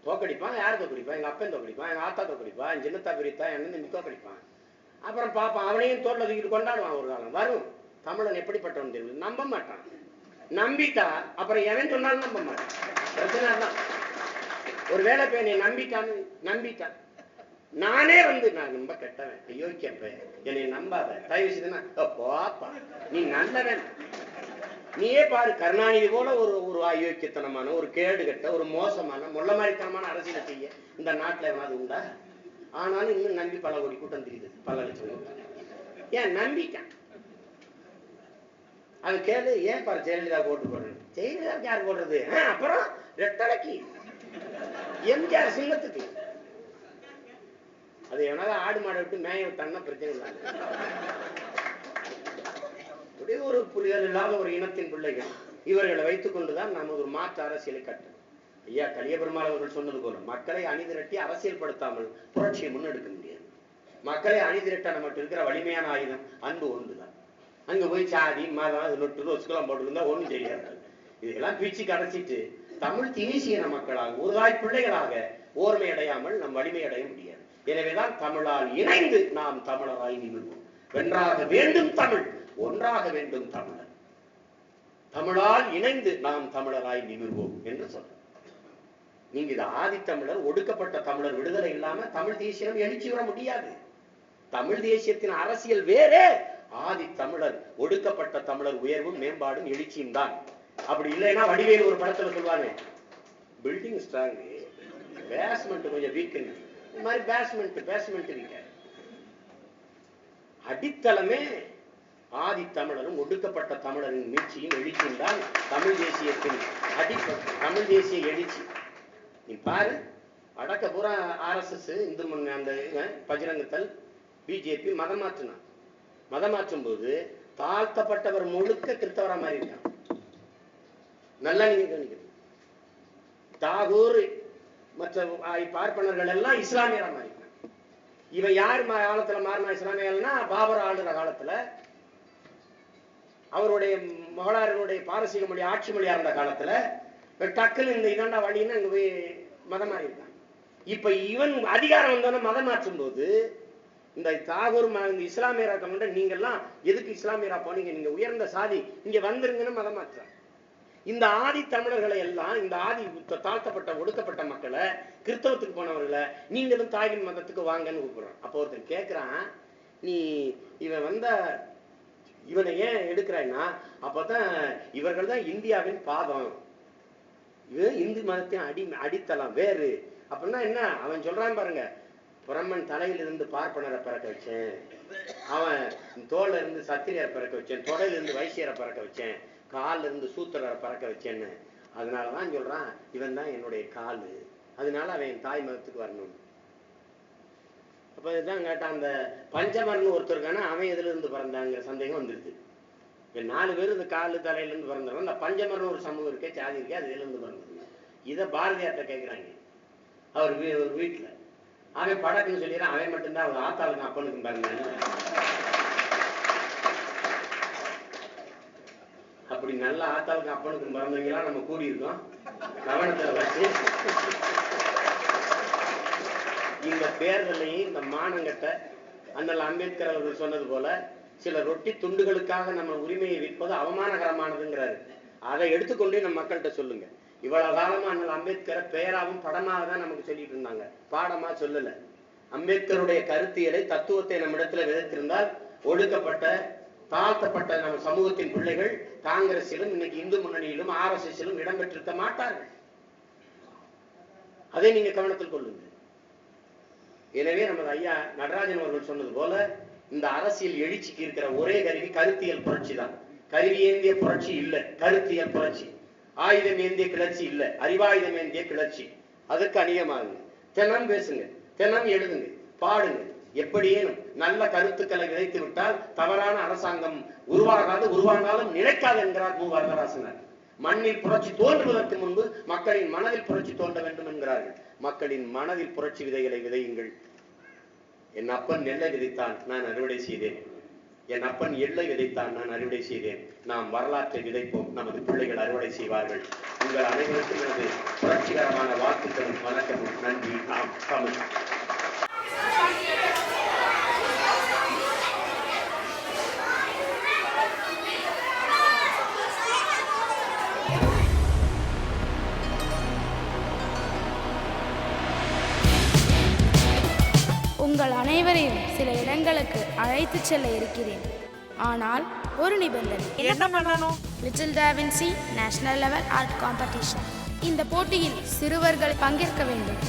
A: தோக்கடிப்பான். யார் தோக்கடிப்பான்? எங்க அப்பன் தோக்கடிப்பான், எங்க ஆத்தா தோக்கடிப்பான், என் சின்னத்தா பிரித்தா என்ன தோக்கடிப்பான். அப்புறம் பாப்பான், அவனையும் தோல் ஒதுக்கிட்டு கொண்டாடுவான். ஒரு காலம் வரும். தமிழன் எப்படிப்பட்டவன் தெரியும்? நம்ப மாட்டான். நம்பிட்டா அப்புறம் எவன் சொன்னாலும் நம்ப மாட்டான். பிரச்சனை தான். ஒரு வேலை போய் என்னை நம்பிட்டான். நானே நான் ரொம்ப கெட்டவன், ஐயோ கேட்பேன், என்னை நம்பாத, தயவு செய்துனா போப்பா நீ நல்லவன். நீயே பாரு, கருணாநிதி போல ஒரு அயோக்கியத்தனமான ஒரு கேடு கட்ட ஒரு மோசமான முள்ள மாதிரித்தனமான அரசியலை செய்ய இந்த நாட்டுல எவனாவது உண்டா? ஆனாலும் இன்னும் நம்பி பல கோடி கூட்டம் தெரியுது, பல லட்சம். ஏன் நம்பிட்டான்? அது கேளு. ஏன் பாரு ஜெயலலிதா ஓட்டு போடுறது? ஜெயலலிதாவுக்கு யார் போடுறது? அப்புறம் ரெட்டலைக்கு எம்ஜிஆர் சின்னத்துக்கு. அது எவனாவது ஆடு மாடை விட்டு மேய விட்டான்னா பிரச்சனை இல்லை. ஒரு புலிகள் இல்லாத ஒரு இனத்தின் பிள்ளைகள் இவர்களை வைத்துக் கொண்டுதான் நாம் ஒரு மாற்று அரசியலை கட்டணும். ஐயா கலியபெருமாள் அவர்கள் சொன்னது போல மக்களை அணிதிரட்டி அரசியல் படுத்தாமல் புரட்சியை முன்னெடுக்க முடியாது. மக்களை அணிதிரட்ட நமக்கு இருக்கிற வலிமையான ஆயுதம் அன்பு ஒன்றுதான். அங்க போய் சாதி மதம் நொட்டு ரோஸ்கெல்லாம் போட்டுருந்தா ஒண்ணும் தெரியாது. இதெல்லாம் பிச்சு கடைச்சிட்டு தமிழ் தேசிய மக்களாக ஒருதாய் பிள்ளைகளாக ஓர்மை அடையாமல் நம் வலிமை அடைய முடியாது. எனவேதான் தமிழால் இணைந்து நாம் தமிழராய் நிமிர்வோம். வென்றாக வேண்டும் தமிழ், ஒன்றாக வேண்டும் தமிழர். தமிழால் இணைந்து நாம் தமிழராய் நிமிர்வோம் என்று சொல்றோம். நீங்க இது ஆதித்தமிழர், ஒடுக்கப்பட்ட தமிழர் விடுதலை இல்லாம தமிழ் தேசியம் எழுச்சி வர முடியாது. தமிழ் தேசியத்தின் அரசியல் வேறே, ஆதி தமிழர் ஒடுக்கப்பட்ட தமிழர் உயர்வும் மேம்பாடும் எழுச்சியும் தான். அப்படி இல்லைன்னா வடிவேலு ஒரு படத்துல சொல்லுவாங்க, பில்டிங் ஸ்ட்ராங், பேஸ்மெண்ட் கொஞ்சம் வீக். இந்த மாதிரி பேஸ்மெண்ட் இருக்க அடித்தளமே ஆதி தமிழரும் ஒடுக்கப்பட்ட தமிழரின் மீட்சியும் எழுச்சியும் தான் தமிழ் தேசியத்தின் தமிழ் தேசிய எழுச்சி. நீ பாரு, அடக்க பூரா RSS, இந்து அந்த பஜ்ரங்கத்தல், பிஜேபி மதம் மாற்றினான். மதம் மாற்றும் போது தாழ்த்தப்பட்டவர் முழுக்க கிறிஸ்தவரா மாறி இருக்கான். நல்லா நீங்க கவனிக்கணும். தாகூர் மற்ற பார்ப்பனர்கள் எல்லாம் இஸ்லாமியரா மாறி இருக்காங்க. இவன் யார் காலத்துல மாறினா இஸ்லாமியர்கள்னா, பாபர் ஆளுற காலத்துல அவருடைய மகளாரனுடைய பாரசீக மொழி ஆட்சி மொழியா இருந்த காலத்துல டக்குன்னு இந்த இதாண்டா வழின்னு அங்க போய் மதம் மாறி இருக்கான். இப்ப இவன் அதிகாரம் வந்தோன்னா மதம் மாற்றும் போது இந்த தாகூர் இந்த இஸ்லாமியராக்க நீங்க எல்லாம் எதுக்கு இஸ்லாமியரா போனீங்க, நீங்க உயர்ந்த சாதி, இங்க வந்துருங்கன்னு மதம் மாற்றான். இந்த ஆதி தமிழர்களை எல்லாம், இந்த ஆதி தாழ்த்தப்பட்ட ஒடுக்கப்பட்ட மக்களை, கிறிஸ்தவத்துக்கு போனவர்களை நீங்களும் தாயின் மதத்துக்கு வாங்கன்னு கூப்பிடுறான். அப்போ ஒருத்தன் கேட்கிறான், நீ இவன் வந்த இவனை ஏன் எடுக்கிறான்னா, அப்பதான் இவர்கள் தான் இந்தியாவின் பாதம், இது இந்து மதத்தின் அடித்தளம் வேறு அப்படின்னா என்ன? அவன் சொல்றான் பாருங்க, பிரம்மன் தலையிலிருந்து பார்ப்பனரை பிறக்க வச்சேன், அவன் தோல்ல இருந்து சத்திரியரை பிறக்க வச்சேன், தொடையில இருந்து வைசியரை பிறக்க வச்சேன், கால்ல இருந்து சூத்திரரை பிறக்க வச்சேன்னு. அதனாலதான் சொல்றான் இவன் தான் என்னுடைய காலு, அதனால அவன் என் தாய் மதத்துக்கு வரணும். அப்ப இதுதான் கேட்டான், அந்த பஞ்சமர்னு ஒருத்தருக்கான அவன் எதுல இருந்து பிறந்தாங்கிற சந்தேகம் வந்துருது. 4 பேர் இந்த காலு தலையில இருந்து பிறந்தவன், இந்த பஞ்சமர்னு ஒரு சமூகம் இருக்கே, சாதி இருக்கே, அது எதுல இருந்து பிறந்தது? இதை பாரதியார்ட்ட கேட்கிறாங்க. அவர் ஒரு வீட்டுல அவன் படக்குன்னு சொல்லிடுறான், அவன் மட்டும்தான் அவர் ஆத்தாளுக்கும் அப்பனுக்கும் பிறந்தாங்க. அப்படி நல்ல ஆத்தாளுக்கும் அப்பனுக்கும் பிறந்தவங்களாம் நம்ம கூடியிருக்கோம். கவனத்துல வச்சு இந்த தேர்தலையும் இந்த மானங்கட்ட அண்ணல் அம்பேத்கர் அவர்கள் சொன்னது போல சில ரொட்டி துண்டுகளுக்காக நம்ம உரிமையை விற்பது அவமானகரமானதுங்கிறாரு. அதை எடுத்துக்கொண்டே நம்ம மக்கள்கிட்ட சொல்லுங்க. இவ்வளவு காலமா அண்ணல் அம்பேத்கரை பெயராவும் படமாக தான் நமக்கு சொல்லிட்டு இருந்தாங்க, பாடமா சொல்லல. அம்பேத்கருடைய கருத்தியலை தத்துவத்தை நம்ம இடத்துல விதைத்திருந்தால் ஒடுக்கப்பட்ட தாழ்த்தப்பட்ட நம்ம சமூகத்தின் பிள்ளைகள் காங்கிரஸிலும் இன்னைக்கு இந்து முன்னணியிலும் RSSலும் இடம்பெற்றிருக்க மாட்டார்கள். அதை நீங்க கவனத்தில் கொள்ளுங்க. எனவே நமது ஐயா நடராஜன் அவர்கள் சொன்னது போல இந்த அரசியல் எழுச்சிக்கு இருக்கிற ஒரே கருவி கருத்தியல் புரட்சி தான். கருவி ஏந்திய புரட்சி இல்ல, கருத்தியல் புரட்சி. ஆயுதம் ஏந்திய கிளர்ச்சி இல்ல, அறிவாயுதம் ஏந்திய கிளர்ச்சி. அதுக்கு அணியமாகுங்க. தினம் பேசுங்க, தினம் எழுதுங்க, பாடுங்க. எப்படியேனும் நல்ல கருத்துக்களை விதைத்து விட்டால் தவறான அரசாங்கம் உருவாகாது, உருவானாலும் நிலைக்காது என்கிறார் மு. வரதராசனார். மண்ணில் புரட்சி தோன்றுவதற்கு முன்பு மக்களின் மனதில் புரட்சி தோன்ற வேண்டும் என்கிறார்கள். மக்களின் மனதில் புரட்சி விதைகளை விதையுங்கள். என் அப்பன் நெல்லை விதைத்தான், நான் அறுவடை செய்தேன். என் அப்பன் எல்லை விதைத்தான், நான் அறுவடை செய்தேன். நாம் வரலாற்றை விதைப்போம், நமது பிள்ளைகள் அறுவடை செய்வார்கள். உங்கள் அனைவருக்கும் எனது புரட்சிகரமான வாழ்த்துக்களும் வணக்கமும். நன்றி. நாம் தமிழ்.
B: உங்கள் அனைவரையும் சில இடங்களுக்கு அழைத்து செல்ல இருக்கிறேன். ஆனால் ஒரு நிபந்தனை.
C: என்ன பண்ணணும்?
B: Little da Vinci national level art competition. இந்த போட்டியில் சிறுவர்கள் பங்கேற்க வேண்டும்.